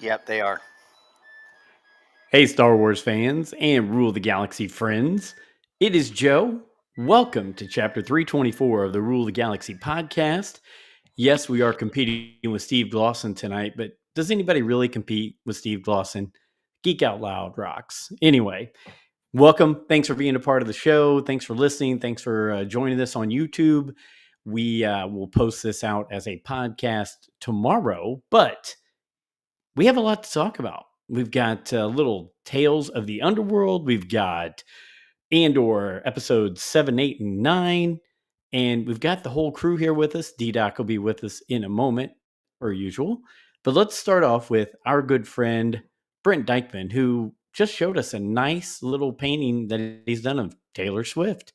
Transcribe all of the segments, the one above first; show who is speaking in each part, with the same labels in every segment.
Speaker 1: Yep, they are.
Speaker 2: Hey, Star Wars fans and Rule the Galaxy friends. It is Joe. Welcome to Chapter 324 of the Rule the Galaxy podcast. Yes, we are competing with Steve Glosson tonight, but does anybody really compete with Steve Glosson? Geek Out Loud rocks. Anyway, welcome. Thanks for being a part of the show. Thanks for listening. Thanks for joining us on YouTube. We will post this out as a podcast tomorrow, but we have a lot to talk about. We've got little Tales of the Underworld. We've got Andor episodes 7, 8, and 9. And we've got the whole crew here with us. D-Doc will be with us in a moment, per usual. But let's start off with our good friend, Brent Dykman, who just showed us a nice little painting that he's done of Taylor Swift.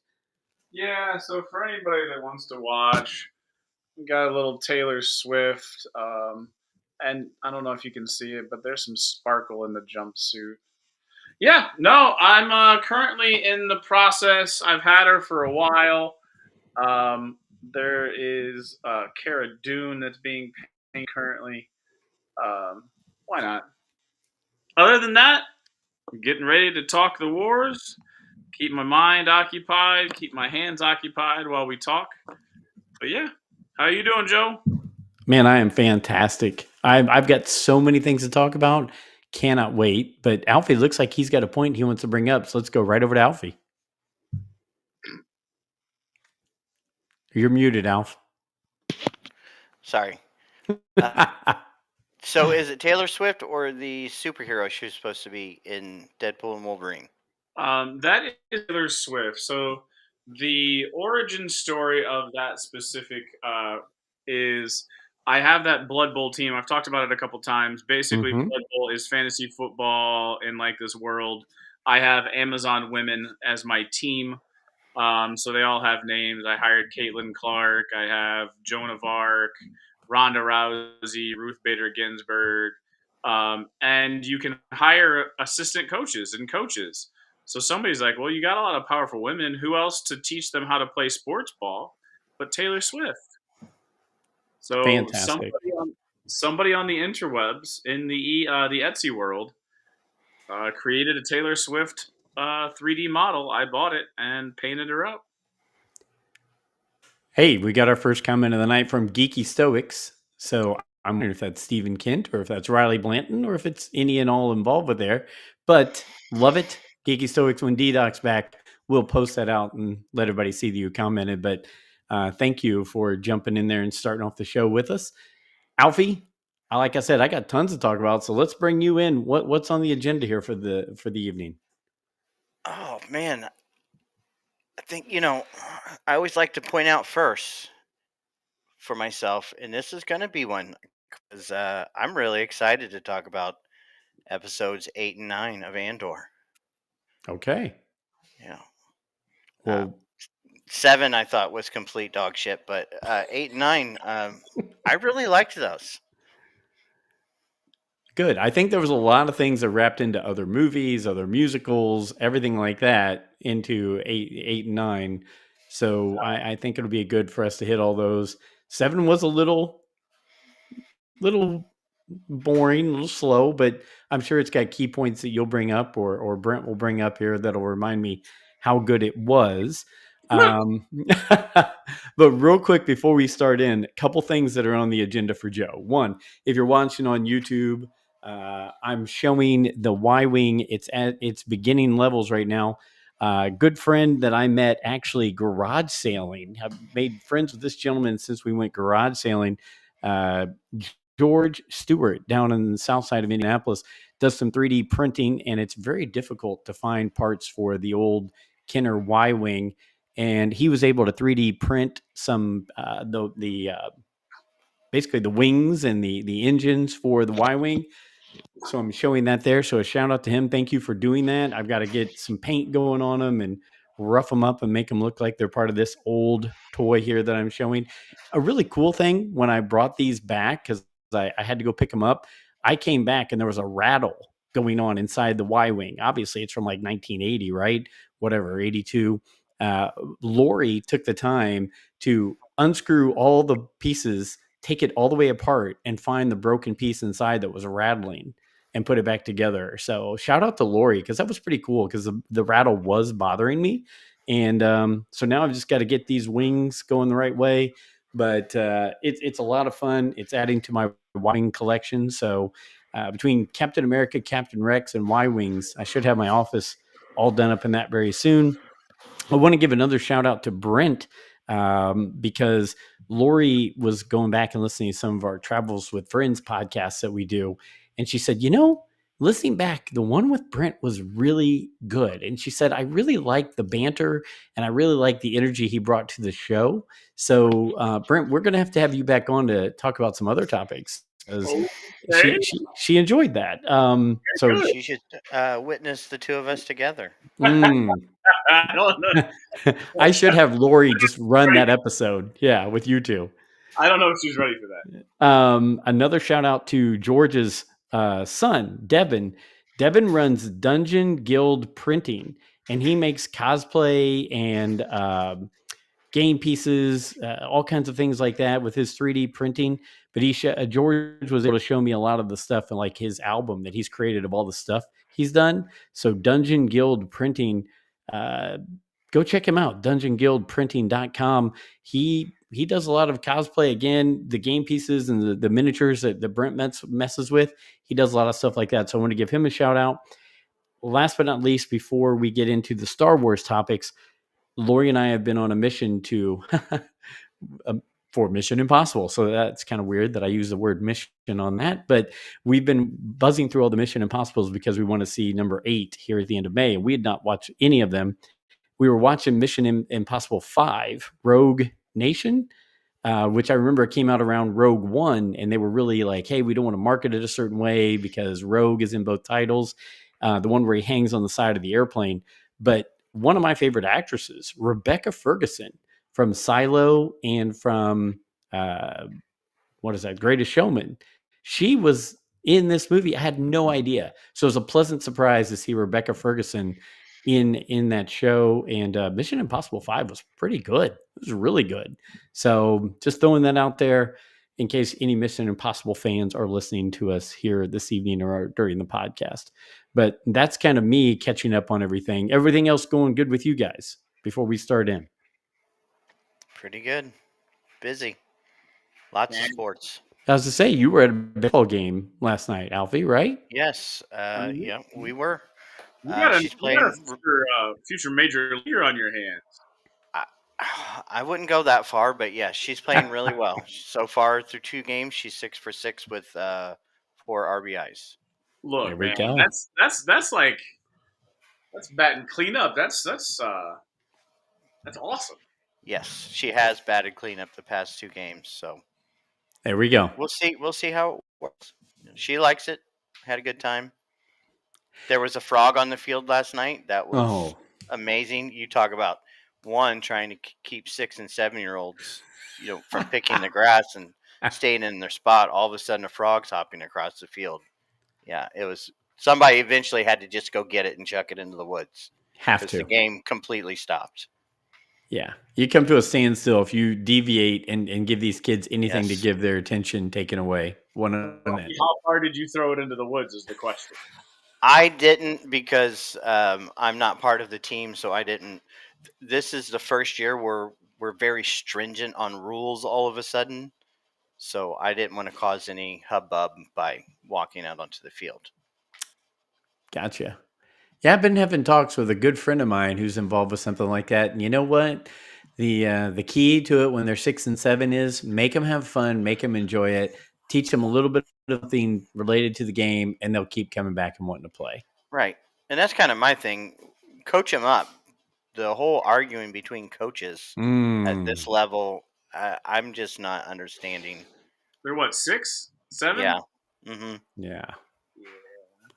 Speaker 3: Yeah, so for anybody that wants to watch, we got a little Taylor Swift, and I don't know if you can see it, but there's some sparkle in the jumpsuit. Yeah, no, I'm currently in the process. I've had her for a while. There is Cara Dune that's being painted currently. Why not? Other than that, I'm getting ready to talk the wars. Keep my mind occupied, keep my hands occupied while we talk. But yeah, how you doing, Joe?
Speaker 2: Man, I am fantastic. I've got so many things to talk about. Cannot wait. But Alfie looks like he's got a point he wants to bring up. So let's go right over to Alfie. You're muted, Alf.
Speaker 1: Sorry. So is it Taylor Swift or the superhero she's supposed to be in Deadpool and Wolverine?
Speaker 3: That is Taylor Swift. So the origin story of that specific is I have that Blood Bowl team. I've talked about it a couple times. Basically,
Speaker 2: Mhm.
Speaker 3: Blood Bowl is fantasy football in like this world. I have Amazon Women as my team. So they all have names. I hired Caitlin Clark. I have Joan of Arc, Ronda Rousey, Ruth Bader Ginsburg. And you can hire assistant coaches and coaches. So somebody's like, well, you got a lot of powerful women. Who else to teach them how to play sports ball but Taylor Swift? So
Speaker 2: Fantastic.
Speaker 3: somebody on the interwebs in the Etsy world created a Taylor Swift 3D model. I bought it and painted her up.
Speaker 2: Hey, we got our first comment of the night from Geeky Stoics. So I'm wondering if that's Stephen Kent or if that's Riley Blanton or if it's any and all involved with there. But love it. Geeky Stoics, when D-Doc's back, we'll post that out and let everybody see that you commented. But thank you for jumping in there and starting off the show with us. Alfie, like I said, I got tons to talk about. So let's bring you in. What's on the agenda here for the evening?
Speaker 1: Oh man, I think I always like to point out first for myself, and this is going to be one because I'm really excited to talk about episodes 8 and 9 of Andor.
Speaker 2: Okay.
Speaker 1: Yeah.
Speaker 2: Well,
Speaker 1: 7 I thought was complete dog shit, but 8 and 9, I really liked those.
Speaker 2: good. I think there was a lot of things that wrapped into other movies, other musicals, everything like that into eight and 9. So I think it'll be good for us to hit all those. 7 was a little boring, a little slow, but I'm sure it's got key points that you'll bring up or Brent will bring up here that'll remind me how good it was. But real quick before we start in, a couple things that are on the agenda for Joe. One, if you're watching on YouTube, I'm showing the Y-Wing. It's at its beginning levels right now. Good friend that I met actually garage sailing. I've made friends with this gentleman since we went garage sailing. George Stewart down in the south side of Indianapolis does some 3D printing, and it's very difficult to find parts for the old Kenner Y-Wing. And he was able to 3D print some basically the wings and the engines for the Y-Wing. So I'm showing that there. So a shout out to him. Thank you for doing that. I've got to get some paint going on them and rough them up and make them look like they're part of this old toy here that I'm showing. A really cool thing when I brought these back, because I had to go pick them up, I came back and there was a rattle going on inside the Y-Wing. Obviously, it's from like 1980, right? Whatever, 82. Lori took the time to unscrew all the pieces, take it all the way apart and find the broken piece inside that was rattling and put it back together. So shout out to Lori, because that was pretty cool, because the rattle was bothering me. And so now I've just got to get these wings going the right way. But it's a lot of fun. It's adding to my wing collection. So between Captain America, Captain Rex, and Y Wings, I should have my office all done up in that very soon. I want to give another shout out to Brent, because Lori was going back and listening to some of our Travels with Friends podcasts that we do. And she said, listening back, the one with Brent was really good. And she said, I really liked the banter and I really liked the energy he brought to the show. So, Brent, we're going to have you back on to talk about some other topics, because
Speaker 3: Okay,
Speaker 2: she enjoyed that. So,
Speaker 3: good.
Speaker 1: She should witness the two of us together.
Speaker 2: mm,
Speaker 3: I don't know.
Speaker 2: I should have Lori just run that episode. Yeah, with you two.
Speaker 3: I don't know if she's ready for that.
Speaker 2: Another shout out to George's son, Devin. Devin runs Dungeon Guild Printing, and he makes cosplay and game pieces, all kinds of things like that with his 3D printing. But George was able to show me a lot of the stuff and like his album that he's created of all the stuff he's done. So Dungeon Guild Printing, uh, go check him out, dungeonguildprinting.com. He does a lot of cosplay, again, the game pieces and the miniatures that the Brent messes with. He does a lot of stuff like that. So I want to give him a shout out. Last but not least, before we get into the Star Wars topics, Lori and I have been on a mission to for Mission Impossible. So that's kind of weird that I use the word mission on that, but we've been buzzing through all the Mission Impossibles because we want to see number 8 here at the end of May, and we had not watched any of them. We were watching Mission Impossible 5, Rogue Nation, which I remember came out around Rogue One, and they were really like, hey, we don't want to market it a certain way because Rogue is in both titles. The one where he hangs on the side of the airplane. But one of my favorite actresses, Rebecca Ferguson from Silo and from what is that, Greatest Showman, she was in this movie. I had no idea. So it was a pleasant surprise to see Rebecca Ferguson in that show. And Mission Impossible 5 was pretty good. It was really good. So just throwing that out there in case any Mission Impossible fans are listening to us here this evening or during the podcast. But that's kind of me catching up on everything. Everything else going good with you guys before we start in?
Speaker 1: Pretty good. Busy. Lots of
Speaker 3: Man,
Speaker 1: sports.
Speaker 2: I was to say, you were at a baseball game last night, Alfie, right?
Speaker 1: Yes.
Speaker 3: I mean,
Speaker 1: Yeah, we were.
Speaker 3: you
Speaker 1: She's
Speaker 3: got a
Speaker 1: playing.
Speaker 3: future major leaguer on your hands.
Speaker 1: I, I wouldn't go that far, but yeah, she's playing really well so far through 2 games. She's 6 for 6 with 4 RBIs.
Speaker 2: There
Speaker 3: Look,
Speaker 2: we
Speaker 3: man,
Speaker 2: go.
Speaker 3: that's like that's batting cleanup. That's awesome.
Speaker 1: Yes, she has batted cleanup the past 2 games. So
Speaker 2: There we go.
Speaker 1: we'll see. We'll see how it works. She likes it. Had a good time. There was a frog on the field last night. That was
Speaker 2: Oh,
Speaker 1: amazing. You talk about one trying to keep 6 and 7 year olds, from picking the grass and staying in their spot. All of a sudden, a frog's hopping across the field. Yeah, it was. Somebody eventually had to just go get it and chuck it into the woods
Speaker 2: have
Speaker 1: because the
Speaker 2: to.
Speaker 1: game completely stopped.
Speaker 2: Yeah. You come to a standstill if you deviate and give these kids anything to
Speaker 1: Yes,
Speaker 2: give their attention taken away. One minute.
Speaker 3: How far did you throw it into the woods? Is the question.
Speaker 1: I didn't because I'm not part of the team, so I didn't. This is the first year where we're very stringent on rules all of a sudden. So I didn't want to cause any hubbub by walking out onto the field.
Speaker 2: Gotcha. Yeah, I've been having talks with a good friend of mine who's involved with something like that. And you know what? The key to it when they're 6 and 7 is make them have fun, make them enjoy it, teach them a little bit of something related to the game, and they'll keep coming back and wanting to play.
Speaker 1: Right. And that's kind of my thing. Coach them up. The whole arguing between coaches at this
Speaker 2: Mm,
Speaker 1: level, I'm just not understanding.
Speaker 3: They're what, 6, 7?
Speaker 1: Yeah. Hmm.
Speaker 2: yeah.
Speaker 3: Yeah.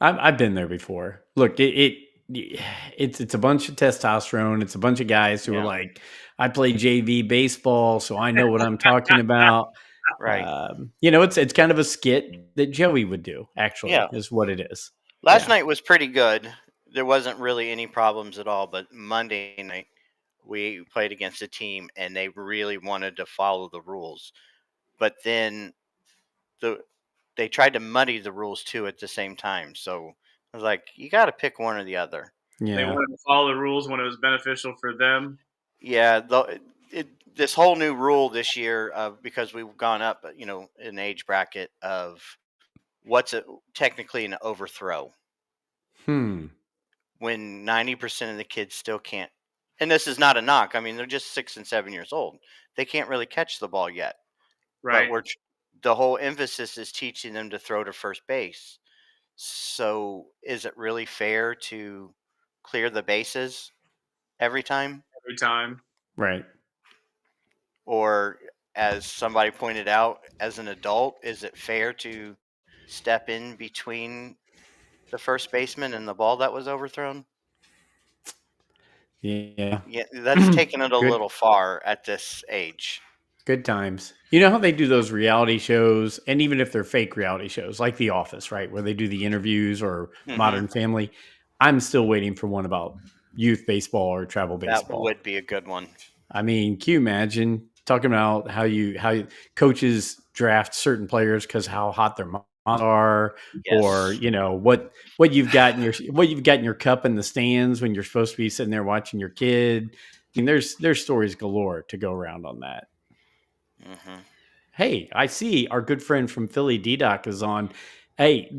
Speaker 2: I've been there before. Look, it's a bunch of testosterone. It's a bunch of guys who are
Speaker 1: Yeah.
Speaker 2: like, I play JV baseball, so I know what I'm talking about.
Speaker 1: Right.
Speaker 2: It's kind of a skit that Joey would do. Actually,
Speaker 1: Yeah.
Speaker 2: is what it is.
Speaker 1: Last
Speaker 2: Yeah,
Speaker 1: night was pretty good. There wasn't really any problems at all. But Monday night, we played against a team and they really wanted to follow the rules. but then the they tried to muddy the rules too at the same time. So I was like, you got to pick one or the other.
Speaker 3: They
Speaker 2: Yeah.
Speaker 3: wanted to follow the rules when it was beneficial for them.
Speaker 1: Yeah, this whole new rule this year of because we've gone up, in age bracket of what's technically an overthrow
Speaker 2: Hmm.
Speaker 1: when 90% of the kids still can't. And this is not a knock. I mean, they're just 6 and 7 years old. They can't really catch the ball yet. But
Speaker 3: Right.
Speaker 1: the whole emphasis is teaching them to throw to first base. So is it really fair to clear the bases every time?
Speaker 3: Every time.
Speaker 2: Right.
Speaker 1: Or, as somebody pointed out, as an adult, is it fair to step in between the first baseman and the ball that was overthrown?
Speaker 2: Yeah.
Speaker 1: Yeah, that's taking it a
Speaker 2: Good.
Speaker 1: little far at this age.
Speaker 2: Good times. You know how they do those reality shows, and even if they're fake reality shows, like The Office, right, where they do the interviews or
Speaker 1: Hmm.
Speaker 2: Modern Family. I'm still waiting for one about youth baseball or travel
Speaker 1: That
Speaker 2: baseball.
Speaker 1: would be a good one.
Speaker 2: I mean, can you imagine talking about how coaches draft certain players because how hot their moms are, or
Speaker 1: Yes.
Speaker 2: what you've got in your cup in the stands when you're supposed to be sitting there watching your kid. I mean, there's stories galore to go around on that.
Speaker 1: Hmm.
Speaker 2: Hey, I see our good friend from Philly, D-Doc, is on. Hey,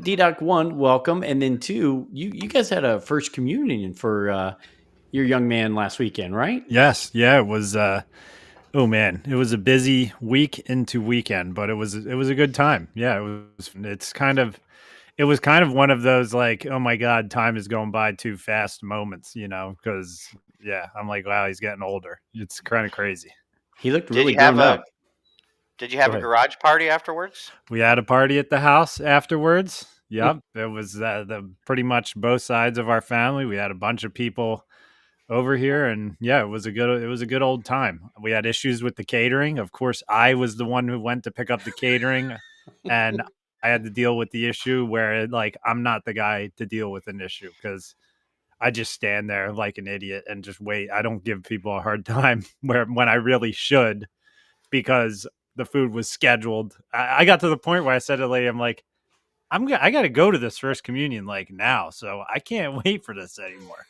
Speaker 2: D-Doc, one, welcome. And then two, you guys had a first communion for your young man last weekend, right?
Speaker 4: Yes, yeah, it was oh man, it was a busy week into weekend, but it was a good time. Yeah, it was kind of one of those like, oh my god, time is going by too fast moments, because yeah, I'm like, wow, he's getting older. It's kind of crazy.
Speaker 2: He looked
Speaker 1: Did
Speaker 2: really
Speaker 1: you have
Speaker 2: grown
Speaker 1: a
Speaker 2: up.
Speaker 1: Did you
Speaker 2: Go
Speaker 1: have a
Speaker 2: ahead.
Speaker 1: garage party afterwards?
Speaker 4: We had a party at the house afterwards.
Speaker 2: Mm.
Speaker 4: Yep, it was the pretty much both sides of our family. We had a bunch of people over here, and yeah, it was a good old time. We had issues with the catering. Of course, I was the one who went to pick up the catering, and I had to deal with the issue where like I'm not the guy to deal with an issue because I just stand there like an idiot and just wait. I don't give people a hard time where when I really should, because the food was scheduled. I got to the point where I said to the lady, I'm like, I got to go to this first communion like now, so I can't wait for this anymore.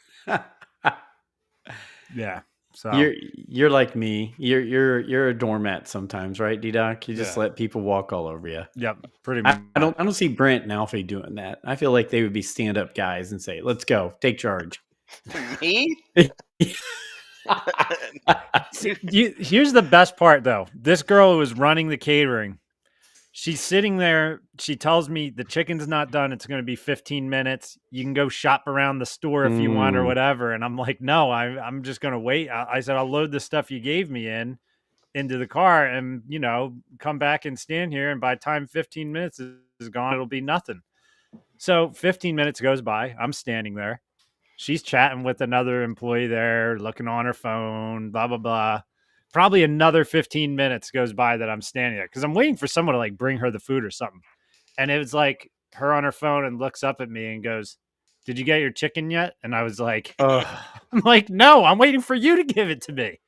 Speaker 4: Yeah. So
Speaker 2: You're like me. You're a doormat sometimes, right, D-Doc? You just
Speaker 4: yeah.
Speaker 2: let people walk all over you.
Speaker 4: Yep. Pretty
Speaker 2: I
Speaker 4: much.
Speaker 2: don't see Brent and Alfie doing that. I feel like they would be stand up guys and say, "Let's go, take charge."
Speaker 1: Me?
Speaker 4: See, here's the best part, though. This girl who was running the catering, she's sitting there. She tells me the chicken's not done. It's going to be 15 minutes. You can go shop around the store if you want or
Speaker 2: Mm.
Speaker 4: whatever. And I'm like, no, I'm just going to wait. I said, I'll load the stuff you gave me into the car and, come back and stand here. And by the time 15 minutes is gone, it'll be nothing. So 15 minutes goes by. I'm standing there. She's chatting with another employee there, looking on her phone, blah, blah, blah. Probably another 15 minutes goes by that I'm standing there because I'm waiting for someone to like bring her the food or something. And it was like her on her phone and looks up at me and goes, "Did you get your chicken yet?" And I was like, I'm like, no, I'm waiting for you to give it to me.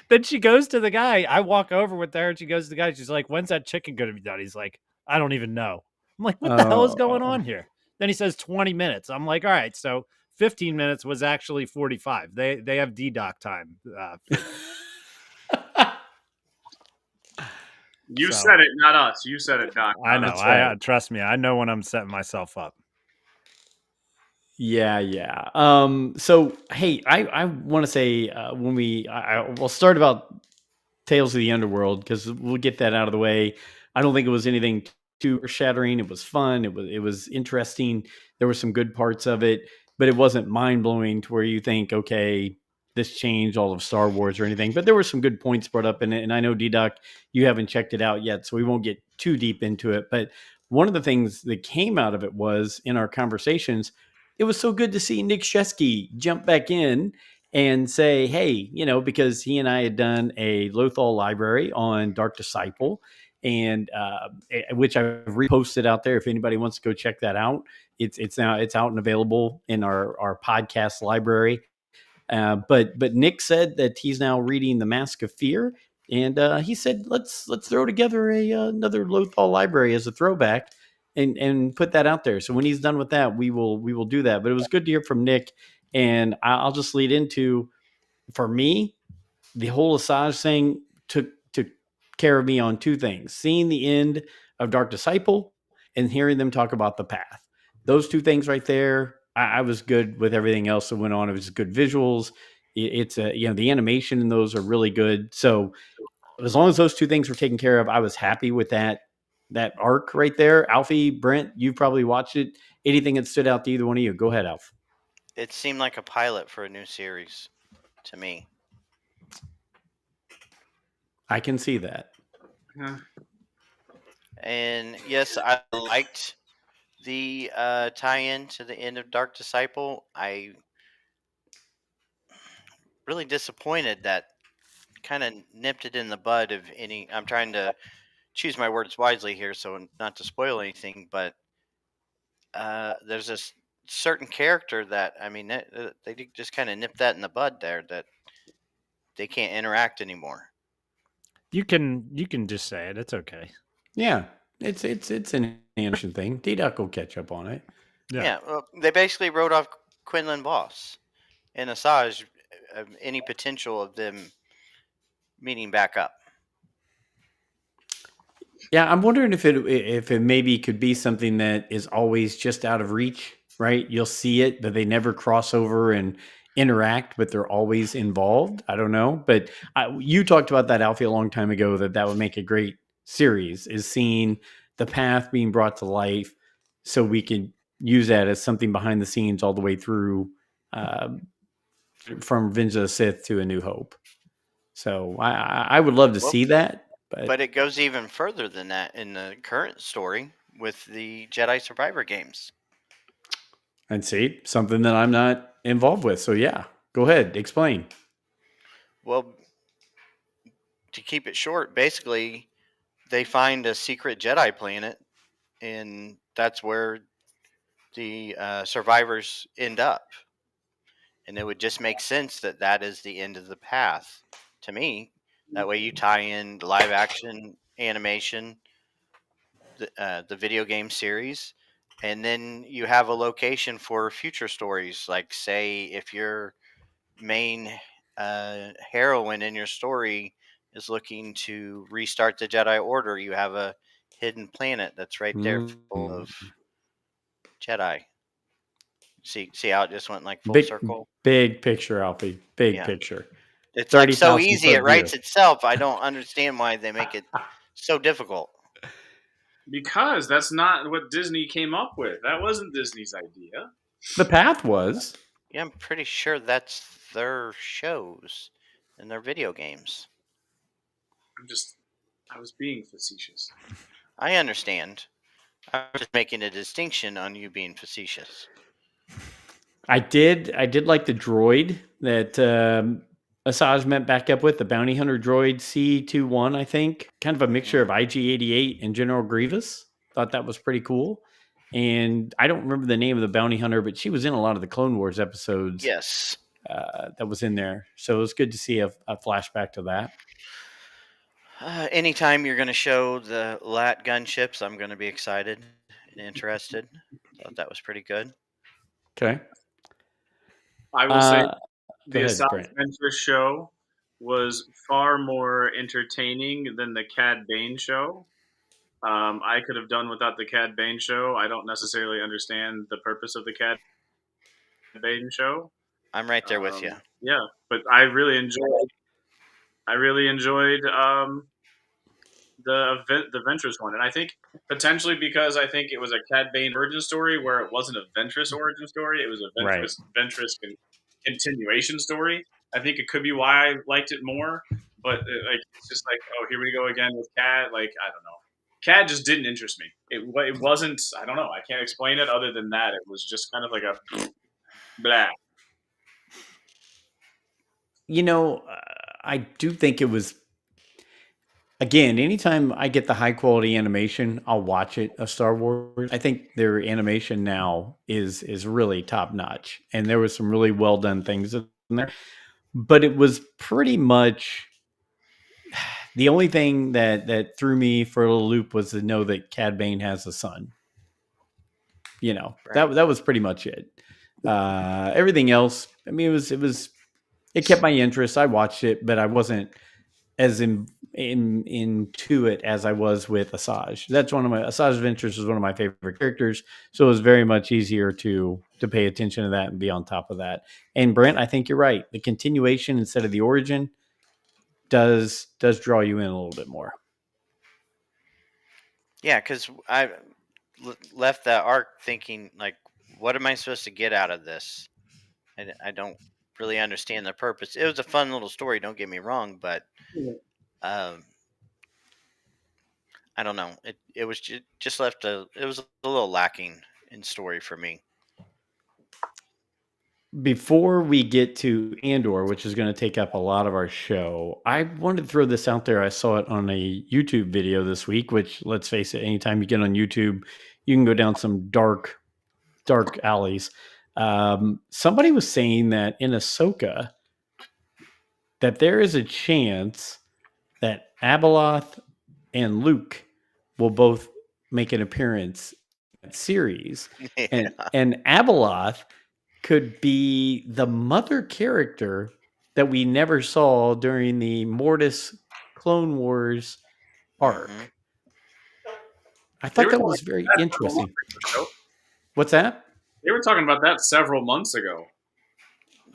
Speaker 4: Then she goes to the guy. I walk over with her and she goes to the guy. She's like, "When's that chicken going to be done?" He's like, "I don't even know." I'm like, what the hell is going
Speaker 2: Oh.
Speaker 4: on here? Then he says 20 minutes. I'm like, all right, so 15 minutes was actually 45. They have D-Doc time.
Speaker 3: You
Speaker 4: So
Speaker 3: said it, not us. You said it, Doc,
Speaker 4: I
Speaker 3: not
Speaker 4: know.
Speaker 3: us.
Speaker 2: That's right.
Speaker 4: Trust me. I know when I'm setting myself up.
Speaker 2: Yeah, yeah. So hey, I want to say when we'll start about Tales of the Underworld because we'll get that out of the way. I don't think it was anything too shattering. It was fun. It was interesting. There were some good parts of it, but it wasn't mind blowing to where you think, okay, this changed all of Star Wars or anything. But there were some good points brought up in it, and I know D-Doc, you haven't checked it out yet, so we won't get too deep into it. But one of the things that came out of it was in our conversations, it was so good to see Nick Shesky jump back in and say, hey, because he and I had done a Lothal library on Dark Disciple, and which I've reposted out there. If anybody wants to go check that out, it's out and available in our podcast library. But Nick said that he's now reading The Mask of Fear, and he said, let's throw together another Lothal library as a throwback, and put that out there. So when he's done with that, we will do that. But it was good to hear from Nick, and I'll just lead into, for me, the whole Asajj thing took care of me on two things: seeing the end of Dark Disciple and hearing them talk about the path. Those two things right there, I was good with everything else that went on. It was good visuals. It's a, the animation in those are really good. So as long as those two things were taken care of, I was happy with that arc right there. Alfie, Brent, you've probably watched it. Anything that stood out to either one of you? Go ahead, Alf.
Speaker 1: It seemed like a pilot for a new series to me.
Speaker 2: I can see that.
Speaker 3: Yeah.
Speaker 1: And yes, I liked the tie-in to the end of Dark Disciple. I really disappointed that kind of nipped it in the bud of any. I'm trying to choose my words wisely here, so not to spoil anything. But there's this certain character that they just kind of nipped that in the bud there, that they can't interact anymore.
Speaker 4: You can just say it. It's okay.
Speaker 2: Yeah, it's an animation thing. D-Duck will catch up on it.
Speaker 1: Yeah, well, they basically wrote off Quinlan Voss and Asajj of any potential of them meeting back up.
Speaker 2: Yeah, I'm wondering if it maybe could be something that is always just out of reach, right? You'll see it, but they never cross over and interact, but they're always involved. I don't know, but you talked about that, Alfie, a long time ago. That would make a great series, is seeing the path being brought to life, so we can use that as something behind the scenes all the way through, from Revenge of the Sith to A New Hope. So I would love to
Speaker 1: Well,
Speaker 2: see that.
Speaker 1: but it goes even further than that in the current story with the Jedi Survivor games.
Speaker 2: And see, something that I'm not involved with. So yeah, go ahead, explain.
Speaker 1: Well, to keep it short, basically they find a secret Jedi planet, and that's where the survivors end up. And it would just make sense that that is the end of the path to me. That way, you tie in the live action animation, the video game series, and then you have a location for future stories. Like, say, if your main heroine in your story is looking to restart the Jedi Order, you have a hidden planet that's right there full of Jedi. See how it just went like full
Speaker 2: Big,
Speaker 1: circle?
Speaker 2: big picture, Alfie. Big
Speaker 1: Yeah.
Speaker 2: picture.
Speaker 1: It's like so
Speaker 2: 30,000
Speaker 1: easy, it
Speaker 2: foot view.
Speaker 1: writes itself. I don't understand why they make it so difficult.
Speaker 3: Because that's not what Disney came up with. That wasn't Disney's idea.
Speaker 2: The path was.
Speaker 1: Yeah, I'm pretty sure that's their shows and their video games.
Speaker 3: I was being facetious.
Speaker 1: I understand. I'm just making a distinction on you being facetious.
Speaker 2: I did like the droid that Asajj met back up with, the bounty hunter droid C21, I think. Kind of a mixture of IG-88 and General Grievous. Thought that was pretty cool. And I don't remember the name of the bounty hunter, but she was in a lot of the Clone Wars episodes.
Speaker 1: Yes.
Speaker 2: That was in there. So it was good to see a flashback to that.
Speaker 1: Anytime you're going to show the LAT gunships, I'm going to be excited and interested. Thought that was pretty good.
Speaker 2: Okay.
Speaker 3: I will say
Speaker 2: Go
Speaker 3: the
Speaker 2: ahead,
Speaker 3: Asajj
Speaker 2: Brent.
Speaker 3: Ventress show was far more entertaining than the Cad Bane show. I could have done without the Cad Bane show. I don't necessarily understand the purpose of the Cad Bane show.
Speaker 1: I'm right there with you.
Speaker 3: Yeah, but I really enjoyed. I really enjoyed the Ventress one, and I think potentially because I think it was a Cad Bane origin story where it wasn't a Ventress origin story, it was a
Speaker 2: Right.
Speaker 3: Ventress continuation story. I think it could be why I liked it more, but it's just like, oh, here we go again with Cad. Like, I don't know, Cad just didn't interest me. It wasn't. I don't know. I can't explain it other than that. It was just kind of like a blah.
Speaker 2: I do think it was, again, anytime I get the high quality animation, I'll watch it of Star Wars. I think their animation now is really top notch, and there was some really well done things in there. But it was pretty much The only thing that threw me for a little loop was to know that Cad Bane has a son. You know,
Speaker 1: Right.
Speaker 2: that was pretty much it. Everything else, I mean, it kept my interest. I watched it, but I wasn't as into it as I was with Asajj. Asajj Ventress was one of my favorite characters, so it was very much easier to pay attention to that and be on top of that. And Brent, I think you're right. The continuation instead of the origin does draw you in a little bit more.
Speaker 1: Yeah, because I left that arc thinking like, what am I supposed to get out of this? I don't really understand the purpose. It was a fun little story. Don't get me wrong, but um, I don't know. It was just left it was a little lacking in story for me.
Speaker 2: Before we get to Andor, which is going to take up a lot of our show, I wanted to throw this out there. I saw it on a YouTube video this week, which, let's face it, anytime you get on YouTube, you can go down some dark alleys. Somebody was saying that in Ahsoka, that there is a chance that Abeloth and Luke will both make an appearance in that series.
Speaker 1: Yeah.
Speaker 2: And Abeloth could be the mother character that we never saw during the Mortis Clone Wars arc.
Speaker 1: Mhm.
Speaker 2: I
Speaker 3: They
Speaker 2: thought
Speaker 3: were
Speaker 2: that
Speaker 3: talking
Speaker 2: was very
Speaker 3: about that several
Speaker 2: interesting.
Speaker 3: months ago.
Speaker 2: What's that?
Speaker 3: They were talking about that several months ago.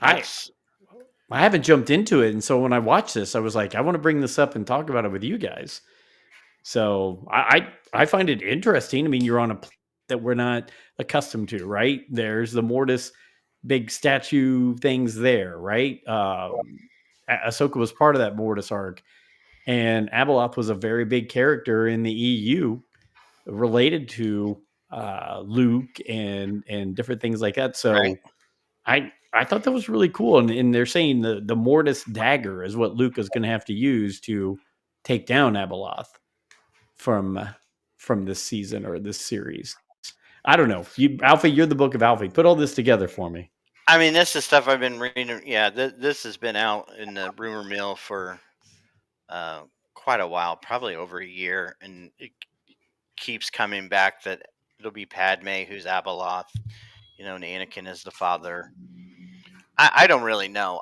Speaker 2: I
Speaker 1: That's
Speaker 2: haven't jumped into it, and so when I watched this, I was like, I want to bring this up and talk about it with you guys. So I find it interesting. I mean, you're on a planet that we're not accustomed to, right? There's the Mortis big statue things there, right? Ahsoka was part of that Mortis arc, and Abeloth was a very big character in the EU related to Luke and different things like that.
Speaker 1: right.
Speaker 2: So I thought that was really cool, and they're saying the Mortis dagger is what Luke is going to have to use to take down Abeloth from this season or this series. I don't know. Alfie, you're the book of Alfie. Put all this together for me.
Speaker 1: I mean, this is stuff I've been reading. Yeah, this has been out in the rumor mill for uh, quite a while, probably over a year, and it keeps coming back that it'll be Padme who's Abeloth, and Anakin is the father. I don't really know.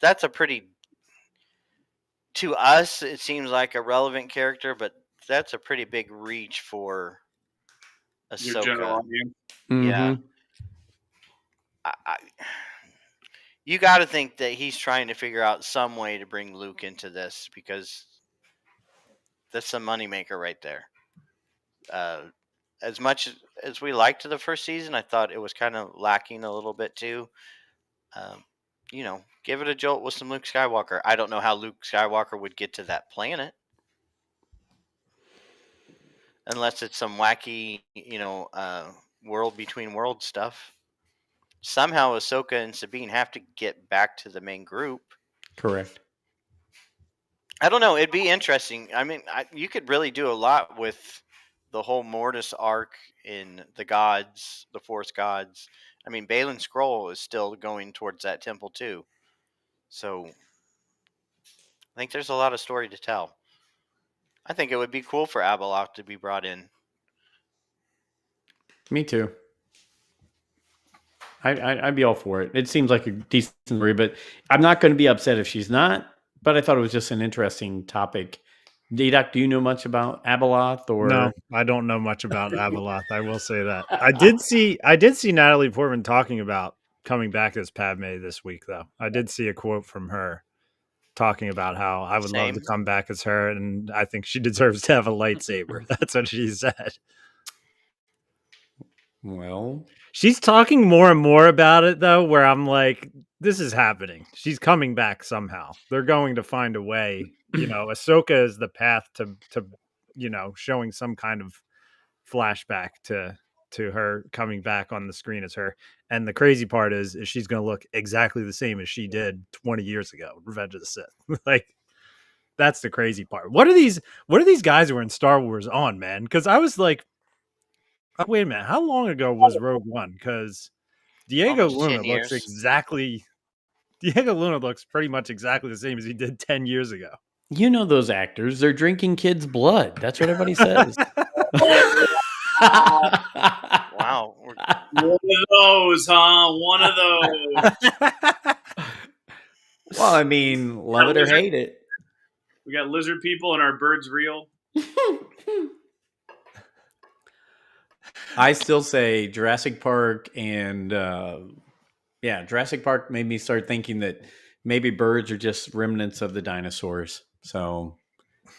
Speaker 1: That's a pretty to us it seems like a relevant character, but that's a pretty big reach for
Speaker 3: Your general
Speaker 1: Ahsoka.
Speaker 3: audience.
Speaker 1: Yeah,
Speaker 2: Mm-hmm.
Speaker 1: I you got to think that he's trying to figure out some way to bring Luke into this because that's a moneymaker right there. Uh, as much as we liked the first season, I thought it was kind of lacking a little bit too. Um, give it a jolt with some Luke Skywalker. I don't know how Luke Skywalker would get to that planet unless it's some wacky, world between worlds stuff. Somehow Ahsoka and Sabine have to get back to the main group.
Speaker 2: Correct.
Speaker 1: I don't know. It'd be interesting. I mean, you could really do a lot with the whole Mortis arc in the gods, the Force gods. I mean, Balin Scroll is still going towards that temple too. So I think there's a lot of story to tell. I think it would be cool for Abeloth to be brought in.
Speaker 2: Me too. I'd be all for it. It seems like a decent story, but I'm not going to be upset if she's not. But I thought it was just an interesting topic. D-Doc, do you know much about Abeloth
Speaker 4: No,
Speaker 2: or?
Speaker 4: I don't know much about Abeloth. I will say that. I did see Natalie Portman talking about coming back as Padme this week, though. I did see a quote from her talking about how I would love to
Speaker 1: Same.
Speaker 4: come back as her, and I think she deserves to have a lightsaber. That's what she said.
Speaker 2: Well,
Speaker 4: She's talking more and more about it, though, where I'm like, this is happening. She's coming back somehow. They're going to find a way. Ahsoka is the path to showing some kind of flashback to her coming back on the screen as her. And the crazy part is she's going to look exactly the same as she did 20 years ago, Revenge of the Sith. Like, that's the crazy part. What are these guys who are in Star Wars on, man? Because I was like, oh, wait a minute, how long ago was Rogue One? Because Diego
Speaker 1: Almost
Speaker 4: Luna
Speaker 1: 10
Speaker 4: looks
Speaker 1: years.
Speaker 4: exactly Diego Luna looks pretty much exactly the same as he did 10 years ago.
Speaker 2: You know those actors, they're drinking kids' blood. That's what everybody says.
Speaker 1: Wow.
Speaker 3: One of those, huh? One of those.
Speaker 2: Well, I mean, love it or hate it.
Speaker 3: We got lizard people and our birds real.
Speaker 2: I still say Jurassic Park and Jurassic Park made me start thinking that maybe birds are just remnants of the dinosaurs. So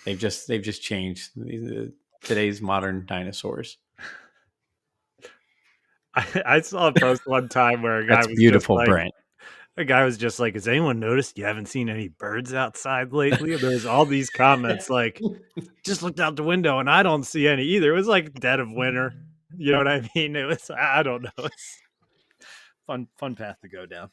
Speaker 2: they've just changed today's modern dinosaurs.
Speaker 4: I saw a post one time where
Speaker 2: That's beautiful, Brent.
Speaker 4: a guy was just like, "Has anyone noticed you haven't seen any birds outside lately?" And there was all these comments like, "Just looked out the window and I don't see any either." It was like dead of winter. You know what I mean? It was, I don't know. It's fun path to go down.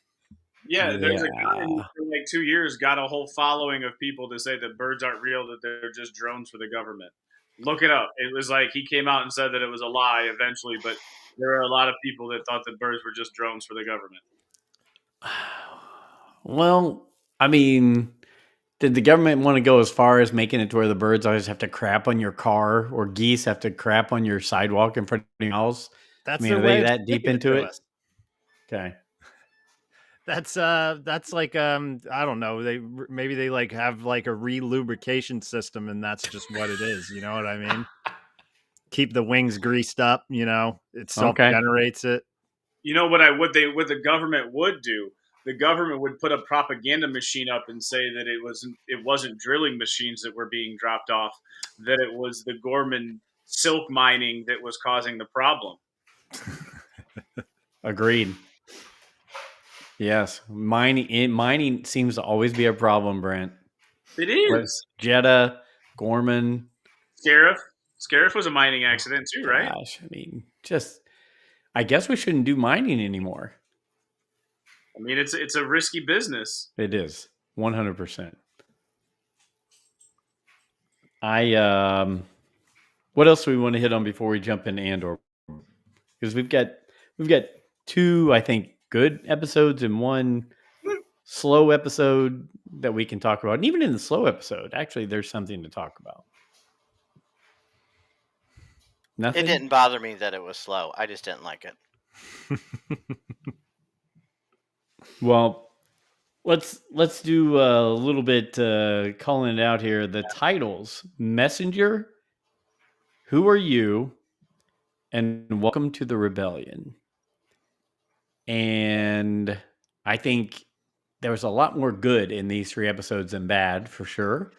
Speaker 3: Yeah, there's a guy who
Speaker 2: Yeah.
Speaker 3: for like 2 years got a whole following of people to say that birds aren't real, that they're just drones for the government. Look it up. It was like he came out and said that it was a lie eventually, but there are a lot of people that thought that birds were just drones for the government.
Speaker 2: Well, I mean, did the government want to go as far as making it to where the birds always have to crap on your car or geese have to crap on your sidewalk in front of your house?
Speaker 4: That's
Speaker 2: I mean,
Speaker 4: their
Speaker 2: are they
Speaker 4: way of
Speaker 2: that deep
Speaker 4: sticking it
Speaker 2: into
Speaker 4: to
Speaker 2: it?
Speaker 4: us.
Speaker 2: Okay.
Speaker 4: That's like I don't know, maybe they like have like a re-lubrication system and that's just what it is, you know what I mean? Keep the wings greased up, it
Speaker 2: Okay.
Speaker 4: self-generates it.
Speaker 3: You know what what the government would do? The government would put a propaganda machine up and say that it wasn't drilling machines that were being dropped off, that it was the Gorman silk mining that was causing the problem.
Speaker 2: Agreed. Yes. Mining seems to always be a problem, Brent.
Speaker 3: It
Speaker 2: What?
Speaker 3: is.
Speaker 2: Jetta, Gorman.
Speaker 3: Scariff was a mining accident too, right?
Speaker 2: Gosh, I mean, I guess we shouldn't do mining anymore.
Speaker 3: I mean, it's a risky business.
Speaker 2: It is 100%. What else do we want to hit on before we jump into Andor? Because we've got two, I think, good episodes and one slow episode that we can talk about. And even in the slow episode, actually, there's something to talk about. Nothing.
Speaker 1: It didn't bother me that it was slow. I just didn't like it.
Speaker 2: Well, let's do a little bit calling it out here. The titles: Messenger, Who Are You, and Welcome to the Rebellion. And I think there was a lot more good in these 3 episodes than bad, for sure.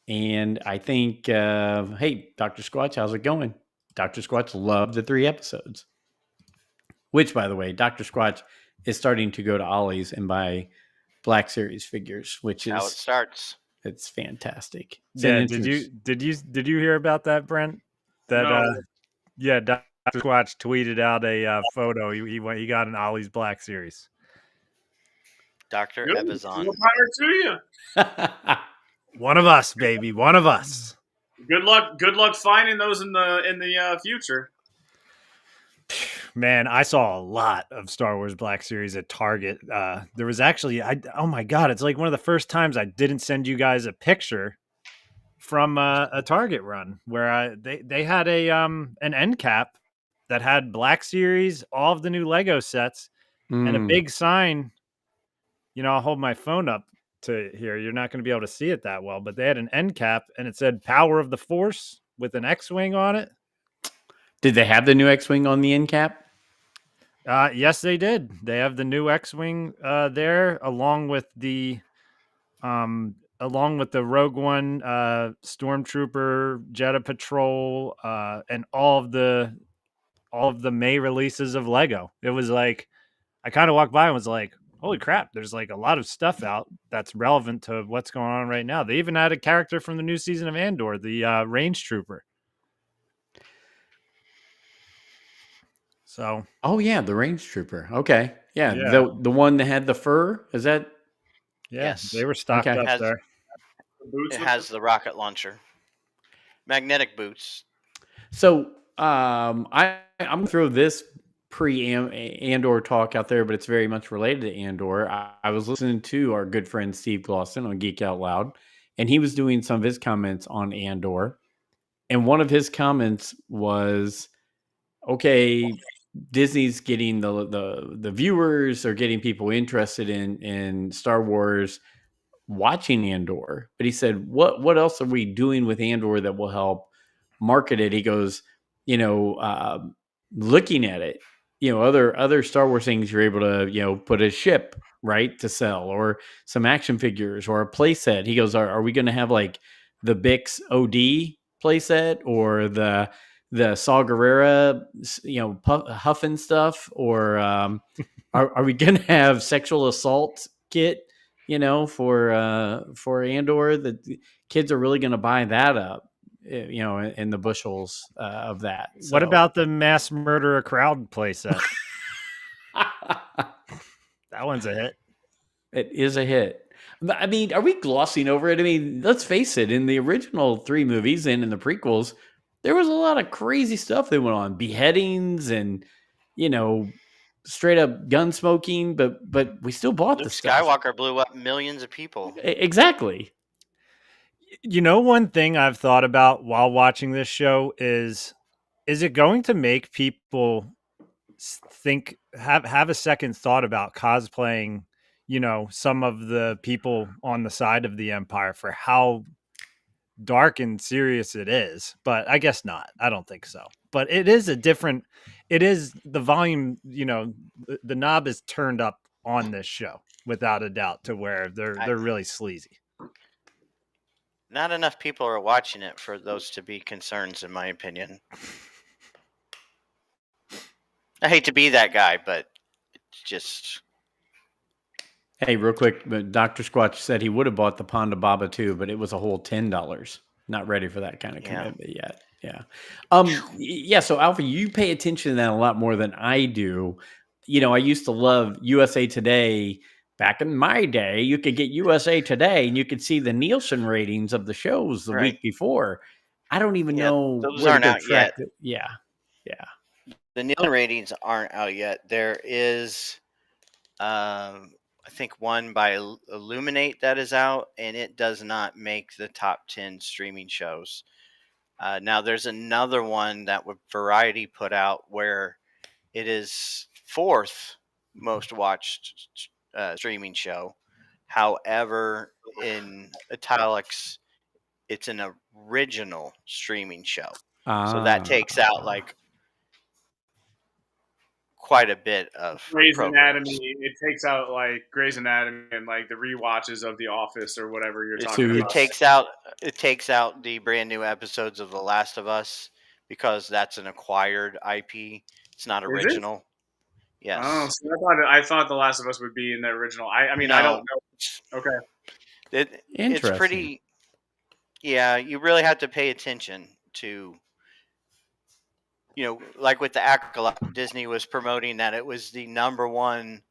Speaker 2: And I think, hey, Dr. Squatch, how's it going? Dr. Squatch loved the 3 episodes. Which, by the way, Dr. Squatch is starting to go to Ollie's and buy Black Series figures, which is
Speaker 1: how it starts.
Speaker 2: It's fantastic. It's
Speaker 4: Yeah, did you hear about that, Brent? That
Speaker 3: No.
Speaker 4: Dr. Squatch tweeted out a photo. He got an Ollie's Black Series.
Speaker 1: Dr.
Speaker 3: Good.
Speaker 1: Ebazon.
Speaker 3: More power to you.
Speaker 4: One of us, baby. One of us.
Speaker 3: Good luck finding those in the future.
Speaker 4: Man, I saw a lot of Star Wars Black Series at Target. There was actually, oh my God, it's like one of the first times I didn't send you guys a picture from a Target run where they had an end cap that had Black Series, all of the new Lego sets, and a big sign. I'll hold my phone up to here. You're not going to be able to see it that well, but they had an end cap and it said "Power of the Force" with an X-wing on it.
Speaker 2: Did they have the new X-wing on the end cap?
Speaker 4: Yes, they did. They have the new X-wing there, along with the Rogue One, Stormtrooper, Jedha Patrol, and all of the May releases of Lego. It was like I kind of walked by and was like, "Holy crap!" There's like a lot of stuff out that's relevant to what's going on right now. They even had a character from the new season of Andor, the Range Trooper. So,
Speaker 2: oh yeah, the Range Trooper. Okay, yeah,
Speaker 4: Yeah.
Speaker 2: the one that had the fur. Is that?
Speaker 4: yeah,
Speaker 1: Yes.
Speaker 4: they were stocked
Speaker 2: Okay.
Speaker 4: up there.
Speaker 3: The boots
Speaker 1: It
Speaker 3: with
Speaker 1: has the rocket launcher. Magnetic boots.
Speaker 2: So I'm gonna throw this Andor talk out there, but it's very much related to Andor. I was listening to our good friend Steve Glosson on Geek Out Loud, and he was doing some of his comments on Andor, and one of his comments was, okay, Disney's getting the viewers or getting people interested in Star Wars watching Andor, but he said, what else are we doing with Andor that will help market it? He goes, you know, looking at it, other Star Wars things, you're able to, put a ship, right, to sell, or some action figures, or a play set. He goes, are we going to have like the Bix OD play set, or the Saw Gerrera, Huffing stuff, or are we going to have sexual assault kit, for Andor? The kids are really going to buy that up, in the bushels of that.
Speaker 4: What
Speaker 2: So,
Speaker 4: about the mass murder a crowd playset? That one's a hit.
Speaker 2: it is a hit. I mean, are we glossing over it? I mean, let's face it. In the original 3 movies and in the prequels, there was a lot of crazy stuff that went on, beheadings and straight up gun smoking. But we still bought the
Speaker 1: Luke
Speaker 2: stuff.
Speaker 1: Skywalker blew up millions of people.
Speaker 2: Exactly.
Speaker 4: One thing I've thought about while watching this show is it going to make people think, have a second thought about cosplaying, some of the people on the side of the Empire for how dark and serious it is? But I guess not. I don't think so. But it is the volume, the knob is turned up on this show without a doubt, to where they're really sleazy.
Speaker 1: Not enough people are watching it for those to be concerns, in my opinion. I hate to be that guy, but it's just.
Speaker 2: Hey, real quick, but Dr. Squatch said he would have bought the Ponda Baba too, but it was a whole $10. Not ready for that kind of commitment yet. Yeah. Yeah. So Alpha, you pay attention to that a lot more than I do. I used to love USA Today. Back in my day, you could get USA Today and you could see the Nielsen ratings of the shows the week before. I don't even know
Speaker 1: those
Speaker 2: where to
Speaker 1: aren't
Speaker 2: go
Speaker 1: out
Speaker 2: track
Speaker 1: yet.
Speaker 2: it. Yeah. Yeah.
Speaker 1: The Nielsen ratings aren't out yet. There is, I think, one by Illuminate that is out, and it does not make the top 10 streaming shows. Now, there's another one that Variety put out where it is 4th most watched streaming show. However, in italics, it's an original streaming show. So that takes out like quite a bit of
Speaker 3: Grey's
Speaker 1: programs.
Speaker 3: Anatomy. It takes out like Grey's Anatomy and like the rewatches of The Office or whatever you're talking
Speaker 1: It
Speaker 3: about.
Speaker 1: takes out the brand new episodes of The Last of Us because that's an acquired IP. It's not
Speaker 3: Is it?
Speaker 1: original. Yes.
Speaker 3: Oh, so I thought The Last of Us would be in the original. I mean, I don't know. Okay.
Speaker 1: It's pretty. Yeah, you really have to pay attention to. Like with the Acolyte, Disney was promoting that it was the number 1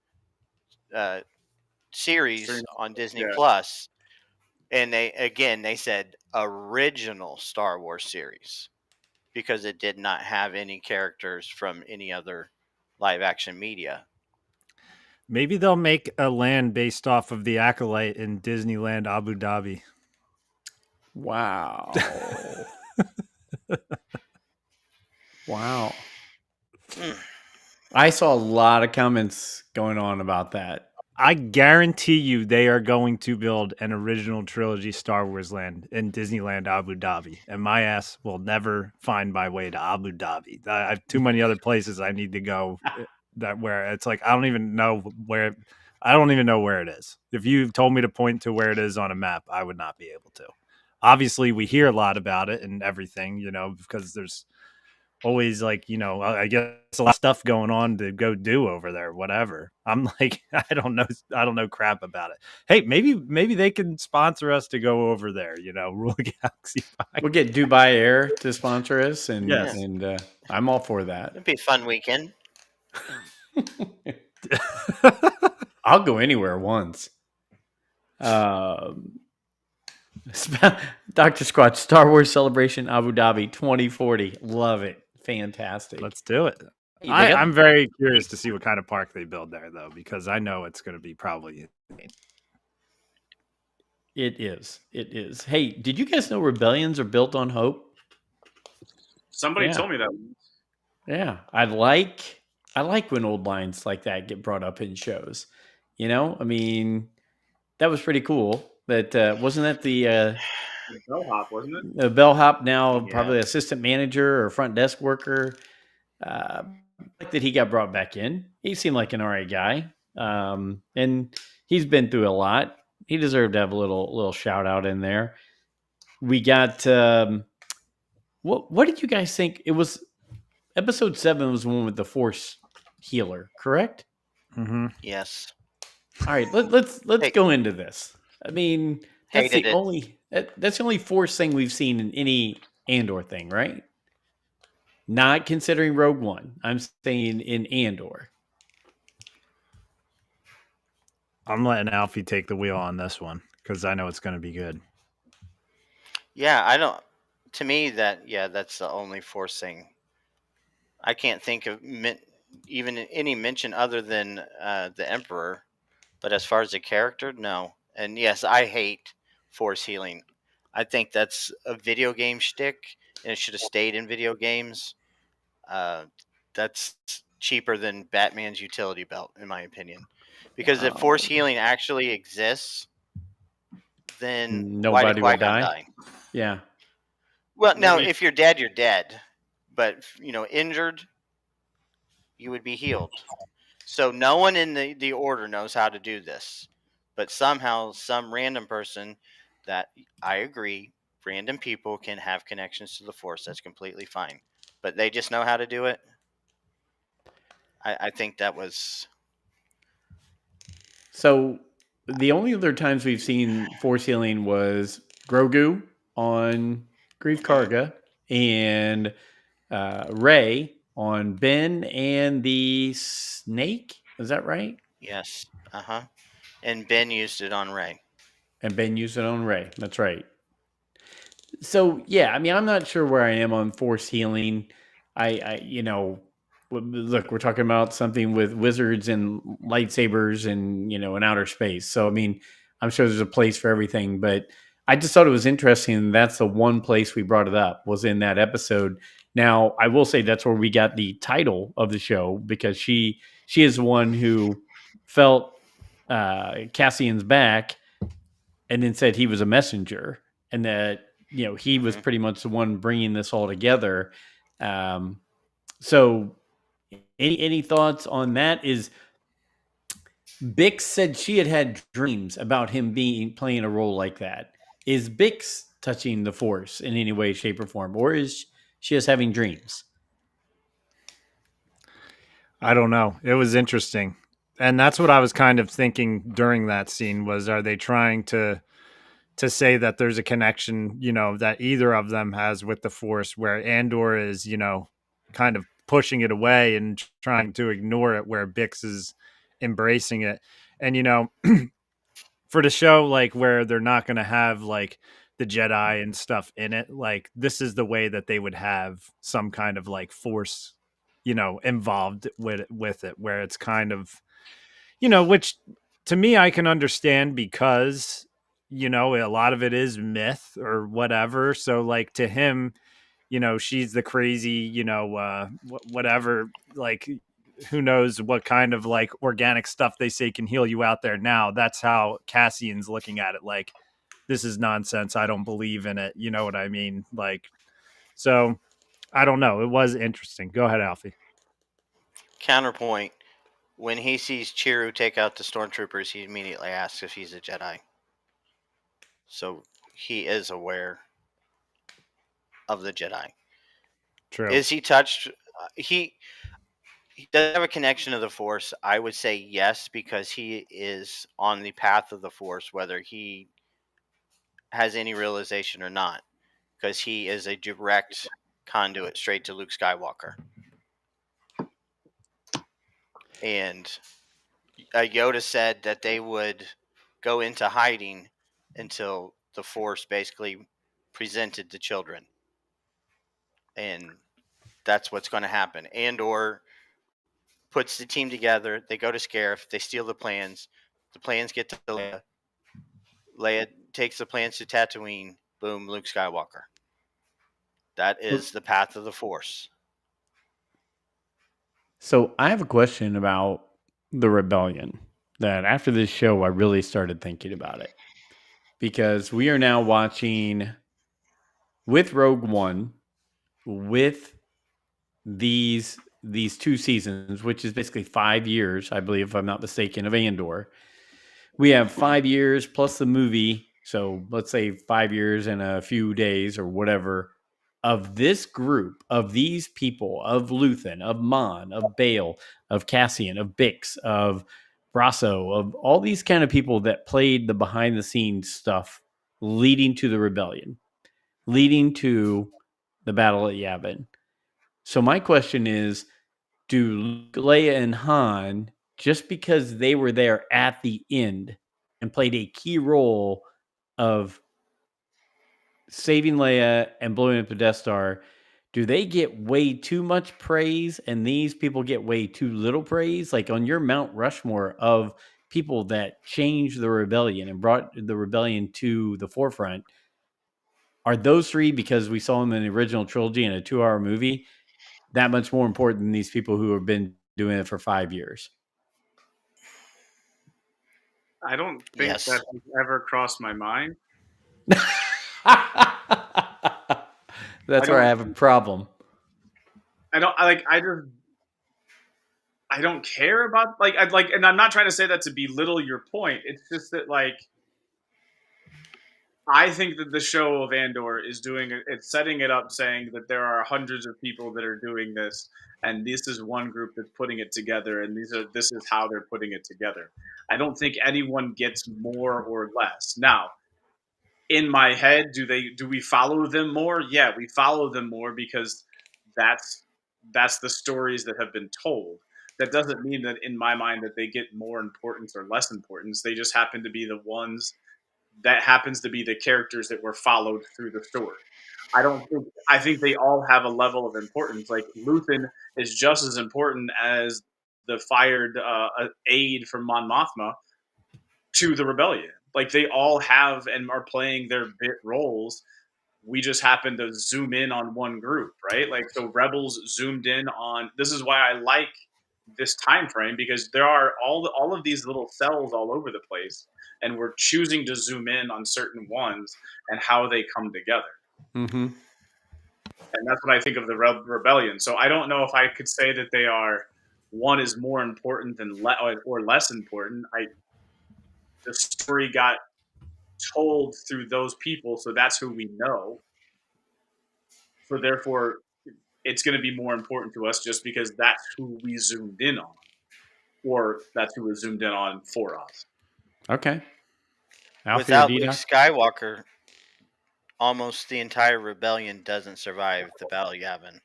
Speaker 1: series on Disney Plus, and they said original Star Wars series because it did not have any characters from any other live action media.
Speaker 4: Maybe they'll make a land based off of the Acolyte in Disneyland Abu Dhabi.
Speaker 2: Wow. Wow. I saw a lot of comments going on about that.
Speaker 4: I guarantee you they are going to build an original trilogy Star Wars land in Disneyland Abu Dhabi, and my ass will never find my way to Abu Dhabi. I have too many other places I need to go where it's like I don't even know where it is. If you told me to point to where it is on a map, I would not be able to. Obviously, we hear a lot about it and everything, because there's always like, I guess a lot of stuff going on to go do over there, whatever. I'm like, I don't know crap about it. Hey, maybe they can sponsor us to go over there, Rule Galaxy 5.
Speaker 2: We'll get Dubai Air to sponsor us, and
Speaker 4: Yes.
Speaker 2: and I'm all for that.
Speaker 1: It'd be a fun weekend.
Speaker 2: I'll go anywhere once. Dr. Squatch, Star Wars Celebration Abu Dhabi 2040. Love it. Fantastic.
Speaker 4: Let's do it. I'm very curious to see what kind of park they build there, though, because I know it's going to be probably insane.
Speaker 2: It is. It is. Hey, did you guys know rebellions are built on hope?
Speaker 3: Somebody
Speaker 2: Yeah.
Speaker 3: told me that.
Speaker 2: Yeah. I like when old lines like that get brought up in shows. I mean, that was pretty cool. That wasn't that
Speaker 3: The bellhop, wasn't it?
Speaker 2: the bellhop, now
Speaker 1: Yeah.
Speaker 2: probably assistant manager or front desk worker. Uh, like that he got brought back in. He seemed like an alright guy, and he's been through a lot. He deserved to have a little shout out in there. We got what did you guys think? It was episode 7 was the one with the Force healer, correct?
Speaker 4: Mm-hmm.
Speaker 1: Yes.
Speaker 2: All right, let's
Speaker 1: Hey,
Speaker 2: go into this. I mean, that's
Speaker 1: hated
Speaker 2: the
Speaker 1: it.
Speaker 2: only that's the only Force thing we've seen in any Andor thing, right? Not considering Rogue One. I'm saying in Andor.
Speaker 4: I'm letting Alfie take the wheel on this one because I know it's going to be good.
Speaker 1: Yeah, I don't. To me, that's the only forcing. I can't think of even any mention other than the Emperor. But as far as the character, no. And yes, I hate force healing. I think that's a video game shtick, and it should have stayed in video games. Uh, that's cheaper than Batman's utility belt, in my opinion. Because if force
Speaker 2: Um,
Speaker 1: healing actually exists, then why did
Speaker 2: Nobody
Speaker 1: Qui
Speaker 2: would
Speaker 1: Gon
Speaker 2: die.
Speaker 1: die?
Speaker 2: Yeah.
Speaker 1: Well, now
Speaker 3: Nobody.
Speaker 1: if you're dead, you're dead. But injured, you would be healed. So no one in the order knows how to do this. But somehow some random person that I agree, random people can have connections to the force. That's completely fine. But they just know how to do it. I think that was
Speaker 2: So the only other times we've seen force healing was Grogu on Grief
Speaker 1: mhm,
Speaker 2: Karga and Ray on Ben and the snake. Is that right?
Speaker 1: yes. Uh-huh. And Ben used it on Ray.
Speaker 2: And Ben used it on Ray. That's right. So yeah, I mean, I'm not sure where I am on force healing. Look, we're talking about something with wizards and lightsabers and in outer space. So I mean, I'm sure there's a place for everything, but I just thought it was interesting. That's the one place we brought it up was in that episode. Now, I will say that's where we got the title of the show because she is the one who felt Cassian's back and then said he was a messenger and that he was
Speaker 1: Hmm.
Speaker 2: pretty much the one bringing this all together. So any thoughts on that? Is Bix said she had dreams about him being playing a role like that? Is Bix touching the Force in any way, shape, or form, or is she just having dreams?
Speaker 4: I don't know. It was interesting. And that's what I was kind of thinking during that scene was are they trying to say that there's a connection, that either of them has with the Force where Andor is, kind of pushing it away and trying to ignore it where Bix is embracing it. And for the show like where they're not going to have like the Jedi and stuff in it, like this is the way that they would have some kind of like force, involved with it, where it's kind of, which to me I can understand because a lot of it is myth or whatever. So like to him, she's the crazy, whatever, like who knows what kind of like organic stuff they say can heal you out there now. That's how Cassian's looking at it. Like, this is nonsense. I don't believe in it. You know what I mean? Like, so I don't know. It was interesting. Go ahead, Alfie.
Speaker 1: Counterpoint: when he sees Chiru take out the stormtroopers, he immediately asks if he's a Jedi. So he is aware of the Jedi.
Speaker 4: True.
Speaker 1: Is he touched? He does have a connection to the Force. I would say yes because he is on the path of the Force, whether he has any realization or not, because he is a direct conduit straight to Luke Skywalker. And Yoda said that they would go into hiding until the Force basically presented the children, and that's what's going to happen. Andor puts the team together. They go to Scarif. They steal the plans. The plans get to Leia. Leia takes the plans to Tatooine. Boom, Luke Skywalker. That is the path of the Force.
Speaker 2: So I have a question about the rebellion that after this show, I really started thinking about it because we are now watching with Rogue One, with these 2 seasons, which is basically 5 years, I believe, if I'm not mistaken, of Andor. We have 5 years plus the movie. So let's say 5 years and a few days or whatever of this group, of these people, of Luthen, of Mon, of Bale, of Cassian, of Bix, of Brasso, of all these kind of people that played the behind the scenes stuff leading to the rebellion, leading to the battle at Yavin. So my question is, do Luke, Leia, and Han, just because they were there at the end and played a key role of saving Leia and blowing up the Death Star, do they get way too much praise and these people get way too little praise? Like on your Mount Rushmore of people that changed the rebellion and brought the rebellion to the forefront, are those three, because we saw them in the original trilogy in a 2-hour movie, that much more important than these people who have been doing it for 5 years?
Speaker 3: I don't think
Speaker 1: Yes.
Speaker 3: that has ever crossed my mind.
Speaker 2: That's where I have a problem.
Speaker 3: I don't I like I just I don't care about like I'd like and I'm not trying to say that to belittle your point. It's just that like I think that the show of Andor is doing it. It's setting it up, saying that there are hundreds of people that are doing this, and this is one group that's putting it together, and this is how they're putting it together. I don't think anyone gets more or less. Now, in my head, do we follow them more? Yeah, we follow them more because that's that's the stories that have been told. That doesn't mean that in my mind that they get more importance or less importance. They just happen to be the ones that happens to be the characters that were followed through the story. I think they all have a level of importance. Like Luthen is just as important as the fired aide from Mon Mothma to the rebellion. Like they all have and are playing their bit roles. We just happen to zoom in on one group, right? Like so Rebels zoomed in on this is why I like this time frame because there are all of these little cells all over the place and we're choosing to zoom in on certain ones and how they come together.
Speaker 2: Mm-hmm.
Speaker 3: And that's what I think of the rebellion. So I don't know if I could say that they are one is more important than or less important. I the story got told through those people, so that's who we know. So therefore, it's going to be more important to us just because that's who we zoomed in on, or that's who was zoomed in on for us.
Speaker 2: Okay. Alfie or
Speaker 1: Without Luke
Speaker 2: D-Doc?
Speaker 1: Skywalker, almost the entire rebellion doesn't survive the Battle of Yavin.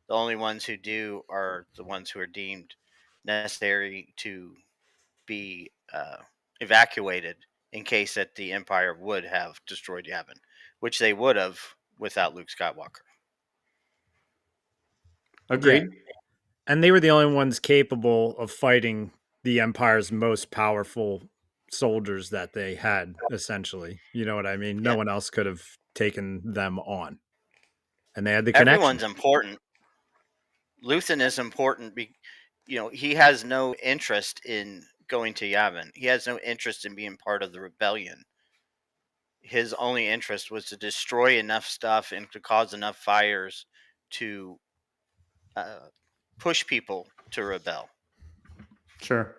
Speaker 1: The only ones who do are the ones who are deemed necessary to be evacuated in case that the Empire would have destroyed Yavin, which they would have without Luke Skywalker.
Speaker 2: Agreed.
Speaker 4: And they were the only ones capable of fighting the Empire's most powerful soldiers that they had, essentially. You know what I mean? No
Speaker 1: Yeah.
Speaker 4: one else could have taken them on. And they had the
Speaker 1: Everyone's
Speaker 4: connection.
Speaker 1: important. Luthen is important. He has no interest in going to Yavin. He has no interest in being part of the rebellion. His only interest was to destroy enough stuff and to cause enough fires to push people to rebel.
Speaker 2: Sure.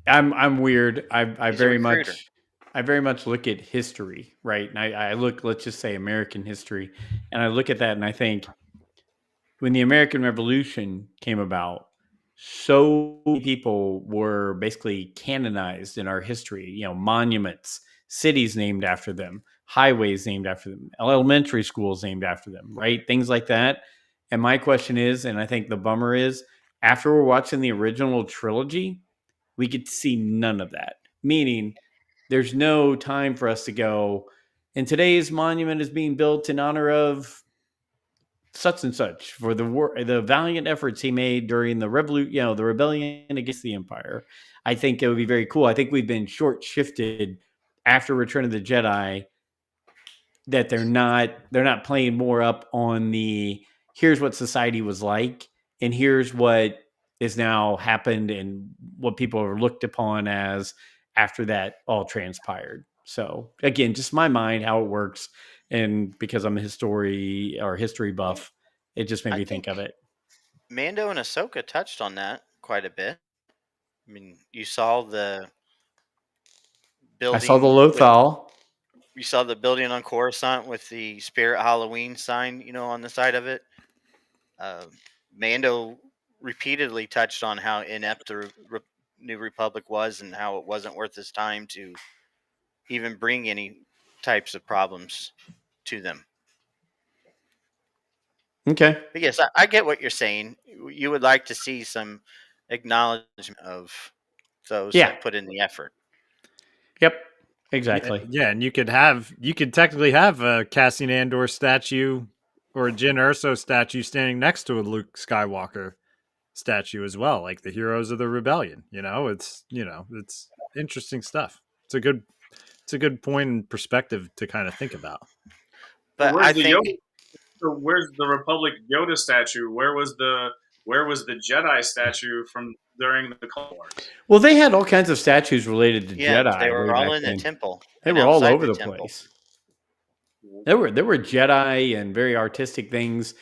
Speaker 2: I'm weird. I
Speaker 1: He's a
Speaker 2: very
Speaker 1: recruiter.
Speaker 2: much look at history, right? And I look, let's just say American history, and I look at that and I think when the American Revolution came about, so many people were basically canonized in our history. You know, monuments, cities named after them, highways named after them, elementary schools named after them, right? Things like that. And my question is, and I think the bummer is, after we're watching the original trilogy, we get to see none of that. Meaning, there's no time for us to go, and today's monument is being built in honor of such and such for the valiant efforts he made during the revolution, the rebellion against the empire. I think it would be very cool. I think we've been short shifted after Return of the Jedi that they're not playing more up on the here's what society was like and here's what is now happened and what people are looked upon as after that all transpired. So again, just my mind how it works, and because I'm a history buff, it just made
Speaker 1: I
Speaker 2: me think of
Speaker 1: think
Speaker 2: it.
Speaker 1: Mando and Ahsoka touched on that quite a bit. I mean,
Speaker 2: I saw the
Speaker 1: building with
Speaker 2: Lothal.
Speaker 1: you saw the building on Coruscant with the Spirit Halloween sign, on the side of it. Uh, Mando repeatedly touched on how inept the New Republic was and how it wasn't worth his time to even bring any types of problems to them.
Speaker 2: Okay.
Speaker 1: But yes, I get what you're saying. You would like to see some acknowledgement of those
Speaker 2: Yeah.
Speaker 1: that put in the effort.
Speaker 2: Yep.
Speaker 4: Yeah,
Speaker 2: Exactly.
Speaker 4: yeah, and you could technically have a Cassian Andor statue or a Jyn Erso statue standing next to a Luke Skywalker statue as well, like the heroes of the rebellion. It's interesting stuff. It's a good point and perspective to kind of think about.
Speaker 3: So
Speaker 1: But I
Speaker 3: where's the
Speaker 1: think
Speaker 3: Yoda? So where's the Republic Yoda statue? Where was the Jedi statue from during the Clone Wars?
Speaker 2: Well, they had all kinds of statues related to
Speaker 1: yes, they
Speaker 2: Jedi way
Speaker 1: were all
Speaker 2: back
Speaker 1: in the
Speaker 2: then.
Speaker 1: temple
Speaker 2: They
Speaker 1: and
Speaker 2: were all
Speaker 1: outside
Speaker 2: over
Speaker 1: the
Speaker 2: the
Speaker 1: temple.
Speaker 2: place. There were Jedi and very artistic things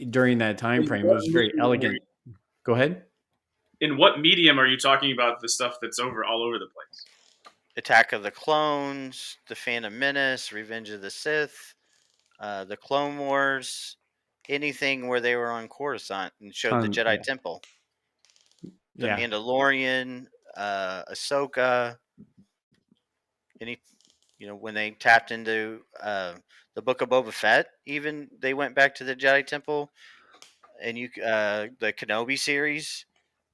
Speaker 2: during that time
Speaker 3: In
Speaker 2: frame. It
Speaker 3: what
Speaker 2: was very
Speaker 3: medium are you,
Speaker 2: elegant. Go ahead.
Speaker 3: in what medium are you talking about the stuff that's all over the place?
Speaker 1: Attack of the Clones, The Phantom Menace, Revenge of the Sith, the Clone Wars, anything where they were on Coruscant and showed the Jedi
Speaker 2: Yeah,
Speaker 1: Temple, the
Speaker 2: yeah,
Speaker 1: Mandalorian, Ahsoka, any, when they tapped into the Book of Boba Fett, even they went back to the Jedi Temple, and the Kenobi series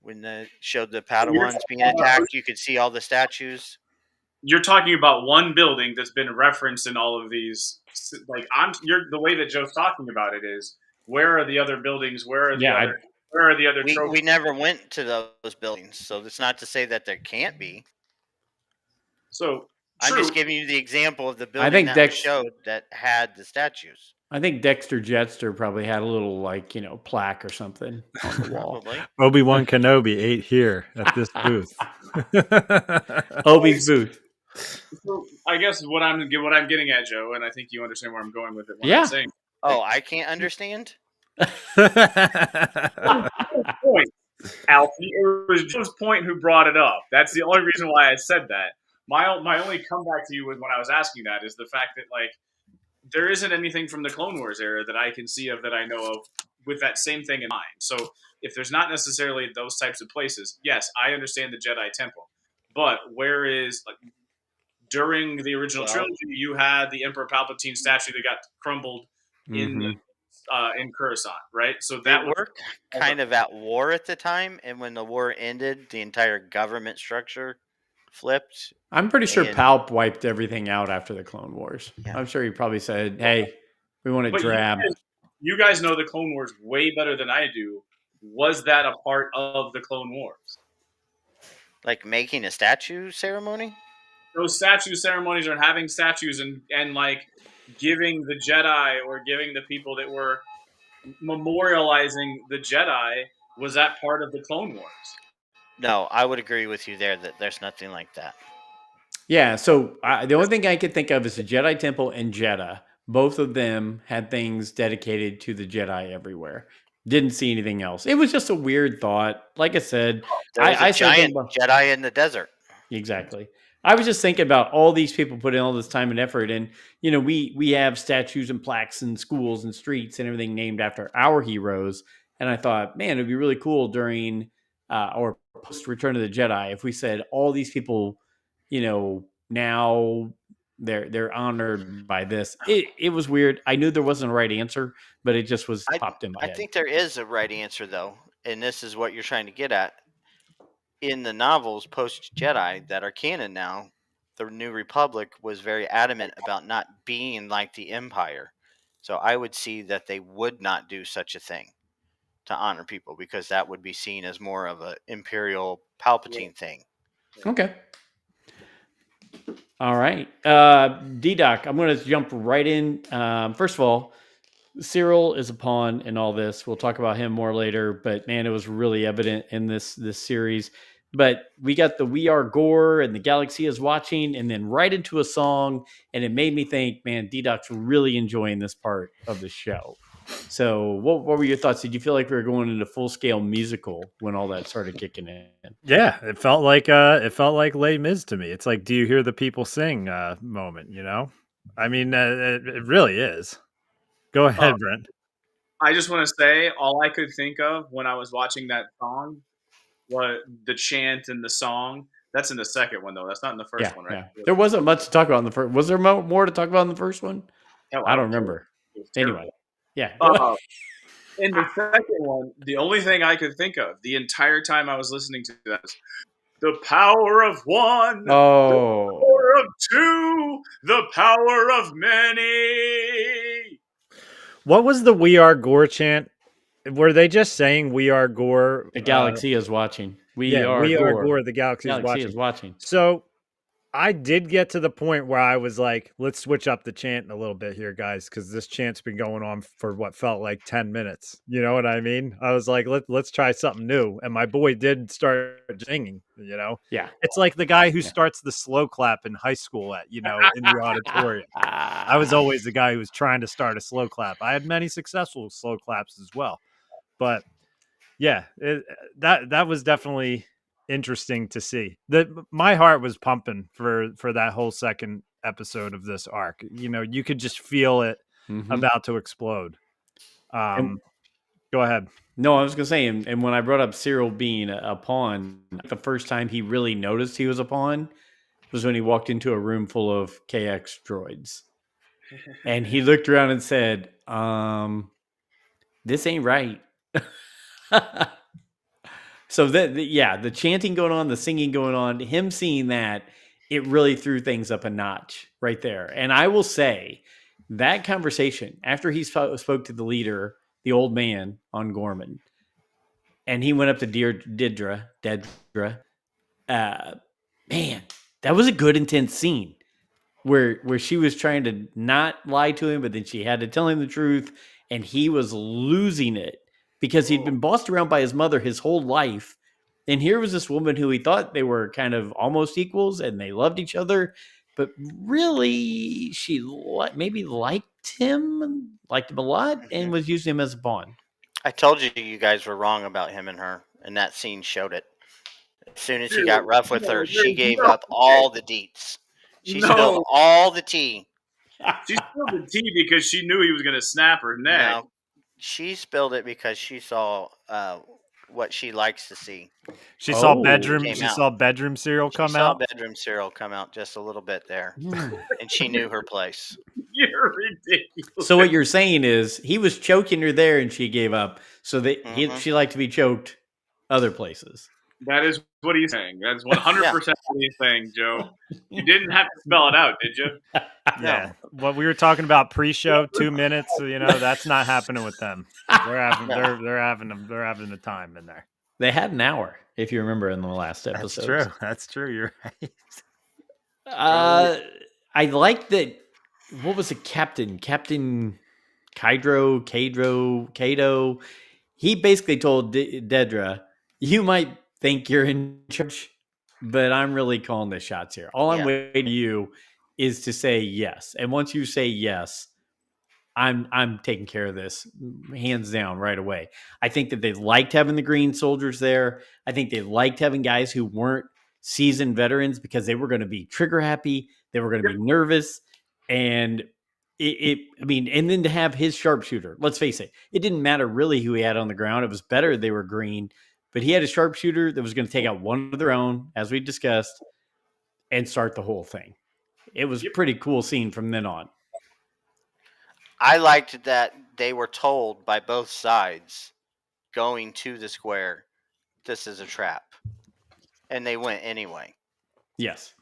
Speaker 1: when they showed the
Speaker 3: So you're
Speaker 1: Padawans being attacked, you could see all the statues.
Speaker 3: you're talking about one building that's been referenced in all of these. Like the way that Joe's talking about it is where are the other buildings?
Speaker 2: yeah.
Speaker 3: Where are the other
Speaker 1: We
Speaker 3: trophies?
Speaker 1: never went to those buildings, so that's not to say that there can't be.
Speaker 3: So
Speaker 1: I'm just
Speaker 3: true.
Speaker 1: giving you the example of the
Speaker 2: I
Speaker 1: building
Speaker 2: think
Speaker 1: that was
Speaker 2: Dex.
Speaker 1: showed that had the statues.
Speaker 2: I think Dexter Jetster probably had a little plaque or something on the wall.
Speaker 1: Probably.
Speaker 4: Obi-Wan Kenobi ate here at this booth.
Speaker 2: Obi's booth.
Speaker 3: So I guess what I'm getting at, Joe, and I think you understand where I'm going with it. What I'm
Speaker 2: Yeah.
Speaker 3: saying.
Speaker 1: Oh, I can't understand.
Speaker 3: Point, Alfie. It was Joe's point who brought it up. That's the only reason why I said that. My only comeback to you with when I was asking that is the fact that like there isn't anything from the Clone Wars era that I can see of that I know of with that same thing in mind. So if there's not necessarily those types of places, yes, I understand the Jedi Temple, but where is like during the original
Speaker 1: Well,
Speaker 3: trilogy, you had the Emperor Palpatine statue that got crumbled in
Speaker 2: Hmm.
Speaker 3: in Coruscant, right? So
Speaker 1: they
Speaker 3: that was
Speaker 1: were kind of at war at the time, and when the war ended, the entire government structure flipped.
Speaker 2: I'm pretty sure
Speaker 1: And
Speaker 2: Palp wiped everything out after the Clone Wars.
Speaker 1: yeah,
Speaker 2: I'm sure he probably said, "Hey, we want it
Speaker 3: but
Speaker 2: drab."
Speaker 3: you guys know the Clone Wars way better than I do. Was that a part of the Clone Wars?
Speaker 1: like making a statue ceremony.
Speaker 3: Those statue ceremonies or having statues and like giving the Jedi or giving the people that were memorializing the Jedi, was that part of the Clone Wars?
Speaker 1: No, I would agree with you there that there's nothing like that.
Speaker 2: Yeah, so the only thing I could think of is the Jedi Temple and Jeddah. Both of them had things dedicated to the Jedi everywhere. Didn't see anything else. It was just a weird thought. Like I said,
Speaker 1: There was a
Speaker 2: I started
Speaker 1: giant
Speaker 2: thinking about
Speaker 1: Jedi in the desert.
Speaker 2: exactly. I was just thinking about all these people putting all this time and effort, and we have statues and plaques and schools and streets and everything named after our heroes. And I thought, man, it'd be really cool during or post Return of the Jedi if we said all these people, now they're honored by this. It was weird. I knew there wasn't a right answer, but it just was
Speaker 1: I
Speaker 2: popped in my
Speaker 1: I
Speaker 2: head.
Speaker 1: think there is a right answer though, and this is what you're trying to get at. In the novels post Jedi that are canon now, the New Republic was very adamant about not being like the Empire. So I would see that they would not do such a thing to honor people because that would be seen as more of a imperial
Speaker 3: Yeah.
Speaker 1: Palpatine thing.
Speaker 2: Okay. All right. D-Doc, I'm going to jump right in. First of all, Cyril is a pawn in all this. We'll talk about him more later, but man, it was really evident in this series. But we got the "We Are Gore" and the Galaxy is Watching, and then right into a song, and it made me think, man, D-Doc's really enjoying this part of the show. So, what were your thoughts? Did you feel like we were going into full scale musical when all that started kicking in?
Speaker 4: Yeah, it felt like Les Mis to me. It's like, do you hear the people sing moment, you know? I mean, it really is. Go
Speaker 3: Uh,
Speaker 4: ahead, Brent.
Speaker 3: I just want to say, all I could think of when I was watching that song was the chant and the song. That's in the second one, though. That's not in the
Speaker 2: Yeah,
Speaker 3: first one, right?
Speaker 2: yeah. There wasn't much to talk about in the first. Was there more to talk about in the first one?
Speaker 3: Hell, I
Speaker 2: I don't
Speaker 3: don't care.
Speaker 2: remember.
Speaker 3: It was
Speaker 2: Anyway,
Speaker 3: terrible.
Speaker 2: yeah. Go ahead.
Speaker 3: In the second one, the only thing I could think of the entire time I was listening to that is the power of one, the
Speaker 2: Oh,
Speaker 3: power of two, the power of many.
Speaker 4: What was the "We Are Gore" chant? Were they just saying "We Are Gore"?
Speaker 2: the galaxy is watching. We
Speaker 4: Yeah,
Speaker 2: are
Speaker 4: "We Are
Speaker 2: Gore.
Speaker 4: Gore." The galaxy is
Speaker 2: Galaxy is
Speaker 4: watching.
Speaker 2: watching.
Speaker 4: So I did get to the point where I was like, let's switch up the chant a little bit here, guys, because this chant's been going on for what felt like 10 minutes. You know what I mean? I was like, let's try something new. And my boy did start singing, you know.
Speaker 2: Yeah.
Speaker 4: It's like the guy who
Speaker 2: Yeah.
Speaker 4: starts the slow clap in high school in the auditorium. I was always the guy who was trying to start a slow clap. I had many successful slow claps as well. But yeah, that was definitely interesting to see. That my heart was pumping for that whole second episode of this arc. You know, you could just feel it
Speaker 2: Mhm.
Speaker 4: about to explode.
Speaker 2: And-
Speaker 4: Go ahead.
Speaker 2: No, I was gonna say, and when I brought up Cyril being a pawn, the first time he really noticed he was a pawn was when he walked into a room full of KX droids, and he looked around and said, "This ain't right." So yeah, the chanting going on, the singing going on, him seeing that, it really threw things up a notch right there. And I will say that conversation after he spoke to the leader, the old man on Gorman, and he went up to Dedra, man, that was a good intense scene where she was trying to not lie to him, but then she had to tell him the truth, and he was losing it because he'd been bossed around by his mother his whole life. And here was this woman who he thought they were kind of almost equals and they loved each other, but really she maybe liked him a lot and was using him as a pawn.
Speaker 1: I told you guys were wrong about him and her, and that scene showed it. As soon as he
Speaker 3: Dude,
Speaker 1: got rough with her,
Speaker 3: no,
Speaker 1: she
Speaker 3: there's
Speaker 1: gave
Speaker 3: no
Speaker 1: up all the deets. She spilled
Speaker 3: no.
Speaker 1: all the tea.
Speaker 3: She spilled the tea because she knew he was going to snap her neck.
Speaker 1: No, she spilled it because she saw what she likes to see.
Speaker 4: She saw
Speaker 2: Oh.
Speaker 4: bedroom.
Speaker 1: Came
Speaker 4: She
Speaker 1: out.
Speaker 4: saw bedroom cereal
Speaker 1: She
Speaker 4: come
Speaker 1: saw
Speaker 4: out.
Speaker 1: bedroom cereal come out just a little bit there, and she knew her place.
Speaker 3: You're ridiculous.
Speaker 2: So what you're saying is he was choking her there and she gave up. So that
Speaker 1: Mhm.
Speaker 2: she liked to be choked other places.
Speaker 3: That is what he's saying. That's 100% what he's saying, Joe. You didn't have to spell it out, did you?
Speaker 4: Yeah, what we were talking about pre-show, 2 minutes. That's not happening with them. They're having they're having the time in there.
Speaker 2: They had an hour, if you remember in the last
Speaker 4: That's
Speaker 2: episode.
Speaker 4: true. That's true. You're right.
Speaker 2: I like that. What was it, Captain Cato? He basically told Dedra, "You might think you're in charge, but I'm really calling the shots here. All I'm waiting for you is to say yes, and once you say yes, I'm taking care of this hands down right away." I think that they liked having the green soldiers there. I think they liked having guys who weren't seasoned veterans because they were going to be trigger happy. They were going to be nervous. And and then to have his sharpshooter, let's face it, it didn't matter really who he had on the ground. It was better they were green, but he had a sharpshooter that was going to take out one of their own, as we discussed, and start the whole thing. It was a pretty cool scene from then on.
Speaker 1: I liked that they were told by both sides going to the square, this is a trap. And they went anyway.
Speaker 2: Yes.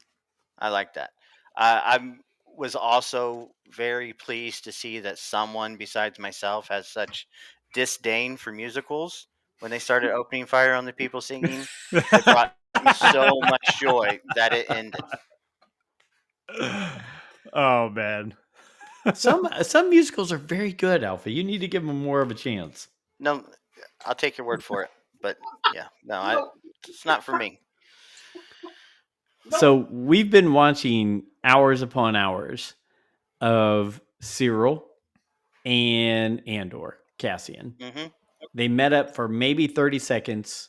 Speaker 1: I like that. I was also very pleased to see that someone besides myself has such disdain for musicals. When they started opening fire on the people singing, it brought me so much joy that it ended.
Speaker 4: Oh man.
Speaker 2: Some musicals are very good, Alpha. You need to give them more of a chance.
Speaker 1: No, I'll take your word for it. But yeah, no,
Speaker 3: No,
Speaker 1: it's not for me.
Speaker 3: no.
Speaker 2: So we've been watching hours upon hours of Cyril and Andor, Cassian.
Speaker 1: Hmm.
Speaker 2: They met up for maybe 30 seconds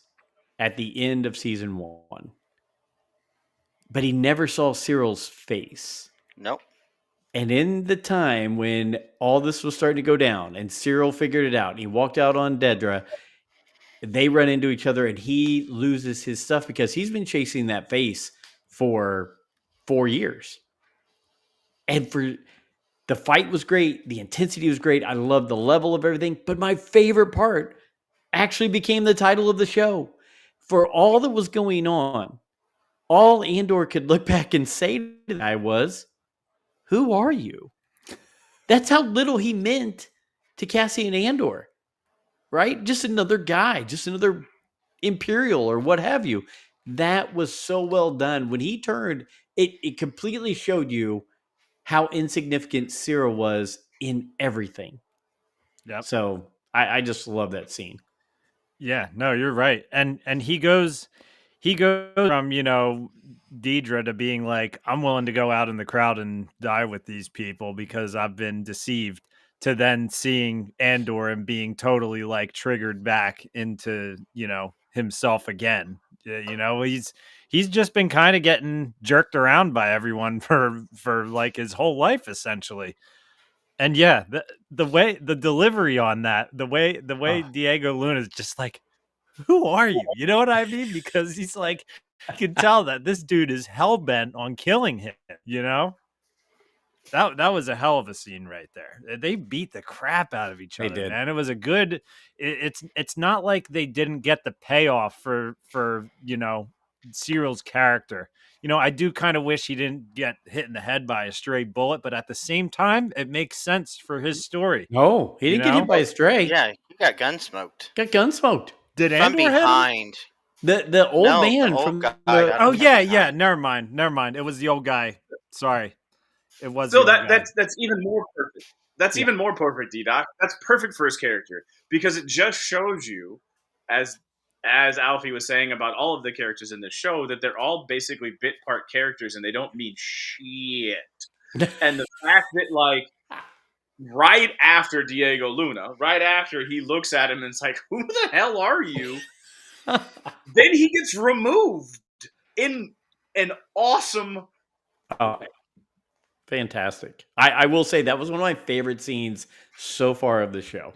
Speaker 2: at the end of season 1. But he never saw Cyril's face.
Speaker 1: Nope.
Speaker 2: And in the time when all this was starting to go down and Cyril figured it out, he walked out on Dedra, they run into each other and he loses his stuff because he's been chasing that face for 4 years. And for the fight was great, the intensity was great. I loved the level of everything, but my favorite part actually became the title of the show. For all that was going on, all Andor could look back and say to the guy was, "Who are you?" That's how little he meant to Cassian Andor, right? Just another guy, just another Imperial or what have you. That was so well done. When he turned, it completely showed you how insignificant Cyril was in everything.
Speaker 4: Yep.
Speaker 2: So I just love that scene.
Speaker 4: Yeah, no, you're right. And he goes from, Deidre to being like, I'm willing to go out in the crowd and die with these people because I've been deceived, to then seeing Andor and being totally like triggered back into, himself again. Yeah, he's just been kind of getting jerked around by everyone for like his whole life essentially. And yeah, the way the delivery on that, the way
Speaker 2: Oh,
Speaker 4: Diego Luna is just like, who are you? You know what I mean? Because he's like, you can tell that this dude is hell bent on killing him. You know, that was a hell of a scene right there. They beat the crap out of each
Speaker 2: they
Speaker 4: other,
Speaker 2: did.
Speaker 4: man. It was a good. It's not like they didn't get the payoff for Cyril's character. I do kind of wish he didn't get hit in the head by a stray bullet, but at the same time, it makes sense for his story.
Speaker 2: No, he
Speaker 4: You
Speaker 2: didn't get hit
Speaker 4: know,
Speaker 2: by a stray.
Speaker 1: Yeah, you got gun smoked
Speaker 2: Got gun smoked.
Speaker 4: did
Speaker 1: from
Speaker 4: Andor hit him?
Speaker 1: behind.
Speaker 2: The old
Speaker 1: No, the
Speaker 2: man
Speaker 1: old
Speaker 2: from
Speaker 1: guy
Speaker 2: the
Speaker 1: got him
Speaker 4: Oh
Speaker 1: from
Speaker 4: yeah, yeah.
Speaker 1: behind.
Speaker 4: Never mind. Never mind. It was the old guy. Sorry, it was the
Speaker 3: Still,
Speaker 4: old
Speaker 3: that
Speaker 4: guy.
Speaker 3: that's even more perfect. That's
Speaker 2: yeah.
Speaker 3: even more perfect, D Doc. That's perfect for his character because it just shows you, as Alfie was saying about all of the characters in this show, that they're all basically bit part characters and they don't mean shit. And the fact that like right after Diego Luna, right after he looks at him and it's like, who the hell are you? Then he gets removed in an awesome.
Speaker 2: Oh, fantastic. I will say that was one of my favorite scenes so far of the show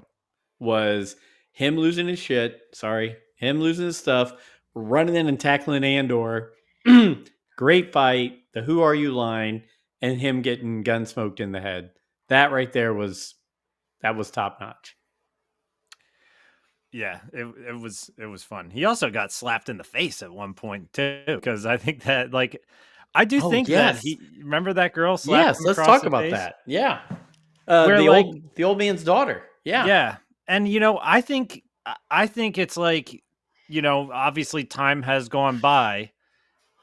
Speaker 2: was him losing his shit. Sorry, him losing his stuff, running in and tackling Andor. Great fight. The "Who are you" line, and him getting gun smoked in the head. That right there was top notch.
Speaker 4: Yeah, it was fun. He also got slapped in the face at one point too, because I think that like, I do
Speaker 2: Oh
Speaker 4: think that
Speaker 2: yes,
Speaker 4: he remember that girl slapped
Speaker 2: yes.
Speaker 4: him
Speaker 2: Let's
Speaker 4: across
Speaker 2: talk
Speaker 4: the
Speaker 2: about
Speaker 4: face,
Speaker 2: that. Yeah,
Speaker 4: where like,
Speaker 2: the old man's daughter. Yeah.
Speaker 4: yeah, and I think it's like, obviously time has gone by,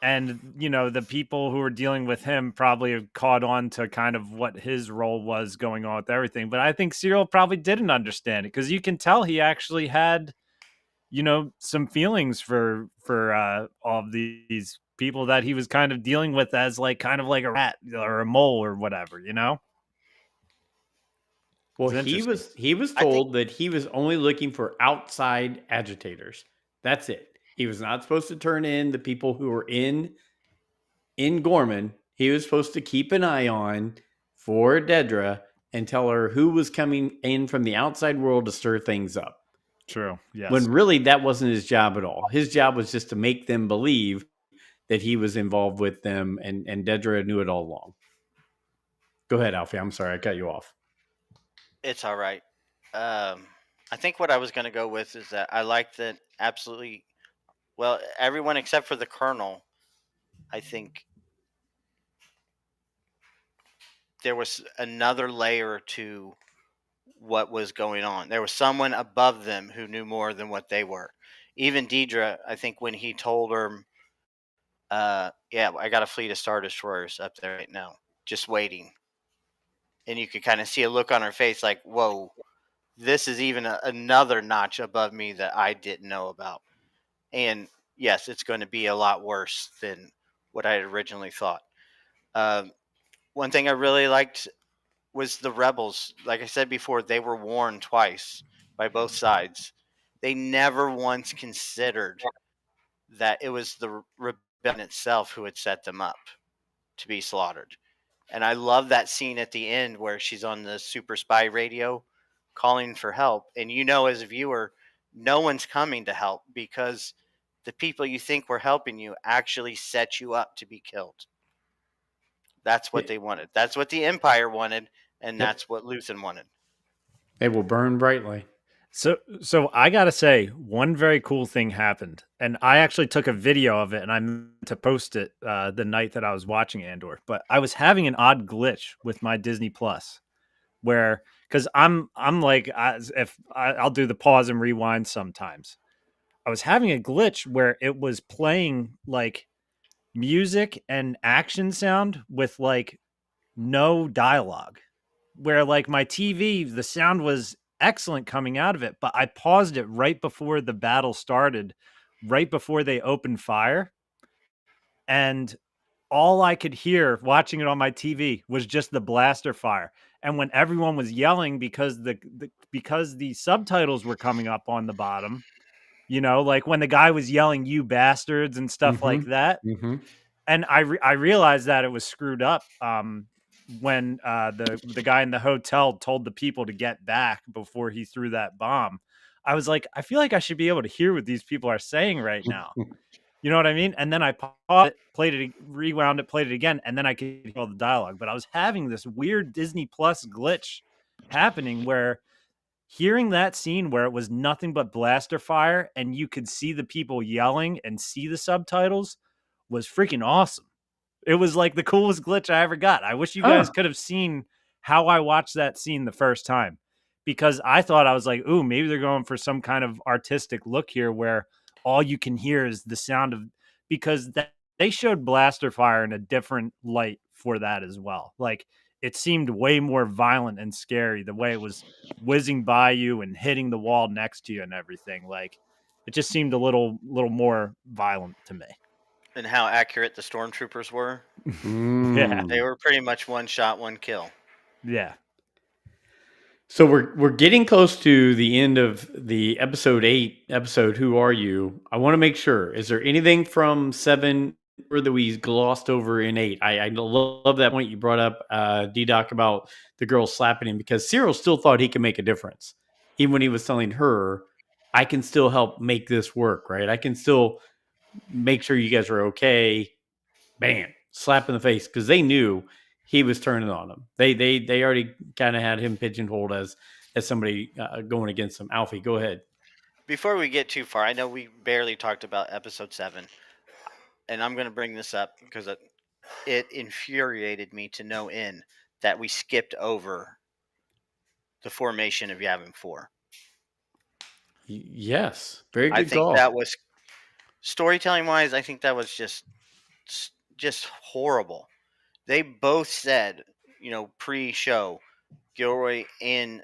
Speaker 4: and the people who are dealing with him probably have caught on to kind of what his role was going on with everything. But I think Cyril probably didn't understand it, because you can tell he actually had some feelings for all of these people that he was kind of dealing with as like kind of like a rat or a mole or whatever.
Speaker 2: Well,
Speaker 4: It's interesting.
Speaker 2: he was
Speaker 1: I think
Speaker 2: told that he was only looking for outside agitators. That's it. He was not supposed to turn in the people who were in Gorman. He was supposed to keep an eye on for Dedra and tell her who was coming in from the outside world to stir things up.
Speaker 4: True. Yes.
Speaker 2: When really that wasn't his job at all. His job was just to make them believe that he was involved with them, and Dedra knew it all along. Go ahead, Alfie. I'm sorry I cut you off.
Speaker 1: it's all right. I think what I was going to go with is that I like that absolutely. Well, everyone except for the colonel, I think there was another layer to what was going on. There was someone above them who knew more than what they were. Even Deidre, I think when he told her Yeah, I got a fleet of Star Destroyers up there right now, just waiting. And you could kind of see a look on her face like, whoa, this is even another notch above me that I didn't know about. And yes, it's going to be a lot worse than what I had originally thought. Um, One thing I really liked was the rebels. Like I said before, they were warned twice by both sides. They never once considered that it was the rebellion itself who had set them up to be slaughtered. And I love that scene at the end where she's on the super spy radio calling for help. And as a viewer, no one's coming to help because the people you think were helping you actually set you up to be killed. That's what
Speaker 2: Y-
Speaker 1: they wanted. That's what the Empire wanted. And
Speaker 2: Yep.
Speaker 1: that's what Luthen wanted.
Speaker 2: They will burn brightly.
Speaker 4: So I gotta say, one very cool thing happened, and I actually took a video of it, and I meant to post it the night that I was watching Andor. But I was having an odd glitch with my Disney Plus, where because I'm like, I'll do the pause and rewind sometimes. I was having a glitch where it was playing like music and action sound with like no dialogue, where like my TV, the sound was excellent coming out of it, but I paused it right before the battle started, right before they opened fire. And all I could hear watching it on my TV was just the blaster fire. And when everyone was yelling because because the subtitles were coming up on the bottom, like when the guy was yelling "you bastards" and stuff
Speaker 2: Mm-hmm.
Speaker 4: like that,
Speaker 2: Mm-hmm.
Speaker 4: and I realized that it was screwed up when the guy in the hotel told the people to get back before he threw that bomb. I was like, I feel like I should be able to hear what these people are saying right now. You know what I mean? And then I paused it, played it, rewound it, played it again, and then I could hear all the dialogue. But I was having this weird Disney Plus glitch happening where hearing that scene where it was nothing but blaster fire and you could see the people yelling and see the subtitles was freaking awesome. It was like the coolest glitch I ever got. I wish you guys
Speaker 2: Oh,
Speaker 4: could have seen how I watched that scene the first time, because I thought, I was like, ooh, maybe they're going for some kind of artistic look here where all you can hear is the sound of, because they showed blaster fire in a different light for that as well. Like it seemed way more violent and scary the way it was whizzing by you and hitting the wall next to you and everything. Like it just seemed a little more violent to me.
Speaker 1: And how accurate the stormtroopers were.
Speaker 4: Yeah.
Speaker 1: They
Speaker 2: mm.
Speaker 1: were pretty much one shot, one kill.
Speaker 4: Yeah.
Speaker 2: So we're getting close to the end of the episode 8 episode. Who are you? I want to make sure. Is there anything from 7 or that we glossed over in 8? I love that point you brought up, D Doc, about the girl slapping him, because Cyril still thought he could make a difference, even when he was telling her, "I can still help make this work, right? I can still make sure you guys are okay." Bam, slap in the face, because they knew he was turning on them. They already kind of had him pigeonholed as somebody going against them. Alfie, go ahead.
Speaker 1: Before we get too far, I know we barely talked about episode 7, and I'm going to bring this up because it infuriated me to no end that we skipped over the formation of Yavin 4.
Speaker 2: Yes, very
Speaker 1: I
Speaker 2: good
Speaker 1: think
Speaker 2: call.
Speaker 1: that was, storytelling wise, I think that was just horrible. They both said, pre-show, Gilroy and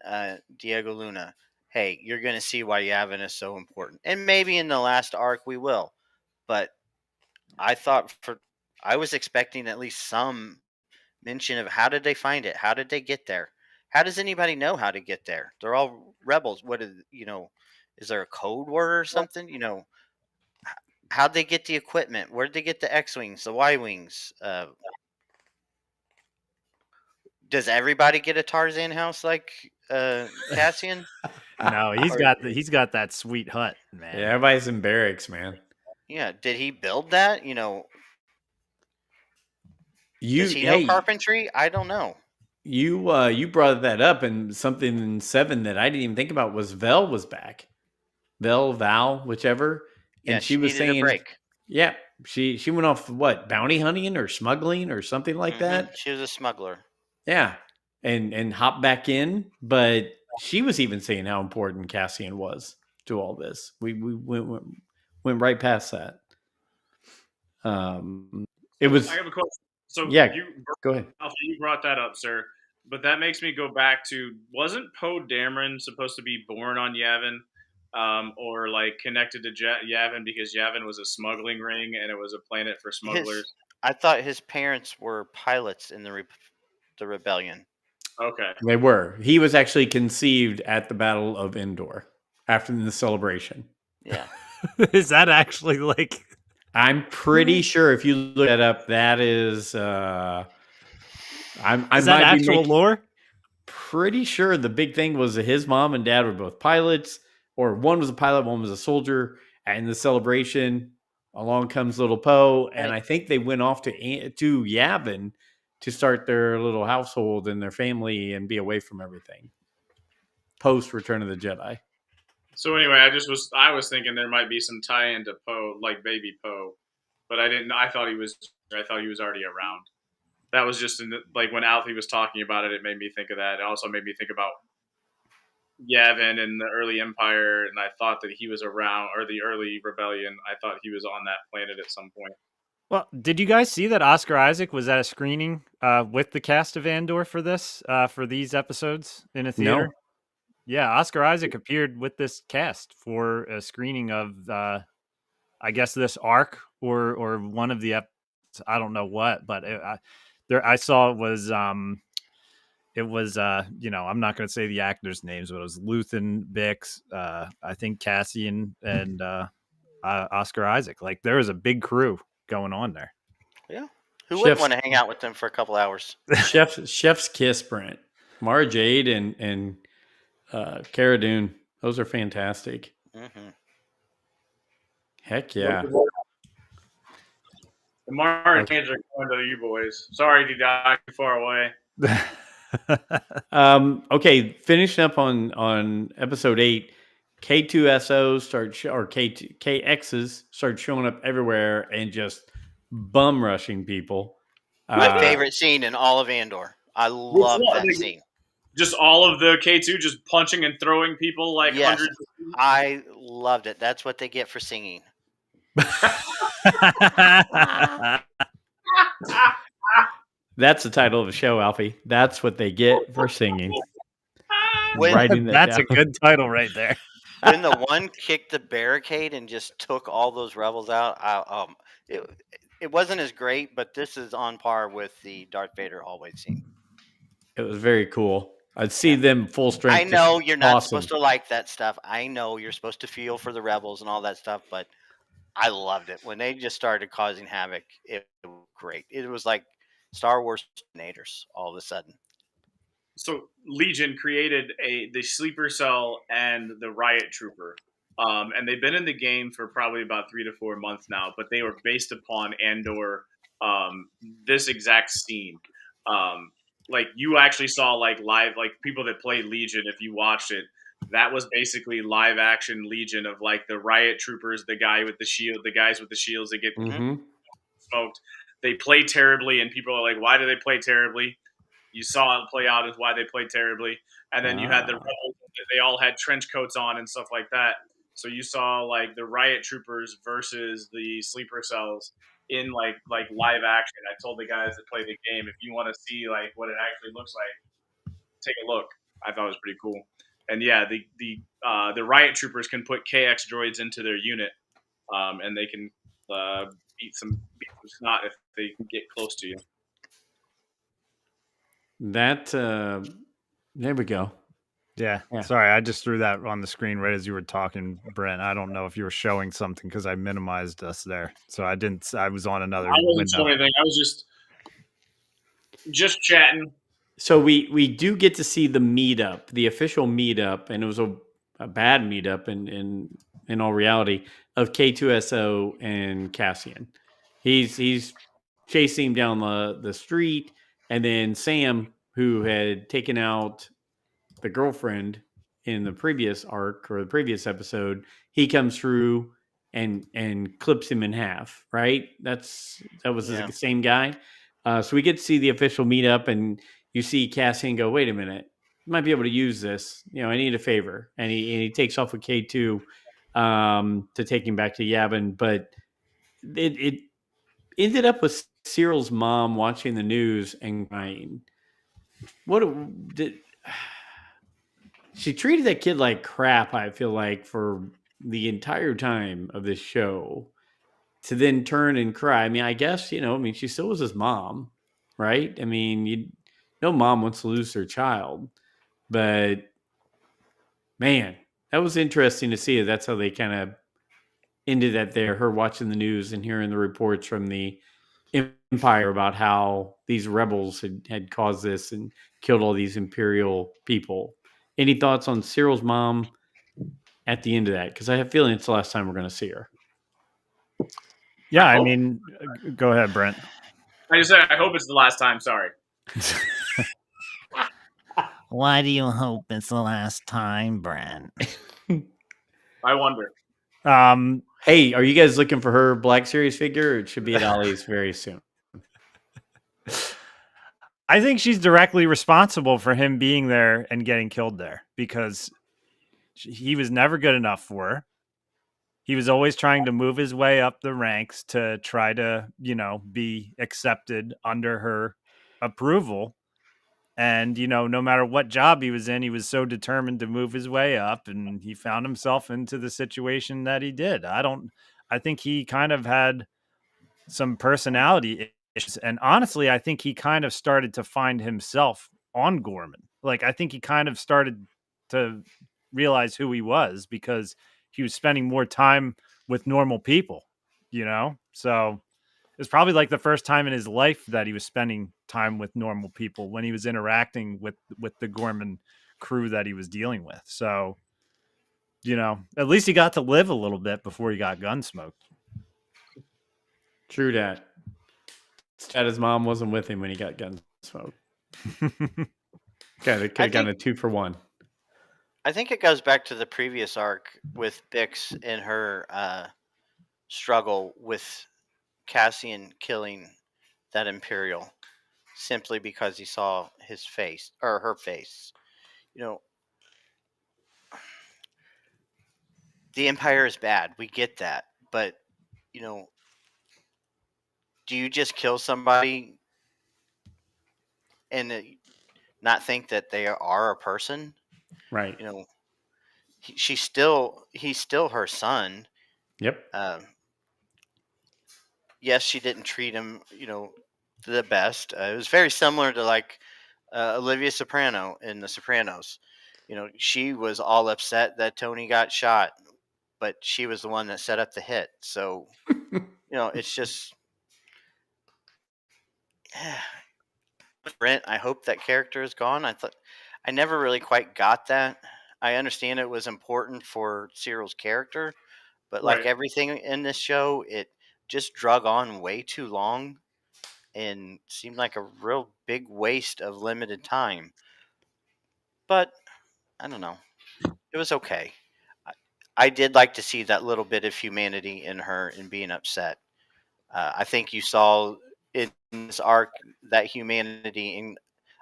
Speaker 1: Diego Luna, hey, you're going to see why Yavin is so important. And maybe in the last arc we will. But I thought I was expecting at least some mention of how did they find it? How did they get there? How does anybody know how to get there? They're all rebels. Is there a code word or something? How'd they get the equipment? Where'd they get the X Wings, the Y Wings? Does everybody get a Tarzan house like Cassian?
Speaker 4: No,
Speaker 1: Or
Speaker 4: he's got that sweet hut,
Speaker 2: Yeah,
Speaker 4: man.
Speaker 2: everybody's in barracks, man.
Speaker 1: yeah, did he build that? Does
Speaker 2: You
Speaker 1: he know
Speaker 2: hey,
Speaker 1: carpentry? I don't know.
Speaker 2: you brought that up, and something in 7 that I didn't even think about was Vel was back. Val, whichever,
Speaker 1: Yeah,
Speaker 2: and she
Speaker 1: she
Speaker 2: was
Speaker 1: needed a
Speaker 2: saying,
Speaker 1: break.
Speaker 2: yeah, she went off what, bounty hunting or smuggling or something like that.
Speaker 1: She was a smuggler.
Speaker 2: Yeah, and hop back in. But she was even saying how important Cassian was to all this. We went right past that. It
Speaker 3: So I
Speaker 2: was
Speaker 3: have a question. So
Speaker 2: yeah. Go ahead.
Speaker 3: Alpha, you brought that up, sir. But that makes me go back to, wasn't Poe Dameron supposed to be born on Yavin, or like connected to Yavin because Yavin was a smuggling ring and it was a planet for
Speaker 1: His
Speaker 3: smugglers?
Speaker 1: I thought his parents were pilots in the rebellion.
Speaker 3: Okay.
Speaker 2: They were. He was actually conceived at the Battle of Endor after the celebration.
Speaker 1: Yeah.
Speaker 4: Is that actually like?
Speaker 2: I'm pretty sure if you look that up, that is. I
Speaker 4: Is that
Speaker 2: might be
Speaker 4: actual
Speaker 2: making.
Speaker 4: lore?
Speaker 2: Pretty sure the big thing was that his mom and dad were both pilots, or one was a pilot, one was a soldier. And the celebration, along comes little Poe, and
Speaker 1: Right.
Speaker 2: I think they went off to Yavin to start their little household and their family and be away from everything post Return of the Jedi.
Speaker 3: So anyway, I was thinking there might be some tie into Poe, like baby Poe, but I didn't. I thought he was already around. That was just like when Alfie was talking about it. It made me think of that. It also made me think about Yavin and the early Empire, and I thought that he was around, or the early Rebellion. I thought he was on that planet at some point.
Speaker 4: Well, did you guys see that Oscar Isaac was at a screening with the cast of Andor for this for these episodes in a theater?
Speaker 2: No,
Speaker 4: Yeah, Oscar Isaac appeared with this cast for a screening of I guess this arc or one of the I don't know what, but I saw it was I'm not going to say the actors' names, but it was Luthen, Bix, I think Cassian, and Oscar Isaac. Like there was a big crew going on there.
Speaker 1: Yeah. Who wouldn't
Speaker 2: chef's
Speaker 1: want to hang out with them for a couple hours?
Speaker 2: chef's kiss, Brent, Mara Jade, and Cara Dune. Those are fantastic.
Speaker 1: Hmm.
Speaker 2: Heck yeah.
Speaker 3: The Martins are going to you boys. Sorry to die too far away.
Speaker 2: Okay, finishing up on episode 8, K2SOs or KXs start showing up everywhere and just bum rushing people.
Speaker 1: My favorite scene in all of Andor. I
Speaker 3: Which
Speaker 1: loved
Speaker 3: one?
Speaker 1: that scene.
Speaker 3: Just all of the K2 just punching and throwing people like
Speaker 1: Yes,
Speaker 3: hundreds of feet?
Speaker 1: I loved it. That's what they get for singing.
Speaker 2: That's the title of the show, Alfie. That's what they get for singing.
Speaker 1: When
Speaker 2: Writing that
Speaker 4: That's a
Speaker 2: down.
Speaker 4: good title right there.
Speaker 1: when the one kicked the barricade and just took all those rebels out, it wasn't as great, but this is on par with the Darth Vader hallway scene.
Speaker 2: It was very cool. I'd see
Speaker 1: Yeah.
Speaker 2: them full strength.
Speaker 1: I know you're not
Speaker 2: awesome.
Speaker 1: supposed to like that stuff. I know you're supposed to feel for the rebels and all that stuff, but I loved it when they just started causing havoc. It was great. It was like Star Wars Terminators all of a sudden.
Speaker 3: So Legion created the sleeper cell and the riot trooper, and they've been in the game for probably about 3 to 4 months now. But they were based upon Andor, this exact scene. Um, like you actually saw like live, like people that played Legion. If you watched it, that was basically live action Legion of like the riot troopers, the guy with the shield, the guys with the shields that get
Speaker 2: Mm-hmm.
Speaker 3: smoked. They play terribly, and people are like, "Why do they play terribly?" You saw it play out as why they played terribly, and then you had the rebels. They all had trench coats on and stuff like that. So you saw like the riot troopers versus the sleeper cells in like live action. I told the guys that play the game, if you want to see like what it actually looks like, take a look. I thought it was pretty cool. And yeah, the riot troopers can put KX droids into their unit, and they can beat some snot if they get close to you.
Speaker 2: That there we go.
Speaker 4: Yeah.
Speaker 2: Yeah.
Speaker 4: Sorry, I just threw that on the screen right as you were talking, Brent. I don't know if you were showing something because I minimized us there, so I didn't. I was on another
Speaker 3: I wasn't
Speaker 4: window.
Speaker 3: showing anything. I was just chatting.
Speaker 2: So we do get to see the meetup, the official meetup, and it was a bad meetup in all reality of K2SO and Cassian. He's chasing him down the street, and then Sam, who had taken out the girlfriend in the previous arc or the previous episode, he comes through and clips him in half. Right? That was
Speaker 1: Yeah.
Speaker 2: the same guy. So we get to see the official meetup, and you see Cassian go, "Wait a minute, you might be able to use this. You know, I need a favor." And he takes off with K2 to take him back to Yavin, but it ended up with Cyril's mom watching the news and crying. Did she treated that kid like crap? I feel like for the entire time of this show, to then turn and cry. I mean, I guess I mean, she still was his mom, right? I mean, no mom wants to lose their child, but man, that was interesting to see. That's how they kind of ended that there. Her watching the news and hearing the reports from the Empire about how these rebels had caused this and killed all these Imperial people. Any thoughts on Cyril's mom at the end of that? Because I have a feeling it's the last time we're going to see her.
Speaker 4: Yeah, I
Speaker 3: hope-
Speaker 4: mean, go ahead, Brent.
Speaker 3: I just said I hope it's the last time. Sorry.
Speaker 5: Why do you hope it's the last time, Brent?
Speaker 3: I wonder.
Speaker 2: Hey, are you guys looking for her Black Series figure? Or it should be at Ollie's very soon.
Speaker 4: I think she's directly responsible for him being there and getting killed there because he was never good enough for her. He was always trying to move his way up the ranks to try to, be accepted under her approval. And, no matter what job he was in, he was so determined to move his way up, and he found himself into the situation that he did. I think he kind of had some personality issues. And honestly, I think he kind of started to find himself on Gorman. Like, I think he kind of started to realize who he was because he was spending more time with normal people, So it's probably like the first time in his life that he was spending time with normal people when he was interacting with the Gorman crew that he was dealing with. So, at least he got to live a little bit before he got gun smoked.
Speaker 2: True that. Sad his mom wasn't with him when he got gun smoked. Okay, they could have gotten a 2-for-1.
Speaker 1: I think it goes back to the previous arc with Bix and her struggle with Cassian killing that Imperial simply because he saw his face or her face. The Empire is bad. We get that. But, do you just kill somebody and not think that they are a person?
Speaker 2: Right.
Speaker 1: He's still her son.
Speaker 2: Yep.
Speaker 1: Yes, she didn't treat him, the best. It was very similar to like Olivia Soprano in The Sopranos. She was all upset that Tony got shot, but she was the one that set up the hit. So, it's just, Brent. I hope that character is gone. I never really quite got that. I understand it was important for Cyril's character, but like
Speaker 3: Right.
Speaker 1: everything in this show, it just drug on way too long and seemed like a real big waste of limited time. But I don't know. It was okay. I did like to see that little bit of humanity in her and being upset. I think you saw in this arc that humanity in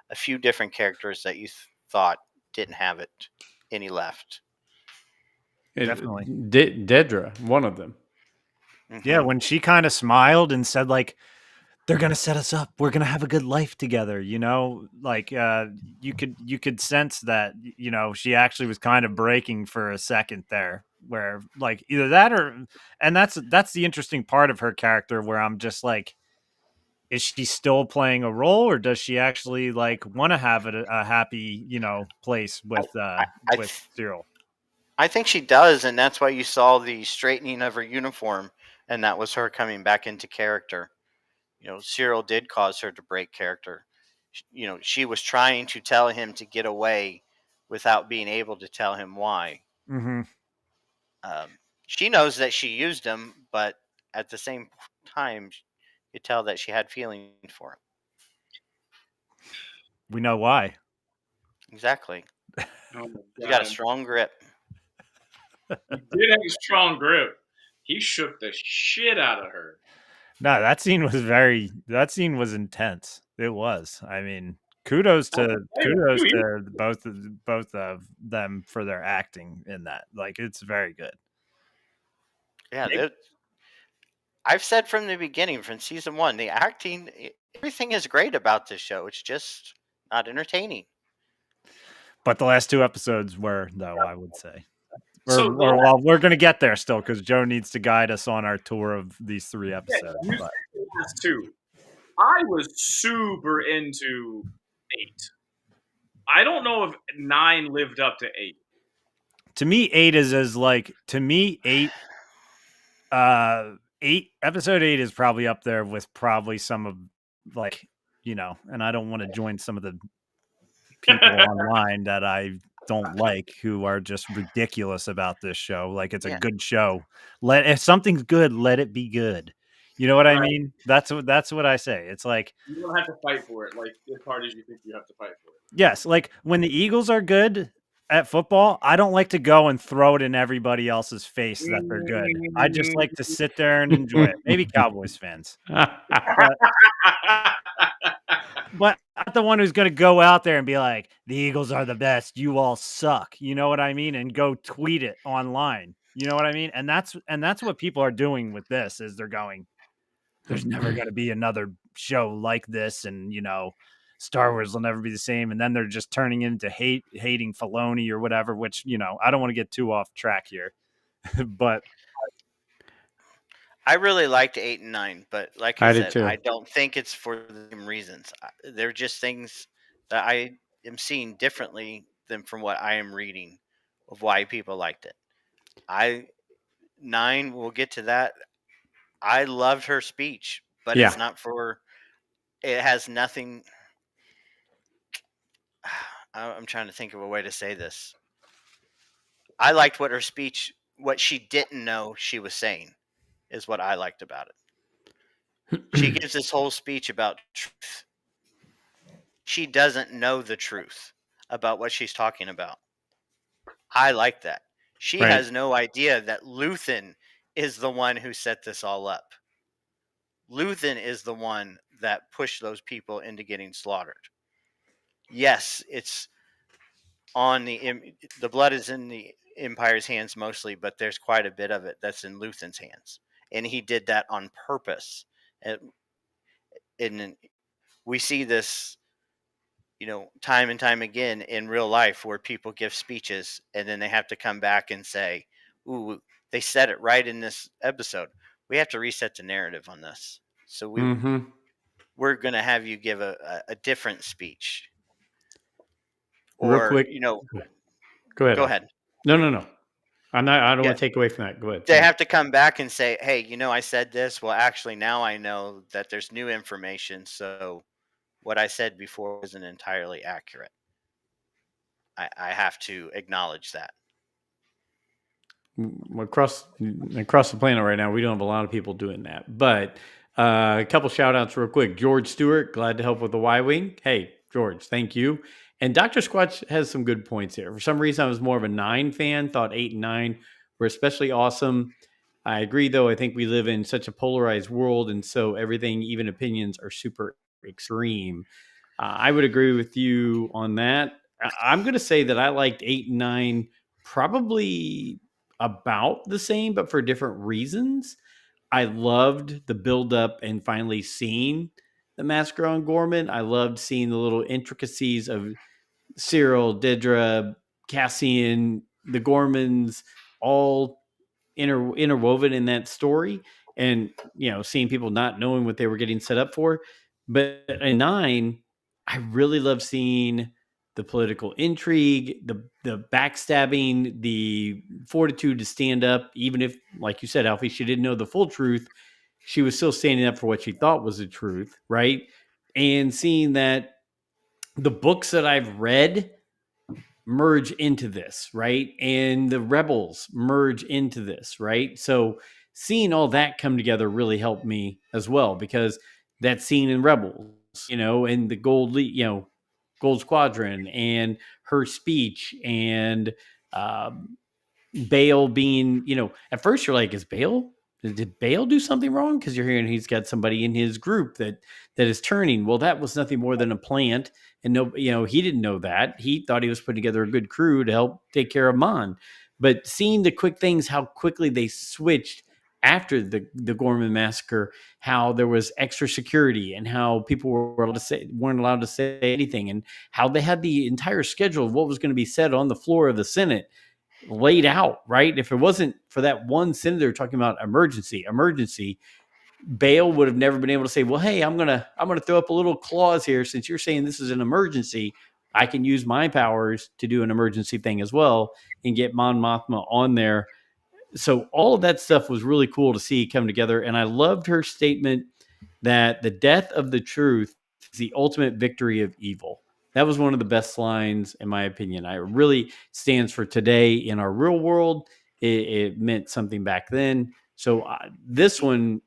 Speaker 1: a few different characters that you thought didn't have it any left.
Speaker 4: Definitely.
Speaker 2: Dedra, one of them.
Speaker 4: Yeah,
Speaker 1: Mhm.
Speaker 4: when she kind of smiled and said, like, they're gonna set us up. We're gonna have a good life together, Like you could sense that, she actually was kind of breaking for a second there, where like either that or and that's the interesting part of her character where I'm just like, is she still playing a role or does she actually like want to have a happy, place
Speaker 1: I, I,
Speaker 4: with
Speaker 1: th-
Speaker 4: Cyril?
Speaker 1: I think she does, and that's why you saw the straightening of her uniform, and that was her coming back into character. Cyril did cause her to break character. She was trying to tell him to get away without being able to tell him why.
Speaker 4: Mm-hmm.
Speaker 1: She knows that she used him, but at the same time, you tell that she had feelings for him.
Speaker 4: We know why.
Speaker 1: Exactly.
Speaker 3: Oh my
Speaker 1: She got a
Speaker 3: God.
Speaker 1: strong grip.
Speaker 3: He did have a strong grip. He shook the shit out of her.
Speaker 4: No, that scene was intense. It was. I mean, kudos to both of them for their acting in that. Like, it's very good.
Speaker 1: Yeah, I've said from the beginning, from season 1, the acting, everything is great about this show. It's just not entertaining.
Speaker 4: But the last 2 episodes were, though, I would say.
Speaker 3: So
Speaker 4: Well, we're going to get there still because Joe needs to guide us on our tour of these 3 episodes.
Speaker 3: you
Speaker 4: But
Speaker 3: said this too. I was super into 8. I don't know if 9 lived up to 8.
Speaker 4: to me, 8 is as like, to me, 8 episode 8 is probably up there with probably some of, like, and I don't want to join some of the people online that I don't like who are just ridiculous about this show. Like, it's a
Speaker 1: Yeah.
Speaker 4: good show. If something's good, let it be good. You know what I
Speaker 3: Right.
Speaker 4: mean? That's what I say. It's like,
Speaker 3: You don't have to fight for it like as hard as you think you have to fight for it.
Speaker 4: yes, like when the Eagles are good at football, I don't like to go and throw it in everybody else's face that they're good. I just like to sit there and enjoy it. Maybe Cowboys fans. But I'm not the one who's going to go out there and be like, the Eagles are the best. You all suck. You know what I mean? And go tweet it online. You know what I mean? And that's what people are doing with this is they're going, there's never going to be another show like this. And, Star Wars will never be the same. And then they're just turning into hating Filoni or whatever, which, I don't want to get too off track here, but
Speaker 1: I really liked 8 and 9, but like
Speaker 2: I
Speaker 1: I
Speaker 2: did
Speaker 1: said,
Speaker 2: too.
Speaker 1: I don't think it's for the same reasons. They're just things that I am seeing differently than from what I am reading of why people liked it. 9, we'll get to that. I loved her speech, but
Speaker 2: Yeah.
Speaker 1: it's not for. It has nothing. I'm trying to think of a way to say this. I liked what she didn't know she was saying, is what I liked about it. She gives this whole speech about truth. She doesn't know the truth about what she's talking about. I like that. She
Speaker 2: Right.
Speaker 1: has no idea that Luthen is the one who set this all up. Luthen is the one that pushed those people into getting slaughtered. Yes, it's on the blood is in the Empire's hands mostly, but there's quite a bit of it that's in Luthen's hands, and he did that on purpose. And we see this, time and time again in real life where people give speeches and then they have to come back and say, "Ooh, they said it right in this episode. We have to reset the narrative on this. So we're going to have you give a different speech."
Speaker 2: Real
Speaker 1: Or,
Speaker 2: quick. Go ahead.
Speaker 1: go
Speaker 2: Alf.
Speaker 1: ahead.
Speaker 2: No. I don't
Speaker 1: Yeah.
Speaker 2: want to take away from that. Go ahead.
Speaker 1: They have to come back and say, "Hey, I said this. Well, actually, now I know that there's new information. So what I said before isn't entirely accurate. I have to acknowledge that."
Speaker 2: across the planet right now, we don't have a lot of people doing that. But a couple shout outs real quick. George Stewart, glad to help with the Y-Wing. Hey, George, thank you. And Dr. Squatch has some good points here. For some reason, I was more of a 9 fan, thought 8 and 9 were especially awesome. I agree, though. I think we live in such a polarized world, and so everything, even opinions, are super extreme. I would agree with you on that. I'm going to say that I liked 8 and 9 probably about the same, but for different reasons. I loved the build up and finally seeing the massacre on Gorman. I loved seeing the little intricacies of Cyril, Dedra, Cassian, the Gormans, all interwoven in that story, and seeing people not knowing what they were getting set up for. But in 9, I really love seeing the political intrigue, the backstabbing, the fortitude to stand up, even if, like you said, Alfie, she didn't know the full truth. She was still standing up for what she thought was the truth, right? And seeing that the books that I've read merge into this, right? And the rebels merge into this, right? So seeing all that come together really helped me as well, because that scene in Rebels, and the Gold Squadron and her speech and Bale being, at first you're like, is Bale? Did Bale do something wrong? Because you're hearing he's got somebody in his group that is turning. Well, that was nothing more than a plant, and he didn't know that. He thought he was putting together a good crew to help take care of Mon. But seeing the quick things, how quickly they switched after the Gorman massacre, how there was extra security and how people weren't allowed to say anything, and how they had the entire schedule of what was going to be said on the floor of the Senate laid out, right? If it wasn't for that one senator talking about emergency, Bale would have never been able to say, well, hey, I'm gonna throw up a little clause here. Since you're saying this is an emergency, I can use my powers to do an emergency thing as well and get Mon Mothma on there. So all of that stuff was really cool to see come together. And I loved her statement that the death of the truth is the ultimate victory of evil. That was one of the best lines, in my opinion. It really stands for today in our real world. It meant something back then. So this one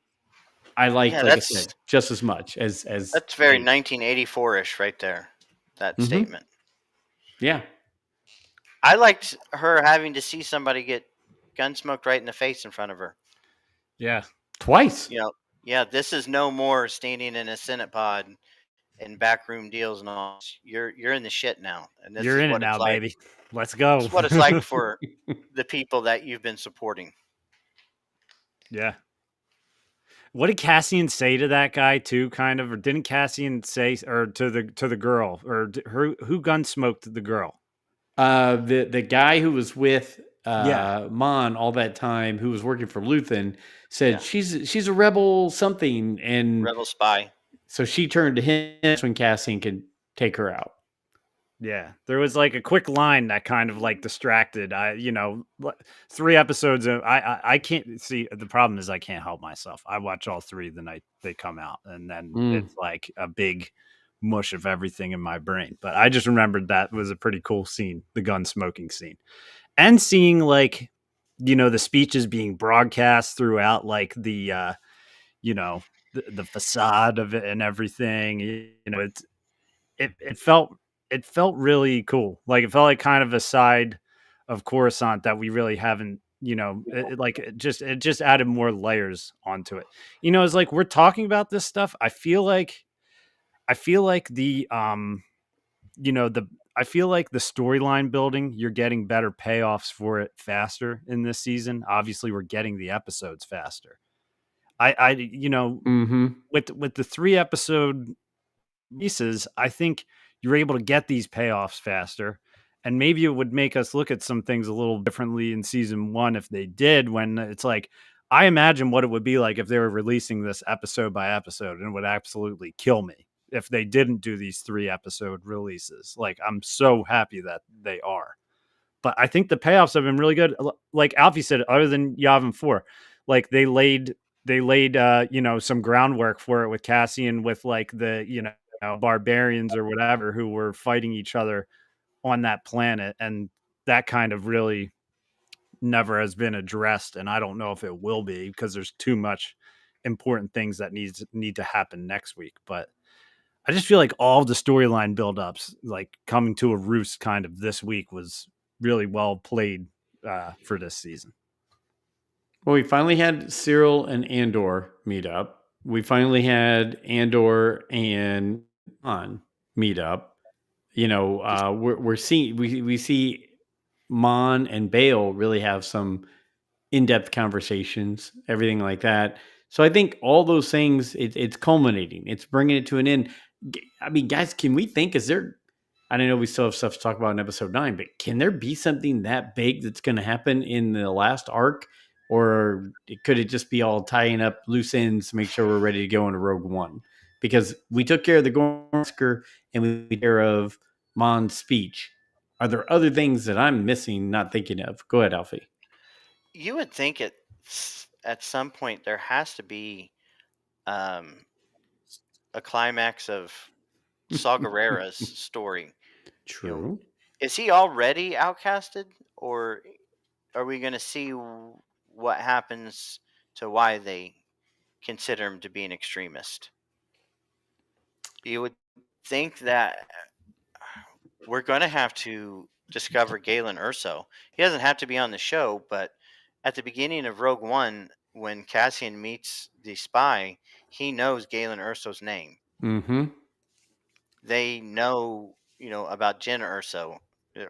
Speaker 2: I liked,
Speaker 1: Yeah,
Speaker 2: like I said, just as much as
Speaker 1: that's very
Speaker 2: Abe.
Speaker 1: 1984-ish right there. That
Speaker 2: Mm-hmm.
Speaker 1: statement.
Speaker 2: Yeah,
Speaker 1: I liked her having to see somebody get gun smoked right in the face in front of her.
Speaker 4: Yeah.
Speaker 2: twice.
Speaker 1: You know, yeah, this is no more standing in a Senate pod and backroom deals and all. You're in the shit now, and this
Speaker 4: You're
Speaker 1: is
Speaker 4: in it
Speaker 1: what it's
Speaker 4: now,
Speaker 1: like.
Speaker 4: baby. Let's go.
Speaker 1: It's what it's like for the people that you've been supporting.
Speaker 4: Yeah. What did Cassian say to that guy too? Kind of, or didn't Cassian say, or to the girl, or who gun smoked the girl?
Speaker 2: The guy who was with
Speaker 4: Yeah,
Speaker 2: Mon all that time, who was working for Luthen, said
Speaker 1: Yeah,
Speaker 2: she's a rebel something, and
Speaker 1: rebel spy.
Speaker 2: so she turned to him. That's when Cassian could take her out.
Speaker 4: yeah. There was like a quick line that kind of like distracted. 3 episodes. I can't see. The problem is I can't help myself. I watch all three the night they come out, and then
Speaker 2: Mm.
Speaker 4: it's like a big mush of everything in my brain. But I just remembered that was a pretty cool scene, the gun smoking scene. And seeing like the speeches being broadcast throughout like you know the facade of it and everything. It felt really cool. Like it felt like kind of a side of Coruscant that we really haven't, it just added more layers onto it. It's like we're talking about this stuff. I feel like the I feel like the storyline building, you're getting better payoffs for it faster in this season. Obviously, we're getting the episodes faster.
Speaker 2: Mm-hmm.
Speaker 4: With the 3 episode pieces, I think you're able to get these payoffs faster. And maybe it would make us look at some things a little differently in season one if they did, when it's like, I imagine what it would be like if they were releasing this episode by episode, and it would absolutely kill me if they didn't do these 3 episode releases. Like, I'm so happy that they are. But I think the payoffs have been really good. Like Alfie said, other than Yavin 4, like they laid some groundwork for it with Cassian, with like the barbarians or whatever who were fighting each other on that planet, and that kind of really never has been addressed, and I don't know if it will be, because there's too much important things that need to happen next week. But I just feel like all the storyline buildups, like coming to a roost kind of this week, was really well played for this season.
Speaker 2: Well, we finally had Cyril and Andor meet up. We finally had Andor and Han meet up. We're seeing we see Mon and Bale really have some in-depth conversations, everything like that. So I think all those things, it's culminating. It's bringing it to an end. I mean, guys, can we think? Is there? I don't know. We still have stuff to talk about in episode 9, but can there be something that big that's going to happen in the last arc, or could it just be all tying up loose ends to make sure we're ready to go into Rogue One? Because we took care of the Gorsker and we took care of Mon's speech. Are there other things that I'm missing, not thinking of? Go ahead, Alfie.
Speaker 1: You would think at some point there has to be um, a climax of Saw Gerrera's story. You know,
Speaker 2: True.
Speaker 1: is he already outcasted, or are we going to see what happens to why they consider him to be an extremist? You would think that we're going to have to discover Galen Urso. He doesn't have to be on the show, but at the beginning of Rogue One, when Cassian meets the spy, he knows Galen Urso's name.
Speaker 2: Mm-hmm.
Speaker 1: They know, about Jenna Urso,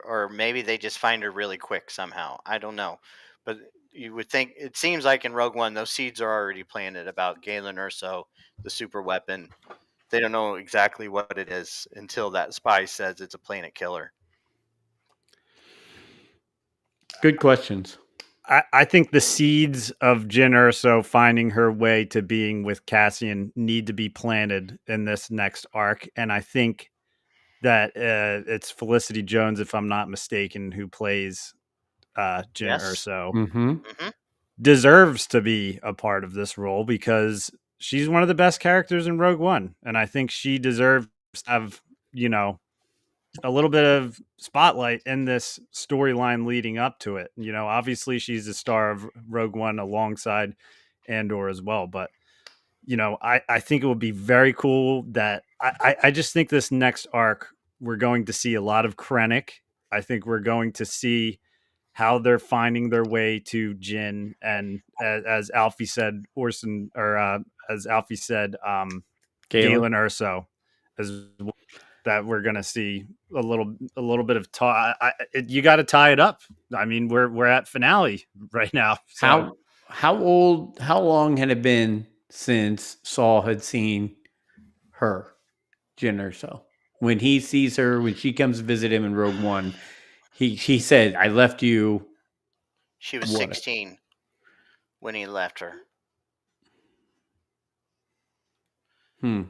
Speaker 1: or maybe they just find her really quick somehow. I don't know, but you would think it seems like in Rogue One those seeds are already planted about Galen Erso, the super weapon. They don't know exactly what it is until that spy says it's a planet killer.
Speaker 2: Good questions.
Speaker 4: I think the seeds of Jyn Erso finding her way to being with Cassian need to be planted in this next arc. And I think that it's Felicity Jones, if I'm not mistaken, who plays Jyn
Speaker 1: Yes.
Speaker 4: Erso,
Speaker 2: Mm-hmm.
Speaker 1: Hmm.
Speaker 4: deserves to be a part of this role because she's one of the best characters in Rogue One. And I think she deserves to have, you know, a little bit of spotlight in this storyline leading up to it. You know, obviously she's the star of Rogue One alongside Andor as well, but you know, I think it would be very cool that I just think this next arc we're going to see a lot of Krennic. I think we're going to see how they're finding their way to Jin, and as Alfie said, Orson, or as Alfie said,
Speaker 2: Galen.
Speaker 4: Galen Urso, as well, that we're going to see a little bit of you got to tie it up. I mean, we're at finale right now, so
Speaker 2: How long had it been since Saul had seen her, Jyn Erso? When he sees her, when she comes to visit him in Rogue One, he said, "I left you."
Speaker 1: She was
Speaker 2: What?
Speaker 1: 16 when he left her.
Speaker 2: Hmm.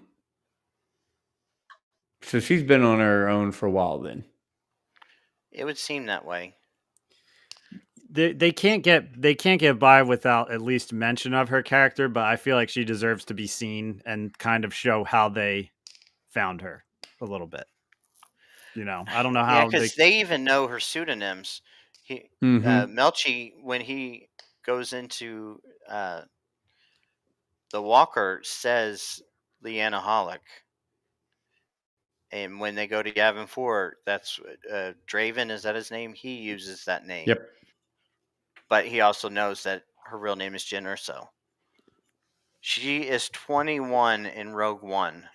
Speaker 2: So she's been on her own for a while then.
Speaker 1: It would seem that way.
Speaker 4: they can't get by without at least mention of her character, but I feel like she deserves to be seen and kind of show how they found her a little bit. You know, I don't know
Speaker 1: Yeah,
Speaker 4: how they.
Speaker 1: because they even know her pseudonyms. He
Speaker 2: Mm-hmm.
Speaker 1: Melchi, when he goes into the Walker, says Leanna Hollick, and when they go to Yavin 4, that's Draven. Is that his name? He uses that name,
Speaker 2: Yep.
Speaker 1: but he also knows that her real name is Jyn Erso. She is 21 in Rogue One,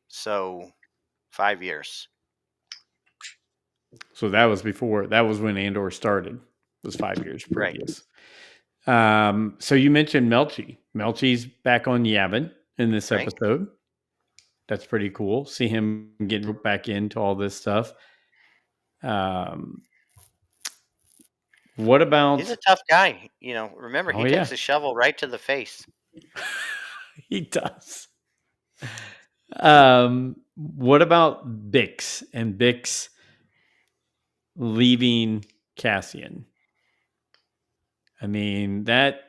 Speaker 1: so 5 years.
Speaker 2: So that was before. That was when Andor started. It was 5 years
Speaker 1: Right,
Speaker 2: previous. So you mentioned Melchi. Melchi's back on Yavin in this
Speaker 1: right.
Speaker 2: episode. That's pretty cool. See him getting back into all this stuff. Um, what
Speaker 1: He's a
Speaker 2: about?
Speaker 1: tough guy. You know, remember
Speaker 2: Oh
Speaker 1: he takes
Speaker 2: yeah,
Speaker 1: a shovel right to the face.
Speaker 2: he does. What about Bix and Bix leaving Cassian? I mean that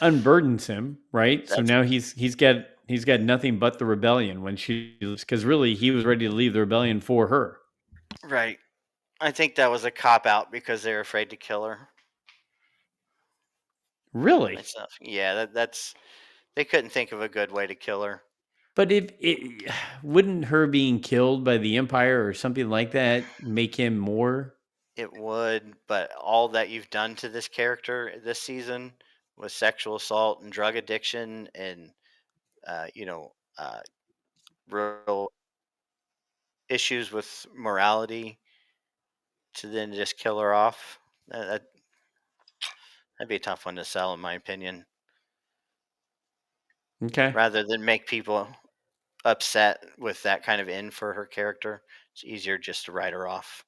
Speaker 2: unburdens him, right? So
Speaker 1: That's
Speaker 2: now he's got nothing but the rebellion when she, because really he was ready to leave the rebellion for her.
Speaker 1: right. I think that was a cop out because they were afraid to kill her.
Speaker 2: Really?
Speaker 1: Myself, yeah, that's they couldn't think of a good way to kill her.
Speaker 2: But if it wouldn't her being killed by the Empire or something like that make him more?
Speaker 1: It would, but all that you've done to this character this season with sexual assault and drug addiction and you know real issues with morality to then just kill her off. That'd be a tough one to sell, in my opinion.
Speaker 2: Okay.
Speaker 1: Rather than make people upset with that kind of end for her character, it's easier just to write her off.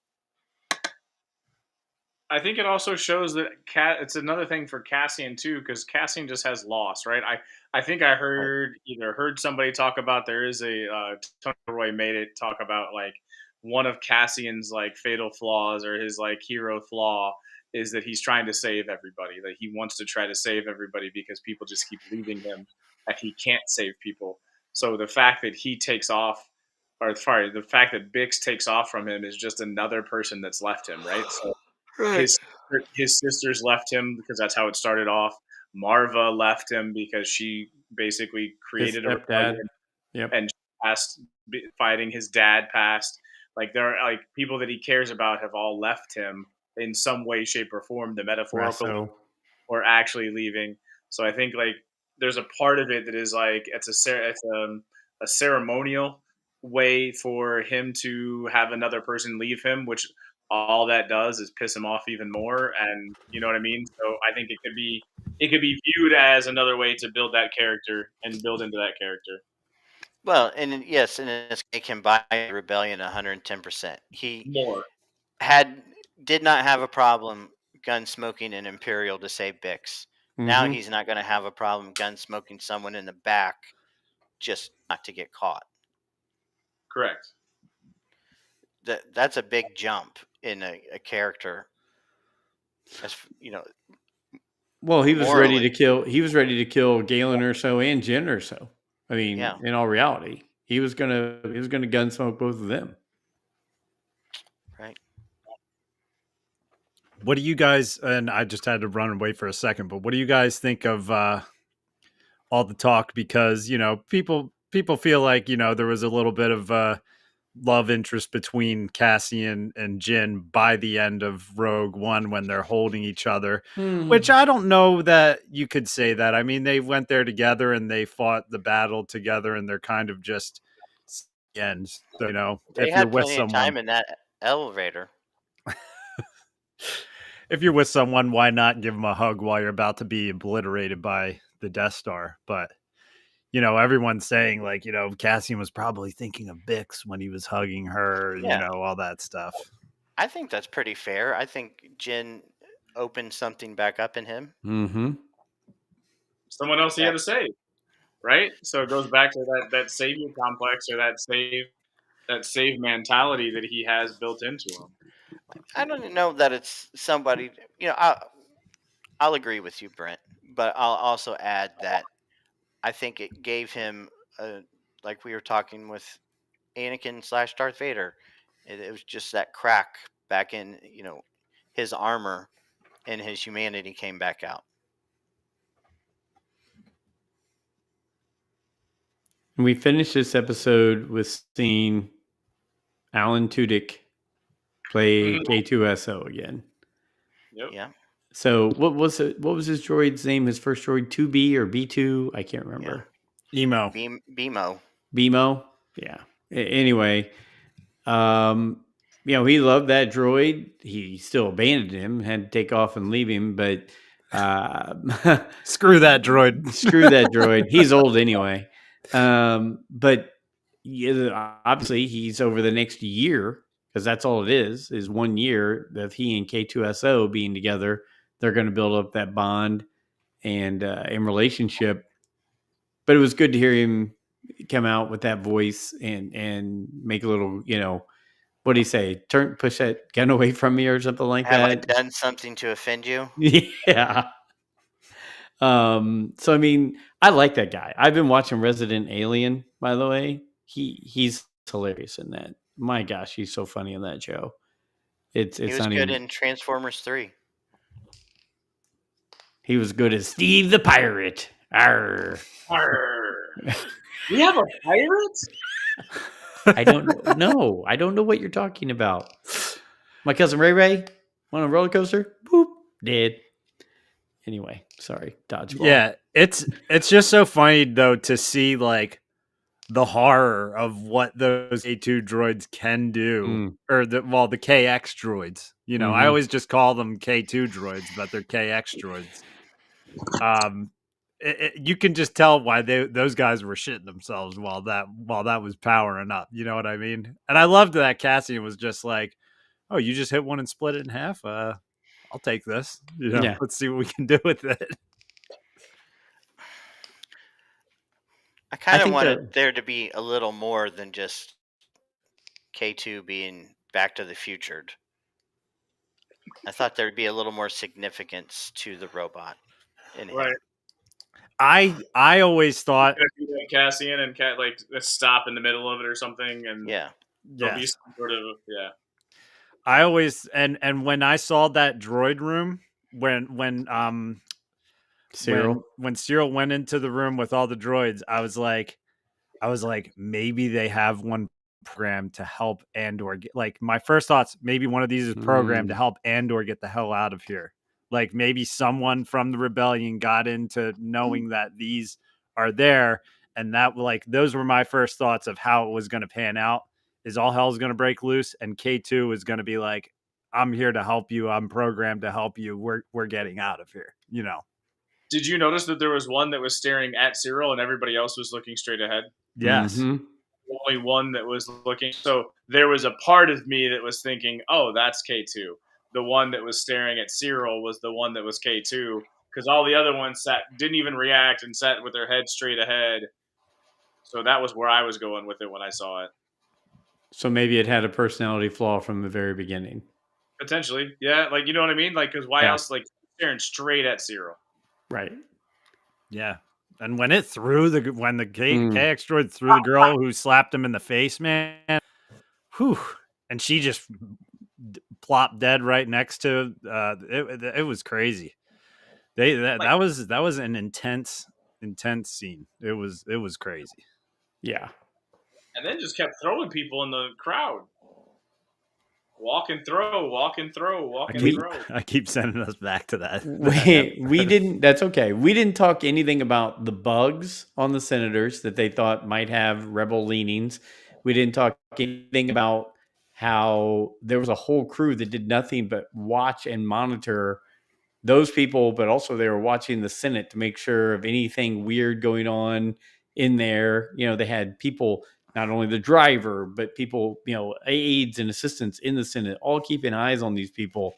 Speaker 3: I think it also shows that it's another thing for Cassian too, because Cassian just has loss, right? I think I
Speaker 1: Right.
Speaker 3: heard somebody talk about there is a Tony Roy made it talk about like one of Cassian's like fatal flaws or his like hero flaw is that he's trying to save everybody, that he wants to try to save everybody because people just keep leaving him, that he can't save people. So the fact that he takes off, or sorry, the fact that Bix takes off from him is just another person that's left him, right? So
Speaker 1: Right.
Speaker 3: his his sisters left him because that's how it started off. Marva left him because she basically
Speaker 2: His
Speaker 3: created a
Speaker 2: stepdad.
Speaker 3: rebellion
Speaker 2: Yep.
Speaker 3: and passed fighting. His dad passed. Like there are like people that he cares about have all left him in some way, shape, or form. The metaphorical
Speaker 2: Rasso.
Speaker 3: or actually leaving. So I think like there's a part of it that is like it's a ceremonial way for him to have another person leave him, which all that does is piss him off even more, and you know what I mean. So I think it could be viewed as another way to build that character and build into that character
Speaker 1: Well, yes, and it's make him buy the rebellion 110%. He
Speaker 3: more.
Speaker 1: had did not have a problem gun smoking an Imperial to save Bix. Now
Speaker 2: Mm-hmm.
Speaker 1: he's not going to have a problem gun smoking someone in the back just not to get caught.
Speaker 3: Correct.
Speaker 1: That's a big jump in a character. As
Speaker 2: Well, he was ready to
Speaker 1: morally,
Speaker 2: kill. He was ready to kill Galen Urso and Jen Urso. I mean,
Speaker 1: yeah,
Speaker 2: in all reality, he was gonna gunsmoke both of them.
Speaker 1: right.
Speaker 4: What do you guys? And I just had to run away for a second, but what do you guys think of all the talk? Because people feel like there was a little bit of love interest between Cassian and Jin by the end of Rogue One when they're holding each other, which I don't know that you could say that. I mean, they went there together and they fought the battle together, and they're kind of just ends. So,
Speaker 1: They
Speaker 4: if you're
Speaker 1: had
Speaker 4: with
Speaker 1: plenty of
Speaker 4: someone,
Speaker 1: time in that elevator.
Speaker 4: if you're with someone, why not give them a hug while you're about to be obliterated by the Death Star? But everyone's saying like, Cassian was probably thinking of Bix when he was hugging her,
Speaker 1: Yeah,
Speaker 4: all that stuff.
Speaker 1: I think that's pretty fair. I think Jin opened something back up in him.
Speaker 2: Mm-hmm.
Speaker 3: Someone else he had
Speaker 1: That
Speaker 3: to save, right? So it goes back to that savior complex or that save mentality that he has built into him.
Speaker 1: I don't know that it's somebody. I'll agree with you, Brent, but I'll also add that I think it gave him, like we were talking with Anakin slash Darth Vader, it was just that crack back in his armor and his humanity came back out.
Speaker 2: And we finished this episode with seeing Alan Tudyk play
Speaker 3: Mhm.
Speaker 2: K2SO again.
Speaker 3: Yep.
Speaker 1: Yeah,
Speaker 2: So what was it? What was his droid's name? His first droid, 2B or B2? I can't
Speaker 1: yeah.
Speaker 2: remember.
Speaker 4: Emo.
Speaker 1: BMO.
Speaker 2: BMO. Yeah. Anyway, he loved that droid. He still abandoned him, had to take off and leave him, but
Speaker 4: Screw that droid.
Speaker 2: screw that droid. He's old anyway. But obviously he's over the next year, because that's all it is 1 year that he and K2SO being together. They're going to build up that bond and relationship. But it was good to hear him come out with that voice and make a little, what do you say? Push that gun away from me or something like
Speaker 1: Have I
Speaker 2: that.
Speaker 1: done something to offend you?
Speaker 2: Yeah. So I mean, I like that guy. I've been watching Resident Alien, by the way. He's hilarious in that. My gosh, he's so funny in that show.
Speaker 1: He
Speaker 2: It's
Speaker 1: was
Speaker 2: not
Speaker 1: good
Speaker 2: even.
Speaker 1: in Transformers 3.
Speaker 2: He was good as Steve the Pirate. Arr.
Speaker 3: Arr. We have a pirate?
Speaker 2: I don't know. I don't know what you're talking about. My cousin Ray Ray on a roller coaster. Boop. Dead. Anyway, sorry. Dodgeball.
Speaker 4: Yeah, it's just so funny though to see like the horror of what those A2 droids can do,
Speaker 2: Mm.
Speaker 4: or the KX droids. I
Speaker 2: Mm-hmm.
Speaker 4: always just call them K2 droids, but they're KX droids. You can just tell why those guys were shitting themselves while that was powering up. You know what I mean? And I loved that Cassian was just like, "Oh, you just hit one and split it in half. I'll take this.
Speaker 2: Yeah.
Speaker 4: Let's see what we can do with it."
Speaker 1: I
Speaker 2: I
Speaker 1: kind of
Speaker 2: think
Speaker 1: wanted
Speaker 2: the
Speaker 1: there to be a little more than just K2 being Back to the Futured. I thought there'd be a little more significance to the robot in
Speaker 3: Right.
Speaker 1: him.
Speaker 4: I always thought,
Speaker 3: If you like Cassian and like let's stop in the middle of it or something, and
Speaker 1: Yeah,
Speaker 3: there'll be
Speaker 4: yes,
Speaker 3: some sort of
Speaker 4: I always and when I saw that droid room
Speaker 2: Cyril.
Speaker 4: when Cyril went into the room with all the droids, I was like, maybe they have one program to help Andor get, like, my first thoughts, maybe one of these is programmed to help Andor get the hell out of here. Like maybe someone from the rebellion got into knowing that these are there, and that like those were my first thoughts of how it was going to pan out. Is all hell's going to break loose, and K2 is going to be like, I'm here to help you. I'm programmed to help you. We're getting out of here.
Speaker 3: Did you notice that there was one that was staring at Cyril and everybody else was looking straight ahead?
Speaker 4: Yes.
Speaker 2: Mhm.
Speaker 3: Only one that was looking. So there was a part of me that was thinking, "Oh, that's K2." The one that was staring at Cyril was the one that was K2 because all the other ones didn't even react and sat with their head straight ahead. So that was where I was going with it when I saw it.
Speaker 2: So maybe it had a personality flaw from the very beginning.
Speaker 3: Potentially, yeah. Like you know what I mean? Like because why
Speaker 2: Yeah.
Speaker 3: else? Like staring straight at Cyril.
Speaker 2: Right.
Speaker 4: Yeah. And when the
Speaker 2: Mm.
Speaker 4: KX droid threw the girl who slapped him in the face, man, whew, and she just plopped dead right next to it was crazy.
Speaker 3: Like,
Speaker 4: That was an intense scene. It was crazy.
Speaker 2: Yeah.
Speaker 3: and then just kept throwing people in the crowd. Walk and throw, walk and throw, walk and throw.
Speaker 4: I keep sending us back to that.
Speaker 2: We didn't. That's okay. We didn't talk anything about the bugs on the senators that they thought might have rebel leanings. We didn't talk anything about how there was a whole crew that did nothing but watch and monitor those people, but also they were watching the Senate to make sure of anything weird going on in there. They had people, not only the driver, but people, aides and assistants in the Senate, all keeping eyes on these people.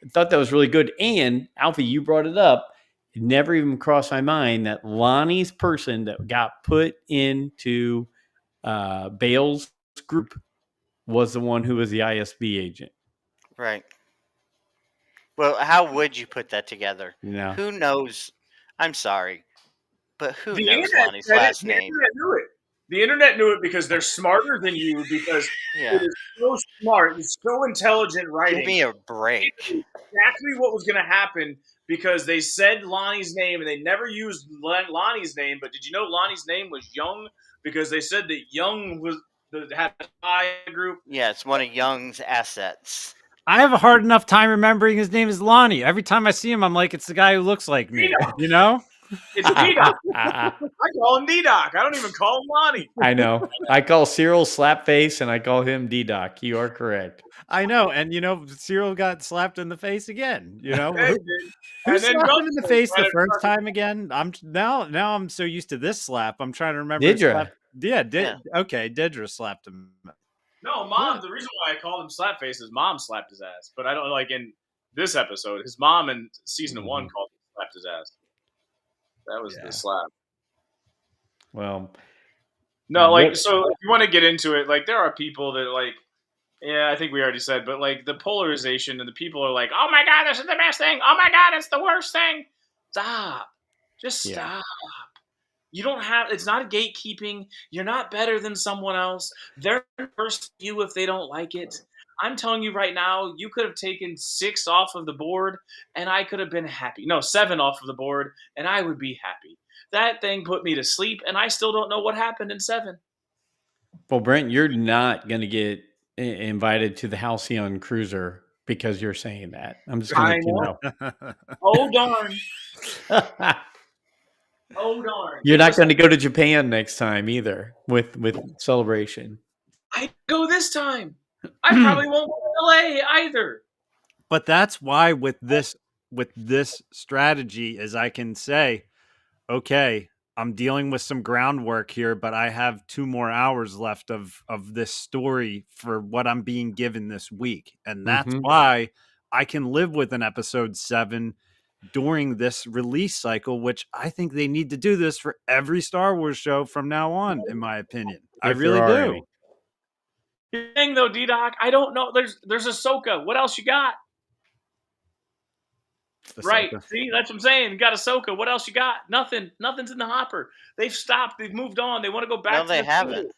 Speaker 2: I thought that was really good. And Alfie, you brought it up. It never even crossed my mind that Lonnie's person that got put into Bale's group was the one who was the ISB agent.
Speaker 1: Right. Well, how would you put that together?
Speaker 2: Yeah.
Speaker 1: Who knows? I'm sorry, but who
Speaker 3: The
Speaker 1: knows
Speaker 3: internet
Speaker 1: Lonnie's
Speaker 3: said it.
Speaker 1: last
Speaker 3: The
Speaker 1: name?
Speaker 3: internet knew it. The internet knew it because they're smarter than you because
Speaker 1: Yeah.
Speaker 3: it is so smart. It's so intelligent
Speaker 1: Give
Speaker 3: writing.
Speaker 1: me a break.
Speaker 3: Exactly what was going to happen because they said Lonnie's name and they never used Lonnie's name. But did you know Lonnie's name was Young? Because they said that Young had a spy group.
Speaker 1: Yeah, it's one of Young's assets.
Speaker 4: I have a hard enough time remembering his name is Lonnie. Every time I see him, I'm like, it's the guy who looks like me.
Speaker 3: It's D-Doc. I call him D-Doc. I don't even call him Lonnie.
Speaker 2: I know. I call Cyril Slapface and I call him D-Doc. You are correct.
Speaker 4: I know. And, Cyril got slapped in the face again.
Speaker 3: Hey,
Speaker 4: Who
Speaker 3: dude. And then
Speaker 4: slapped him in the face the
Speaker 3: Gunsmoke
Speaker 4: first
Speaker 3: right
Speaker 4: time again? Now I'm so used to this slap. I'm trying to remember.
Speaker 2: Didra.
Speaker 4: Okay, Didra slapped him.
Speaker 3: No, Mom. The reason why I called him Slapface is Mom slapped his ass. But I don't like in this episode. His mom in season 1 called him slapped his ass. That was the slap.
Speaker 2: Well,
Speaker 3: no, like so. If you want to get into it, like there are people that like. Yeah, I think we already said, but like the polarization and the people are like, "Oh my god, this is the best thing! Oh my god, it's the worst thing!" Stop, just stop. You don't have. It's not a gatekeeping. You're not better than someone else. They're first you if they don't like it. I'm telling you right now, you could have taken 6 off of the board, and I could have been happy. No, 7 off of the board, and I would be happy. That thing put me to sleep, and I still don't know what happened in 7.
Speaker 2: Well, Brent, you're not going to get invited to the Halcyon Cruiser because you're saying that. I'm just going to let you know.
Speaker 3: Oh darn! Oh darn!
Speaker 2: You're not going to go to Japan next time either with Celebration.
Speaker 3: I go this time. I probably won't go to LA either.
Speaker 4: But that's why with this strategy is I can say, okay, I'm dealing with some groundwork here, but I have 2 more hours left of this story for what I'm being given this week. And that's why I can live with an episode 7 during this release cycle, which I think they need to do this for every Star Wars show from now on, in my opinion. I really do.
Speaker 3: Thing though, D-Doc, I don't know. There's Ahsoka. What else you got?
Speaker 4: Ahsoka.
Speaker 3: Right. See, that's what I'm saying. You got Ahsoka. What else you got? Nothing. Nothing's in the hopper. They've stopped. They've moved on. They want to go back.
Speaker 1: No, they haven't.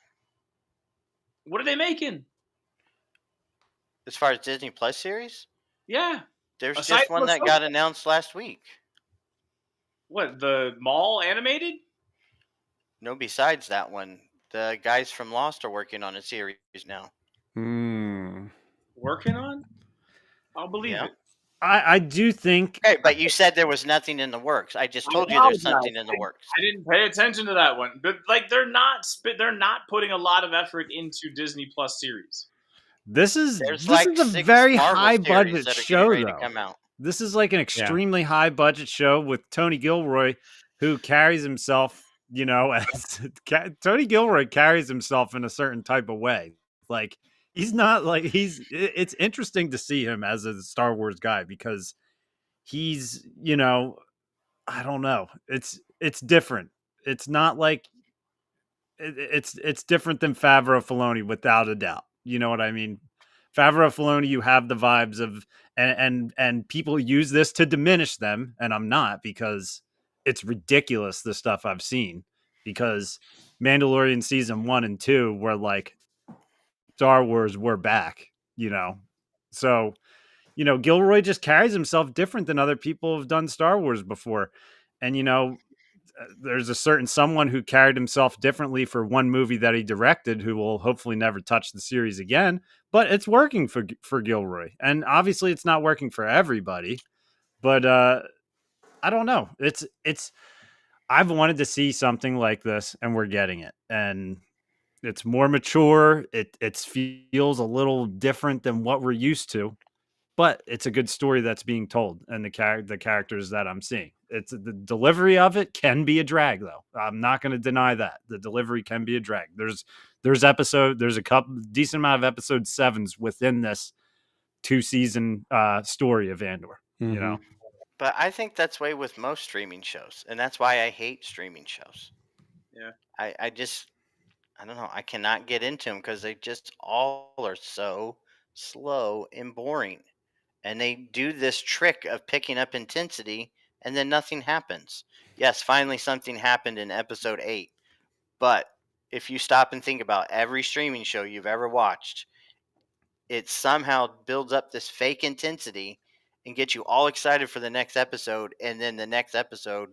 Speaker 3: What are they making?
Speaker 1: As far as Disney Plus series?
Speaker 3: Yeah.
Speaker 1: There's just one that got announced last week.
Speaker 3: What, the Mall animated?
Speaker 1: No, besides that one. The guys from Lost are working on a series now.
Speaker 3: Working on? I'll believe it.
Speaker 4: I do think.
Speaker 1: Hey, but you said there was nothing in the works. I just told you there's something in the works.
Speaker 3: I didn't pay attention to that one, but like they're not putting a lot of effort into Disney Plus series.
Speaker 4: This is
Speaker 1: There's
Speaker 4: this
Speaker 1: like
Speaker 4: is a
Speaker 1: 6
Speaker 4: very
Speaker 1: Marvel
Speaker 4: high
Speaker 1: series
Speaker 4: budget
Speaker 1: that are getting
Speaker 4: show,
Speaker 1: ready to
Speaker 4: though.
Speaker 1: come out.
Speaker 4: This is like an extremely high budget show with Tony Gilroy, who carries himself, as Tony Gilroy carries himself in a certain type of way. Like he's not like it's interesting to see him as a Star Wars guy because he's, I don't know. It's different. It's not like it's different than Favreau Filoni without a doubt. You know what I mean? Favreau Filoni, you have the vibes of and people use this to diminish them, and I'm not because it's ridiculous the stuff I've seen because Mandalorian season 1 and 2 were like Star Wars, we're back, So, Gilroy just carries himself different than other people have done Star Wars before. And there's a certain someone who carried himself differently for one movie that he directed who will hopefully never touch the series again, but it's working for Gilroy. And obviously it's not working for everybody, but I don't know. It's I've wanted to see something like this and we're getting it. And it's more mature. It feels a little different than what we're used to, but it's a good story that's being told and the characters that I'm seeing. It's the delivery of it can be a drag though. I'm not going to deny that. The delivery can be a drag. There's a couple decent amount of episode 7s within this 2-season story of Andor,
Speaker 2: Mhm.
Speaker 1: But I think that's way with most streaming shows, and that's why I hate streaming shows.
Speaker 3: Yeah.
Speaker 1: I just I don't know. I cannot get into them because they just all are so slow and boring. And they do this trick of picking up intensity and then nothing happens. Yes, finally something happened in episode 8. But if you stop and think about every streaming show you've ever watched, it somehow builds up this fake intensity and gets you all excited for the next episode. And then the next episode,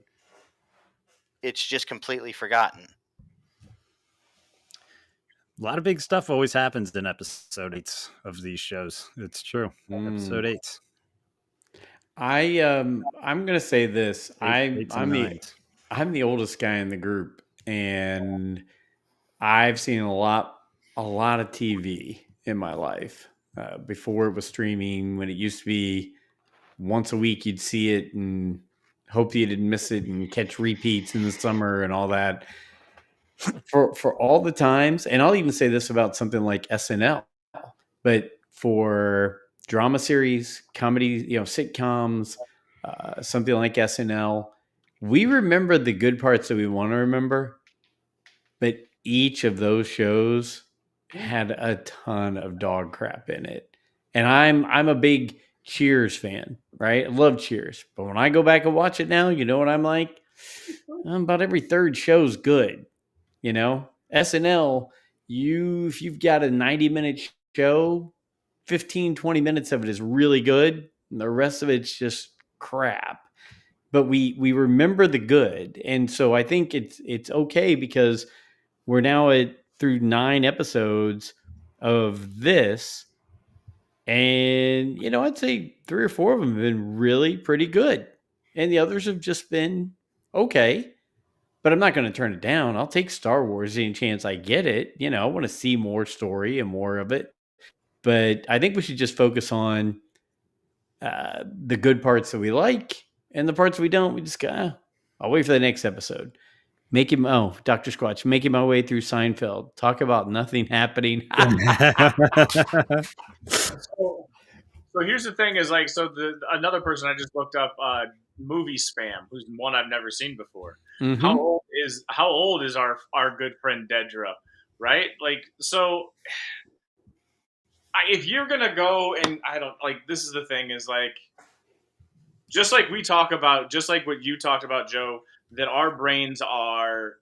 Speaker 1: it's just completely forgotten.
Speaker 4: A lot of big stuff always happens in episode 8 of these shows. It's true. Episode 8.
Speaker 2: I'm gonna say this.
Speaker 4: Eights and nines.
Speaker 2: I'm the oldest guy in the group, and I've seen a lot of TV in my life. Before it was streaming, when it used to be once a week, you'd see it and hope you didn't miss it and catch repeats in the summer and all that. For all the times, and I'll even say this about something like SNL, but for drama series, comedy, sitcoms, something like SNL, we remember the good parts that we want to remember, but each of those shows had a ton of dog crap in it. And I'm a big Cheers fan, right? I love Cheers. But when I go back and watch it now, you know what I'm like? About every third show's good. SNL, if you've got a 90-minute show, 15, 20 minutes of it is really good. And the rest of it's just crap. But we remember the good. And so I think it's okay because we're now through 9 episodes of this. And, I'd say 3 or 4 of them have been really pretty good. And the others have just been okay. But I'm not going to turn it down. I'll take Star Wars any chance I get it. I want to see more story and more of it. But I think we should just focus on the good parts that we like, and the parts we don't, we just go, I'll wait for the next episode. Dr. Squatch, making my way through Seinfeld. Talk about nothing happening.
Speaker 3: So here's the thing: is like another person I just looked up, movie spam, who's one I've never seen before.
Speaker 2: Mhm.
Speaker 3: How old is our good friend Dedra, right? Like so. If you're gonna go and I don't like this is the thing is like just like we talk about just like what you talked about, Joe, that our brains are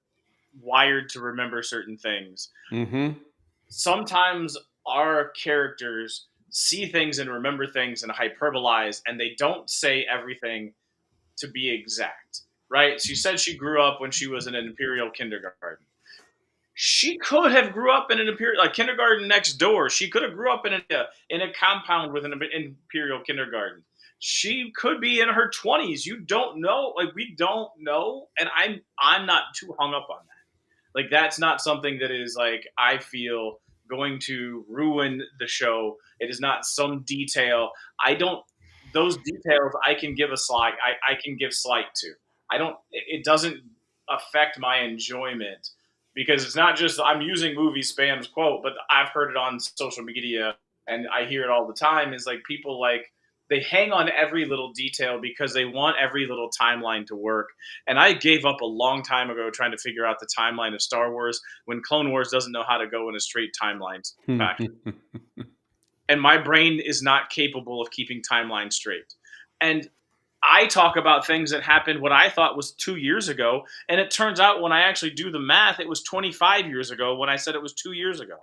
Speaker 3: wired to remember certain things.
Speaker 2: Mhm.
Speaker 3: Sometimes our characters see things and remember things and hyperbolize and they don't say everything to be exact, right? She said she grew up when she was in an imperial kindergarten. She could have grew up in an imperial kindergarten next door. She could have grew up in a compound with an imperial kindergarten. She could be in her 20s. You don't know. Like we don't know, and I'm not too hung up on that. Like that's not something that is like I feel going to ruin the show. It is not some detail. I don't. Those details I can give a slight. I can give slight to. I don't. It doesn't affect my enjoyment because it's not just I'm using movie spam's quote, but I've heard it on social media and I hear it all the time. Is like people like they hang on every little detail because they want every little timeline to work. And I gave up a long time ago trying to figure out the timeline of Star Wars when Clone Wars doesn't know how to go in a straight timeline fashion. And my brain is not capable of keeping timelines straight. And I talk about things that happened what I thought was 2 years ago. And it turns out when I actually do the math, it was 25 years ago when I said it was 2 years ago.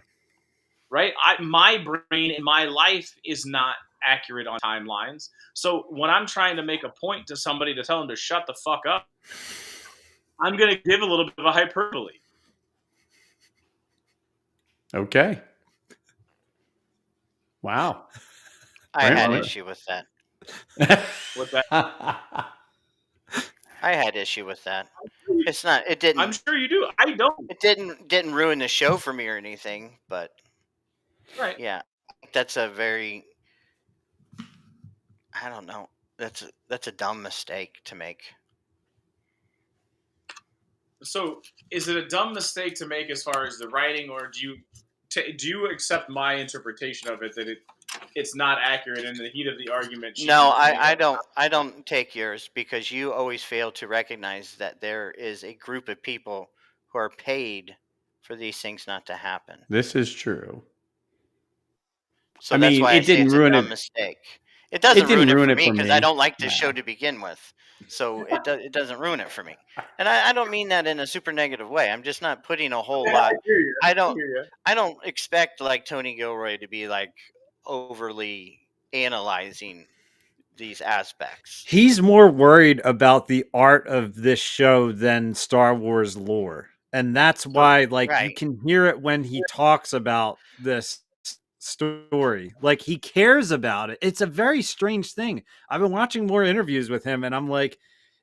Speaker 3: Right? My brain in my life is not accurate on timelines. So when I'm trying to make a point to somebody to tell them to shut the fuck up, I'm going to give a little bit of a hyperbole.
Speaker 2: Okay. Wow.
Speaker 1: I had
Speaker 2: Brent,
Speaker 1: issue with that.
Speaker 3: With that,
Speaker 1: I had issue with that. It's not. It
Speaker 3: I'm
Speaker 1: didn't.
Speaker 3: sure you do. I don't.
Speaker 1: It didn't ruin the show for me or anything. But
Speaker 3: Right.
Speaker 1: yeah, that's a very. I don't know. That's a dumb mistake to make.
Speaker 3: So, is it a dumb mistake to make as far as the writing, or do you accept my interpretation of it that it's not accurate in the heat of the argument?
Speaker 1: No, I don't take yours because you always fail to recognize that there is a group of people who are paid for these things not to happen.
Speaker 2: this is true.
Speaker 1: So
Speaker 2: I
Speaker 1: that's
Speaker 2: mean,
Speaker 1: why I
Speaker 2: it
Speaker 1: say
Speaker 2: didn't
Speaker 1: it's a
Speaker 2: ruin
Speaker 1: dumb
Speaker 2: it.
Speaker 1: mistake. It
Speaker 2: It
Speaker 1: doesn't
Speaker 2: didn't
Speaker 1: ruin it
Speaker 2: ruin
Speaker 1: for
Speaker 2: it
Speaker 1: me
Speaker 2: for
Speaker 1: because I
Speaker 2: me.
Speaker 1: don't like this show
Speaker 2: Yeah.
Speaker 1: to begin with. So it doesn't ruin it for me. And I don't mean that in a super negative way. I'm just not putting a whole
Speaker 3: I
Speaker 1: lot.
Speaker 3: hear you.
Speaker 1: I
Speaker 3: I
Speaker 1: don't
Speaker 3: hear you.
Speaker 1: I don't expect like Tony Gilroy to be like overly analyzing these aspects.
Speaker 4: He's more worried about the art of this show than Star Wars lore. And that's why, like, you
Speaker 1: Right.
Speaker 4: can hear it when he talks about this story. Like, he cares about it. It's a very strange thing. I've been watching more interviews with him, and I'm like,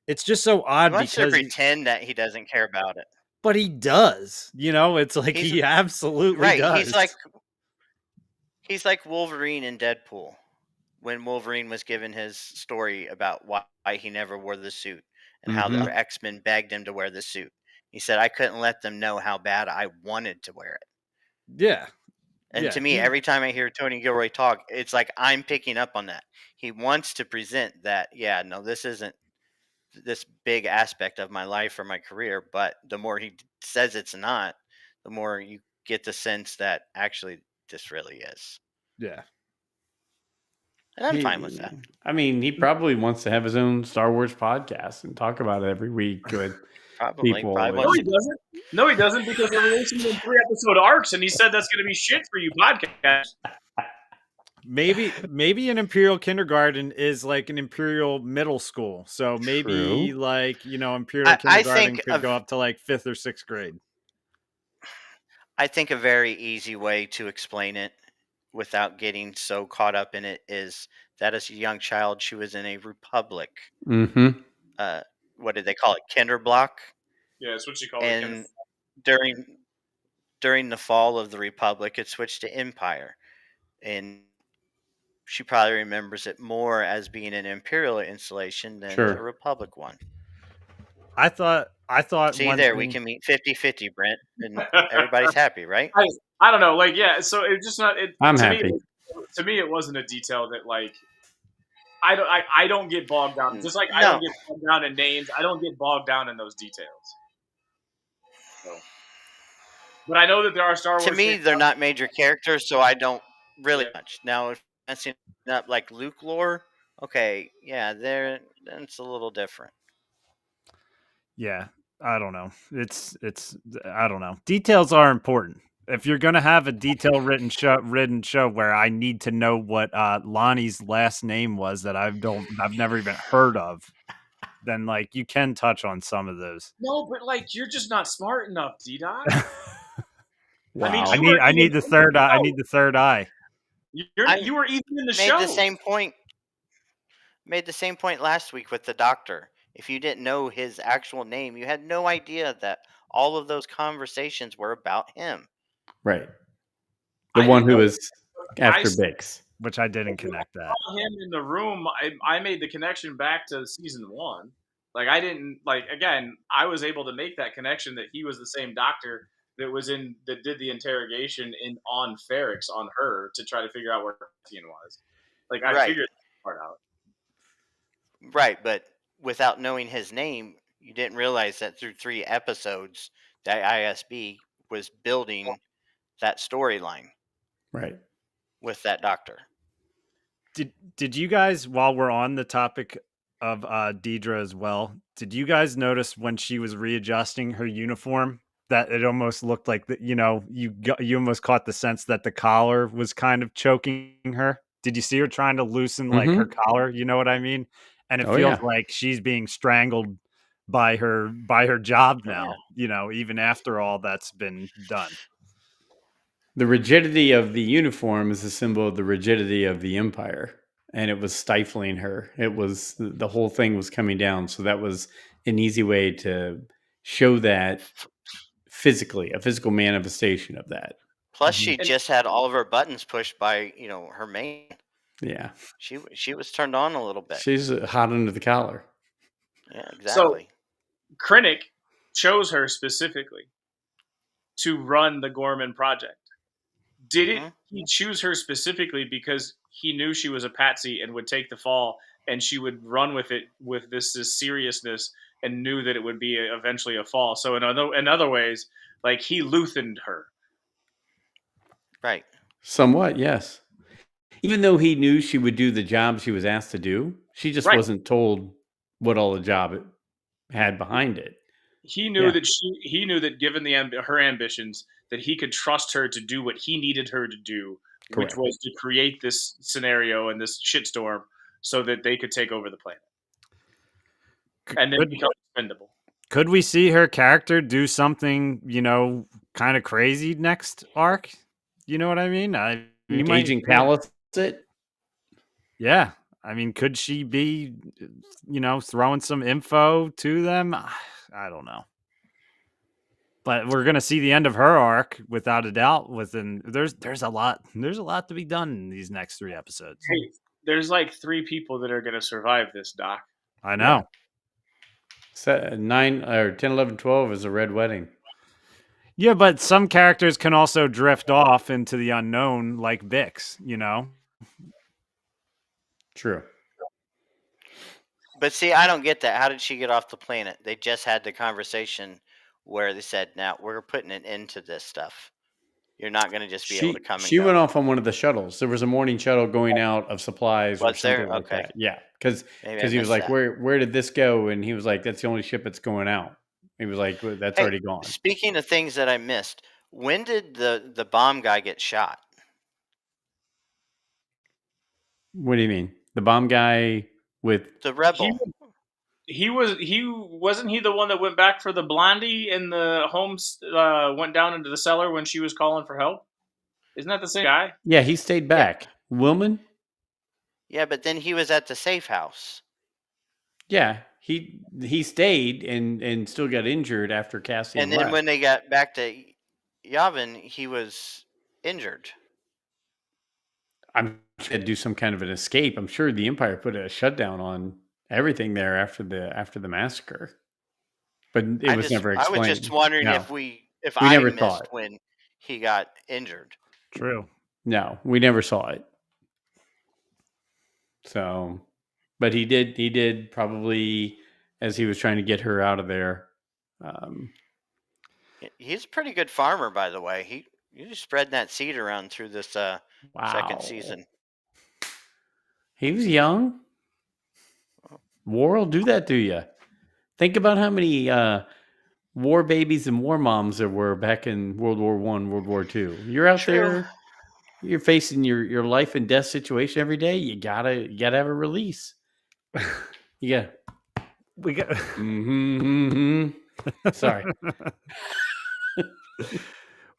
Speaker 4: it's just so
Speaker 1: He
Speaker 4: odd
Speaker 1: wants to
Speaker 4: because
Speaker 1: pretend that he doesn't care about it.
Speaker 4: but he does. It's like
Speaker 1: He's
Speaker 4: he absolutely
Speaker 1: right.
Speaker 4: does.
Speaker 1: He's like Wolverine in Deadpool when Wolverine was given his story about why he never wore the suit and how the
Speaker 2: Mhm.
Speaker 1: other X-Men begged him to wear the suit. He said, I couldn't let them know how bad I wanted to wear it.
Speaker 4: Yeah.
Speaker 1: And
Speaker 4: Yeah.
Speaker 1: to me, every time I hear Tony Gilroy talk, it's like I'm picking up on that. He wants to present that, yeah, no, this isn't this big aspect of my life or my career, but the more he says it's not, the more you get the sense that actually this really is.
Speaker 4: Yeah.
Speaker 1: And I'm fine with that.
Speaker 2: I mean, he probably wants to have his own Star Wars podcast and talk about it every week with
Speaker 1: Probably
Speaker 2: people.
Speaker 3: No,
Speaker 1: wants
Speaker 3: he doesn't. No, he doesn't because they're releasing them in 3-episode arcs, and he said that's going to be shit for you podcasts.
Speaker 4: Maybe an imperial kindergarten is like an imperial middle school. So maybe
Speaker 2: True.
Speaker 4: like, imperial
Speaker 1: I
Speaker 4: kindergarten
Speaker 1: think
Speaker 4: could go up to like 5th or 6th grade.
Speaker 1: I think a very easy way to explain it without getting so caught up in it is that as a young child she was in a republic.
Speaker 2: Mm-hmm.
Speaker 1: What did they call it? Kinderblock.
Speaker 3: Yeah, that's what you call it.
Speaker 1: And during the fall of the republic it switched to empire. And she probably remembers it more as being an imperial installation than
Speaker 2: Sure.
Speaker 1: a republic one.
Speaker 4: I thought
Speaker 1: See,
Speaker 4: one
Speaker 1: there we
Speaker 4: thing,
Speaker 1: can meet 50-50, Brent, and everybody's happy, right?
Speaker 3: I don't know. Like, yeah. So it's just not.
Speaker 2: I'm
Speaker 3: to
Speaker 2: happy.
Speaker 3: Me, to me, it wasn't a detail that like I don't get bogged down. Just like I
Speaker 1: No.
Speaker 3: don't get bogged down in names, I don't get bogged down in those details. So, but I know that there are Star Wars.
Speaker 1: To me,
Speaker 3: fans
Speaker 1: they're
Speaker 3: out
Speaker 1: not major characters, so I don't really
Speaker 3: Yeah.
Speaker 1: much. Now, if messing up like Luke lore, okay, yeah, then it's a little different.
Speaker 4: yeah, I don't know. It's I don't know. Details are important. If you're going to have a detail written show where I need to know what Lonnie's last name was that I've never even heard of, then like you can touch on some of those.
Speaker 3: No, but like you're just not smart enough, D-Dot.
Speaker 2: Wow.
Speaker 3: I mean,
Speaker 4: I need the third eye. I need the third eye.
Speaker 3: You were even in the
Speaker 1: Made
Speaker 3: show.
Speaker 1: the same point. Made the same point last week with the doctor. If you didn't know his actual name, you had no idea that all of those conversations were about him.
Speaker 2: Right. The
Speaker 3: I
Speaker 2: one
Speaker 3: didn't
Speaker 2: who
Speaker 3: know.
Speaker 2: was
Speaker 3: I
Speaker 2: after Bix.
Speaker 4: which I didn't connect that.
Speaker 3: saw him in the room. I made the connection back to season one. Like I didn't like again. I was able to make that connection that he was the same doctor that did the interrogation on Ferrix on her to try to figure out where Cassian was. Like I
Speaker 1: Right,
Speaker 3: figured that part out.
Speaker 1: right. But without knowing his name, you didn't realize that through 3 episodes, that ISB was building that storyline
Speaker 2: Right.
Speaker 1: with that doctor.
Speaker 4: Did you guys, while we're on the topic of Deidre as well, did you guys notice when she was readjusting her uniform that it almost looked like that? You almost caught the sense that the collar was kind of choking her. Did you see her trying to loosen like her
Speaker 2: Mm-hmm.
Speaker 4: collar? You know what I mean? And it
Speaker 2: Oh
Speaker 4: feels
Speaker 2: yeah.
Speaker 4: like she's being strangled by her job
Speaker 1: Oh yeah.
Speaker 4: now. Even after all that's been done.
Speaker 2: The rigidity of the uniform is a symbol of the rigidity of the empire, and it was stifling her. It was the whole thing was coming down, so that was an easy way to show that physically, a physical manifestation of that.
Speaker 1: Plus,
Speaker 2: Mhm.
Speaker 1: she
Speaker 3: And
Speaker 1: just had all of her buttons pushed by her main.
Speaker 2: Yeah,
Speaker 1: She was turned on a little bit.
Speaker 2: she's hot under the collar.
Speaker 1: Yeah,
Speaker 3: so
Speaker 1: exactly.
Speaker 3: Krennic chose her specifically to run the Gorman project. Did it?
Speaker 1: Hmm.
Speaker 3: He choose her specifically because he knew she was a patsy and would take the fall, and she would run with it with this seriousness, and knew that it would be eventually a fall. So in other ways, like he loosened her.
Speaker 1: Right.
Speaker 2: Somewhat, yes. Even though he knew she would do the job she was asked to do, she just
Speaker 3: Right.
Speaker 2: wasn't told what all the job it had behind it.
Speaker 3: He knew
Speaker 2: Yeah,
Speaker 3: that he knew that given her ambitions, that he could trust her to do what he needed her to do, which
Speaker 2: correct.
Speaker 3: was to create this scenario and this shitstorm so that they could take over the planet and then
Speaker 4: Could
Speaker 3: become expendable.
Speaker 4: could we see her character do something, kind of crazy next arc? You know what I mean? You might,
Speaker 2: Engaging palace it.
Speaker 4: yeah. I mean, could she be, throwing some info to them? I don't know. But we're gonna see the end of her arc without a doubt. There's a lot to be done in these next 3 episodes.
Speaker 3: Hey, there's like 3 people that are going to survive this, Doc.
Speaker 4: I
Speaker 2: Yeah.
Speaker 4: know.
Speaker 2: 9 or 10, 11, 12 is a red wedding.
Speaker 4: Yeah, but some characters can also drift off into the unknown, like Bix.
Speaker 2: True.
Speaker 1: But see, I don't get that. How did she get off the planet? They just had the conversation where they said, "Now we're putting an end to this stuff. You're not going to just be able to come and
Speaker 2: She
Speaker 1: go."
Speaker 2: went off on one of the shuttles. There was a morning shuttle going out of supplies or
Speaker 1: Was there?
Speaker 2: something like
Speaker 1: Okay,
Speaker 2: that. Yeah, because
Speaker 1: maybe I
Speaker 2: he was
Speaker 1: missed
Speaker 2: like,
Speaker 1: that.
Speaker 2: where did this go? And he was like, that's the only ship that's going out. He was like, "Well, that's
Speaker 1: Hey,
Speaker 2: already gone."
Speaker 1: speaking of things that I missed, when did the bomb guy get shot?
Speaker 2: What do you mean? The bomb guy with
Speaker 1: The
Speaker 3: He
Speaker 1: rebel.
Speaker 3: he wasn't he the one that went back for the blondie and the Holmes went down into the cellar when she was calling for help? Isn't that the same guy?
Speaker 2: yeah, he stayed
Speaker 1: Yeah,
Speaker 2: back. Wilman?
Speaker 1: yeah, but then he was at the safe house,
Speaker 2: Yeah, he stayed and still got injured after Cassian
Speaker 1: and then
Speaker 2: left.
Speaker 1: when they got back to Yavin, he was injured.
Speaker 2: I'm sure they had to do some kind of an escape. I'm sure the Empire put a shutdown on everything there after the massacre, but it was never
Speaker 1: I was just
Speaker 2: explained.
Speaker 1: wondering
Speaker 2: No,
Speaker 1: if
Speaker 2: we
Speaker 1: I
Speaker 2: never saw
Speaker 1: missed
Speaker 2: it.
Speaker 1: when he got injured.
Speaker 4: True.
Speaker 2: No, we never saw it. So, but he did probably as he was trying to get her out of there. Um,
Speaker 1: He's a pretty good farmer, by the way. He's spreading that seed around through this second
Speaker 2: wow,
Speaker 1: season.
Speaker 2: he was young. War will do that to you. Think about how many war babies and war moms there were back in World War One, World War Two. You're out
Speaker 1: True.
Speaker 2: there, you're facing your life and death situation every day. You gotta have a release. Yeah.
Speaker 4: We got.
Speaker 2: Sorry.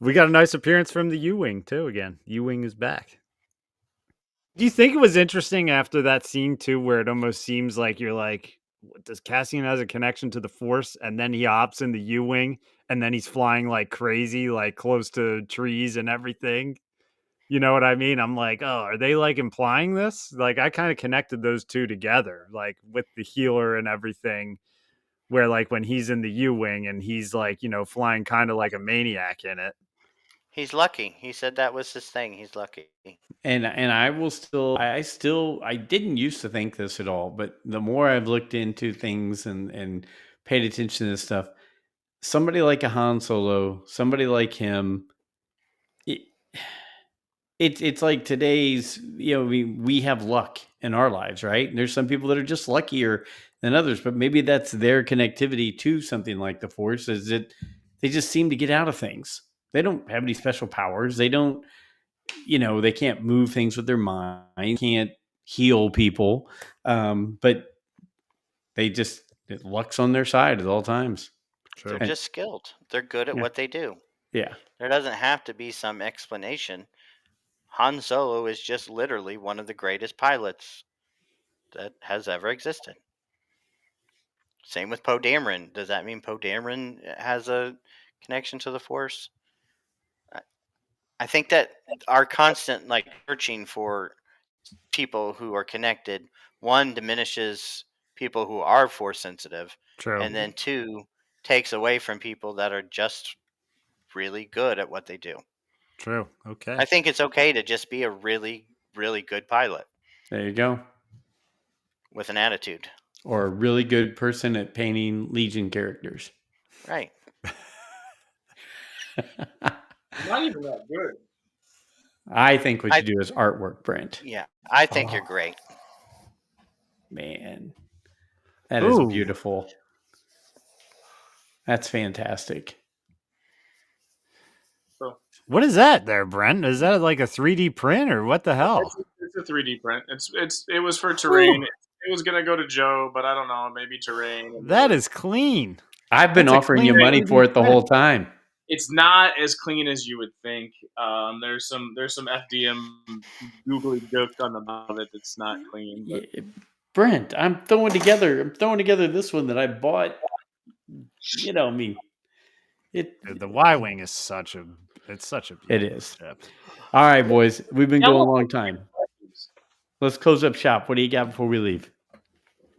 Speaker 4: We got a nice appearance from the U-wing too. Again, U-wing is back. Do you think it was interesting after that scene too, where it almost seems like you're like, does Cassian has a connection to the Force, and then he hops in the U-wing, and then he's flying like crazy, like close to trees and everything? You know what I mean? I'm like, oh, are they like implying this? Like, I kind of connected those two together, like with the healer and everything. Where like when he's in the U-wing and he's like, flying kind of like a maniac in it.
Speaker 1: He's lucky. He said that was his thing. He's lucky.
Speaker 2: And I will I didn't used to think this at all, but the more I've looked into things and paid attention to this stuff, somebody like a Han Solo, somebody like him, it, it's like today's, we have luck in our lives, right? And there's some people that are just luckier than others, but maybe that's their connectivity to something like the Force, is that they just seem to get out of things. They don't have any special powers. They don't, they can't move things with their mind, can't heal people, but luck's on their side at all times.
Speaker 1: They're
Speaker 2: And
Speaker 1: just skilled. They're good at
Speaker 2: yeah,
Speaker 1: what they do.
Speaker 2: yeah,
Speaker 1: There doesn't have to be some explanation. Han Solo is just literally one of the greatest pilots that has ever existed. Same with Poe Dameron. Does that mean Poe Dameron has a connection to the Force? I think that our constant searching for people who are connected, one, diminishes people who are Force sensitive,
Speaker 4: True.
Speaker 1: and then two, takes away from people that are just really good at what they do.
Speaker 4: True. Okay.
Speaker 1: I think it's okay to just be a really, really good pilot
Speaker 2: there you go.
Speaker 1: with an attitude.
Speaker 2: Or a really good person at painting Legion characters.
Speaker 1: Right.
Speaker 3: Not even that good.
Speaker 2: I think what you do is artwork, Brent.
Speaker 1: Yeah. I think you're great.
Speaker 2: Man, that is
Speaker 4: Ooh.
Speaker 2: beautiful. That's fantastic.
Speaker 3: So
Speaker 4: What is that there, Brent? Is that like a 3D print or what the hell?
Speaker 3: it's a 3D print. It was for terrain. It was gonna go to Joe, but I don't know, maybe terrain.
Speaker 4: That is clean.
Speaker 2: I've been
Speaker 4: That's a
Speaker 2: offering you
Speaker 4: clean
Speaker 2: money
Speaker 4: 3D
Speaker 2: for it the
Speaker 4: print.
Speaker 2: whole time.
Speaker 3: It's not as clean as you would think. There's some FDM googly jokes on the bottom of it that's not clean. But
Speaker 2: Brent, I'm throwing together this one that I bought. I mean,
Speaker 4: Dude, the Y-wing is such a beautiful
Speaker 2: It is.
Speaker 4: ship.
Speaker 2: All right, boys. We've been
Speaker 3: Yeah,
Speaker 2: going a
Speaker 3: well-
Speaker 2: long time. Let's close up shop. What do you got before we leave?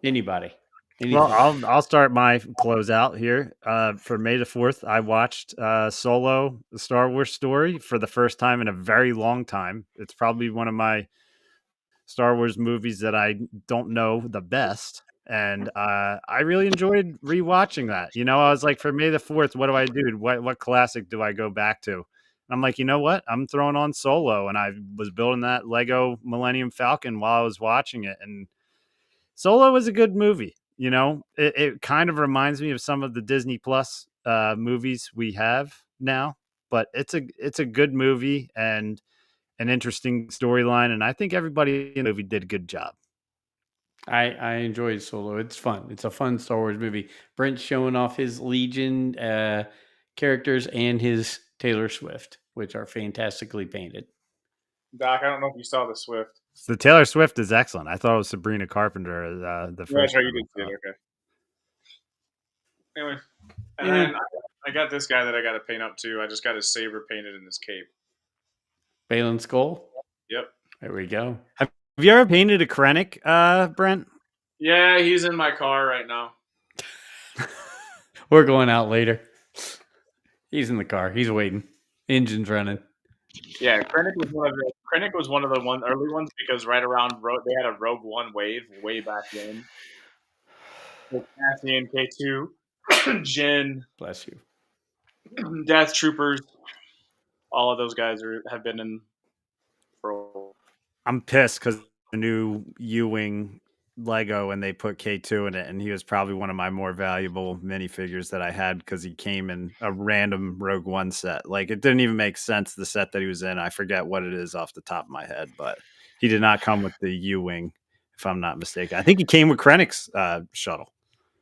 Speaker 2: Anybody? Anything?
Speaker 4: Well, I'll start my closeout here. For May the 4th, I watched Solo: The Star Wars Story for the first time in a very long time. It's probably one of my Star Wars movies that I don't know the best, and I really enjoyed rewatching that. I was like, for May the 4th, what do I do? What classic do I go back to? And I'm like, you know what? I'm throwing on Solo, and I was building that Lego Millennium Falcon while I was watching it, and Solo was a good movie. It kind of reminds me of some of the Disney Plus movies we have now, but it's a good movie and an interesting storyline, and I think everybody in the movie did a good job.
Speaker 2: I enjoyed Solo. It's fun. It's a fun Star Wars movie. Brent's showing off his Legion characters and his Taylor Swift, which are fantastically painted.
Speaker 3: Doc, I don't know if you saw the Swift.
Speaker 4: The Taylor Swift is excellent. I thought it was Sabrina Carpenter. The
Speaker 3: Yeah,
Speaker 4: first
Speaker 3: that's right. You
Speaker 4: time
Speaker 3: did
Speaker 4: I
Speaker 3: see
Speaker 4: saw
Speaker 3: it. Okay. Anyway, and
Speaker 2: Yeah.
Speaker 3: then I got this guy that I got to paint up too. I just got his saber painted in his cape.
Speaker 2: Balin Skull.
Speaker 3: Yep.
Speaker 2: There we go.
Speaker 4: Have you ever painted a Krennic, Brent?
Speaker 3: Yeah, he's in my car right now.
Speaker 2: We're going out later. He's in the car. He's waiting. Engine's running.
Speaker 3: Yeah, Krennic was one of the early ones because right around they had a Rogue One wave way back then. With Cassian, K2, Jin,
Speaker 2: Bless you.
Speaker 3: Death Troopers. All of those guys have been in for a while.
Speaker 4: I'm pissed because the new U-wing Lego and they put K2 in it, and he was probably one of my more valuable minifigures that I had because he came in a random Rogue One set. Like, it didn't even make sense, the set that he was in. I forget what it is off the top of my head, but he did not come with the U-wing, if I'm not mistaken. I think he came with Krennic's shuttle,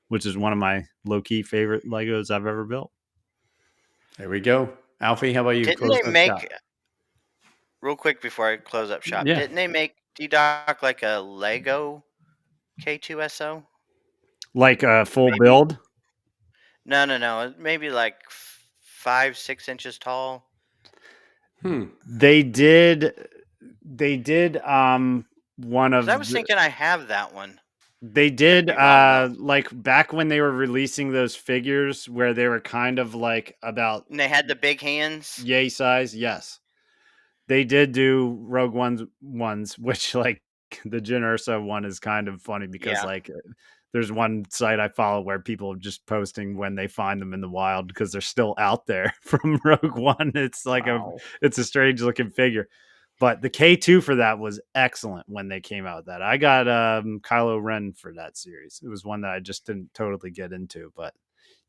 Speaker 4: which is one of my low-key favorite Legos I've ever built.
Speaker 2: There we go. Alfie, how about you?
Speaker 1: Didn't
Speaker 2: Close
Speaker 1: they
Speaker 2: up
Speaker 1: make,
Speaker 2: shop.
Speaker 1: real quick before I close up shop,
Speaker 2: Yeah.
Speaker 1: didn't they make D-Doc like a Lego K2SO?
Speaker 4: Like a full
Speaker 1: Maybe.
Speaker 4: build?
Speaker 1: No. Maybe like 5-6 inches tall.
Speaker 4: They did. They did. One
Speaker 1: 'Cause I
Speaker 4: of
Speaker 1: was
Speaker 4: the,
Speaker 1: thinking I have that one.
Speaker 4: they
Speaker 1: Could
Speaker 4: did.
Speaker 1: be wrong though.
Speaker 4: Like back when they were releasing those figures where they were kind of like about
Speaker 1: And they had the big hands.
Speaker 4: yay size. Yes, they did do Rogue ones, which like the Jyn Erso one is kind of funny because
Speaker 1: Yeah.
Speaker 4: like there's one site I follow where people are just posting when they find them in the wild because they're still out there from Rogue One. It's like
Speaker 1: Wow.
Speaker 4: it's a strange looking figure. But the K2 for that was excellent when they came out with that. I got Kylo Ren for that series. It was one that I just didn't totally get into, but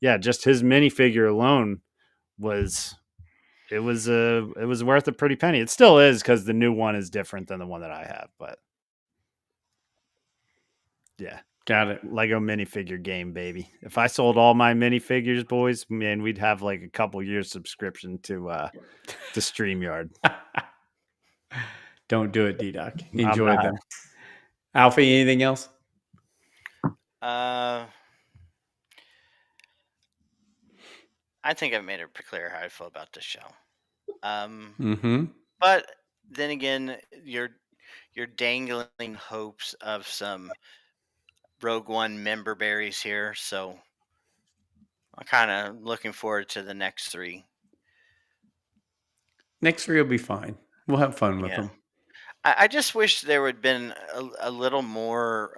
Speaker 4: yeah, just his minifigure alone was it was worth a pretty penny. It still is because the new one is different than the one that I have, but yeah.
Speaker 2: Got it.
Speaker 4: Lego minifigure game, baby. If I sold all my minifigures, boys, man, we'd have like a couple years subscription to StreamYard.
Speaker 2: Don't do it, D-Doc.
Speaker 4: I'm
Speaker 2: Enjoy
Speaker 4: not.
Speaker 2: them. Alfie, anything else?
Speaker 1: Uh, I think I've made it pretty clear how I feel about this show.
Speaker 2: Mm-hmm.
Speaker 1: But then again, you're dangling hopes of some Rogue One member berries here, so I'm kind of looking forward to the next 3.
Speaker 2: Next 3 will be fine. We'll have fun with
Speaker 1: Yeah.
Speaker 2: them.
Speaker 1: I just wish there would have been a little more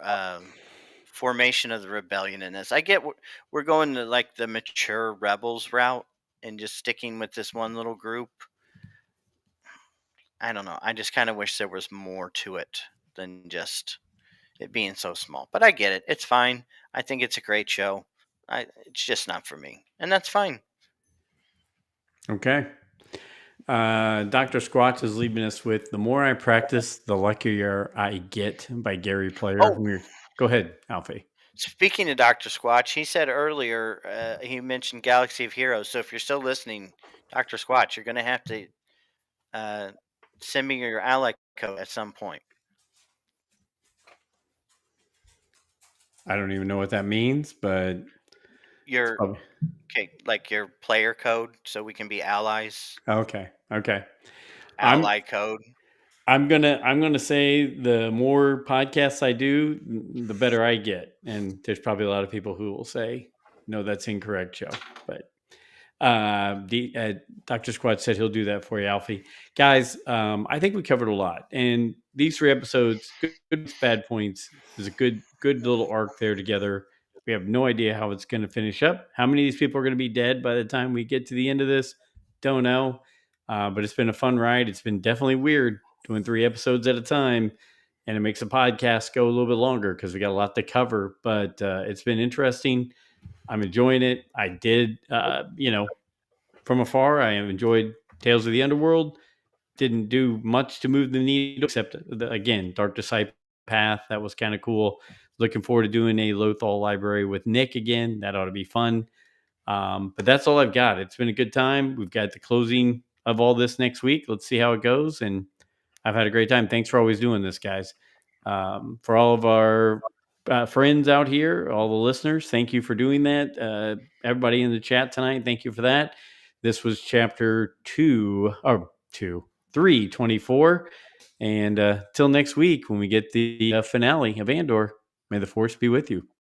Speaker 1: formation of the rebellion in this. I get we're going to like the mature rebels route and just sticking with this one little group. I don't know. I just kind of wish there was more to it than just it being so small. But I get it. It's fine. I think it's a great show. It's just not for me, and that's fine.
Speaker 2: Okay. Dr. Squatch is leaving us with "The More I Practice, the Luckier I Get" by Gary Player.
Speaker 1: Oh,
Speaker 2: Go ahead, Alfie.
Speaker 1: speaking of Dr. Squatch, he said earlier he mentioned Galaxy of Heroes. So if you're still listening, Dr. Squatch, you're going to have to uh, send me your ally code at some point.
Speaker 2: I don't even know what that means, but
Speaker 1: Your
Speaker 2: probably
Speaker 1: okay, like your player code, so we can be allies.
Speaker 2: okay. Okay. I'm
Speaker 1: Ally code.
Speaker 2: I'm gonna say the more podcasts I do, the better I get. And there's probably a lot of people who will say, no, that's incorrect, Joe. But Dr. Squad said he'll do that for you, Alfie. Guys, I think we covered a lot. And these 3 episodes, good bad points. There's a good little arc there together. We have no idea how it's going to finish up. How many of these people are going to be dead by the time we get to the end of this? Don't know. But it's been a fun ride. It's been definitely weird doing 3 episodes at a time. And it makes a podcast go a little bit longer because we got a lot to cover. But it's been interesting. I'm enjoying it. I did, from afar, I have enjoyed Tales of the Underworld. Didn't do much to move the needle except, again, Dark Disciple Path. That was kind of cool. Looking forward to doing a Lothal library with Nick again. That ought to be fun. But that's all I've got. It's been a good time. We've got the closing of all this next week. Let's see how it goes. And I've had a great time. Thanks for always doing this, guys. For all of our friends out here, all the listeners, thank you for doing that. Everybody in the chat tonight, thank you for that. This was chapter 324. And till next week when we get the finale of Andor, may the force be with you.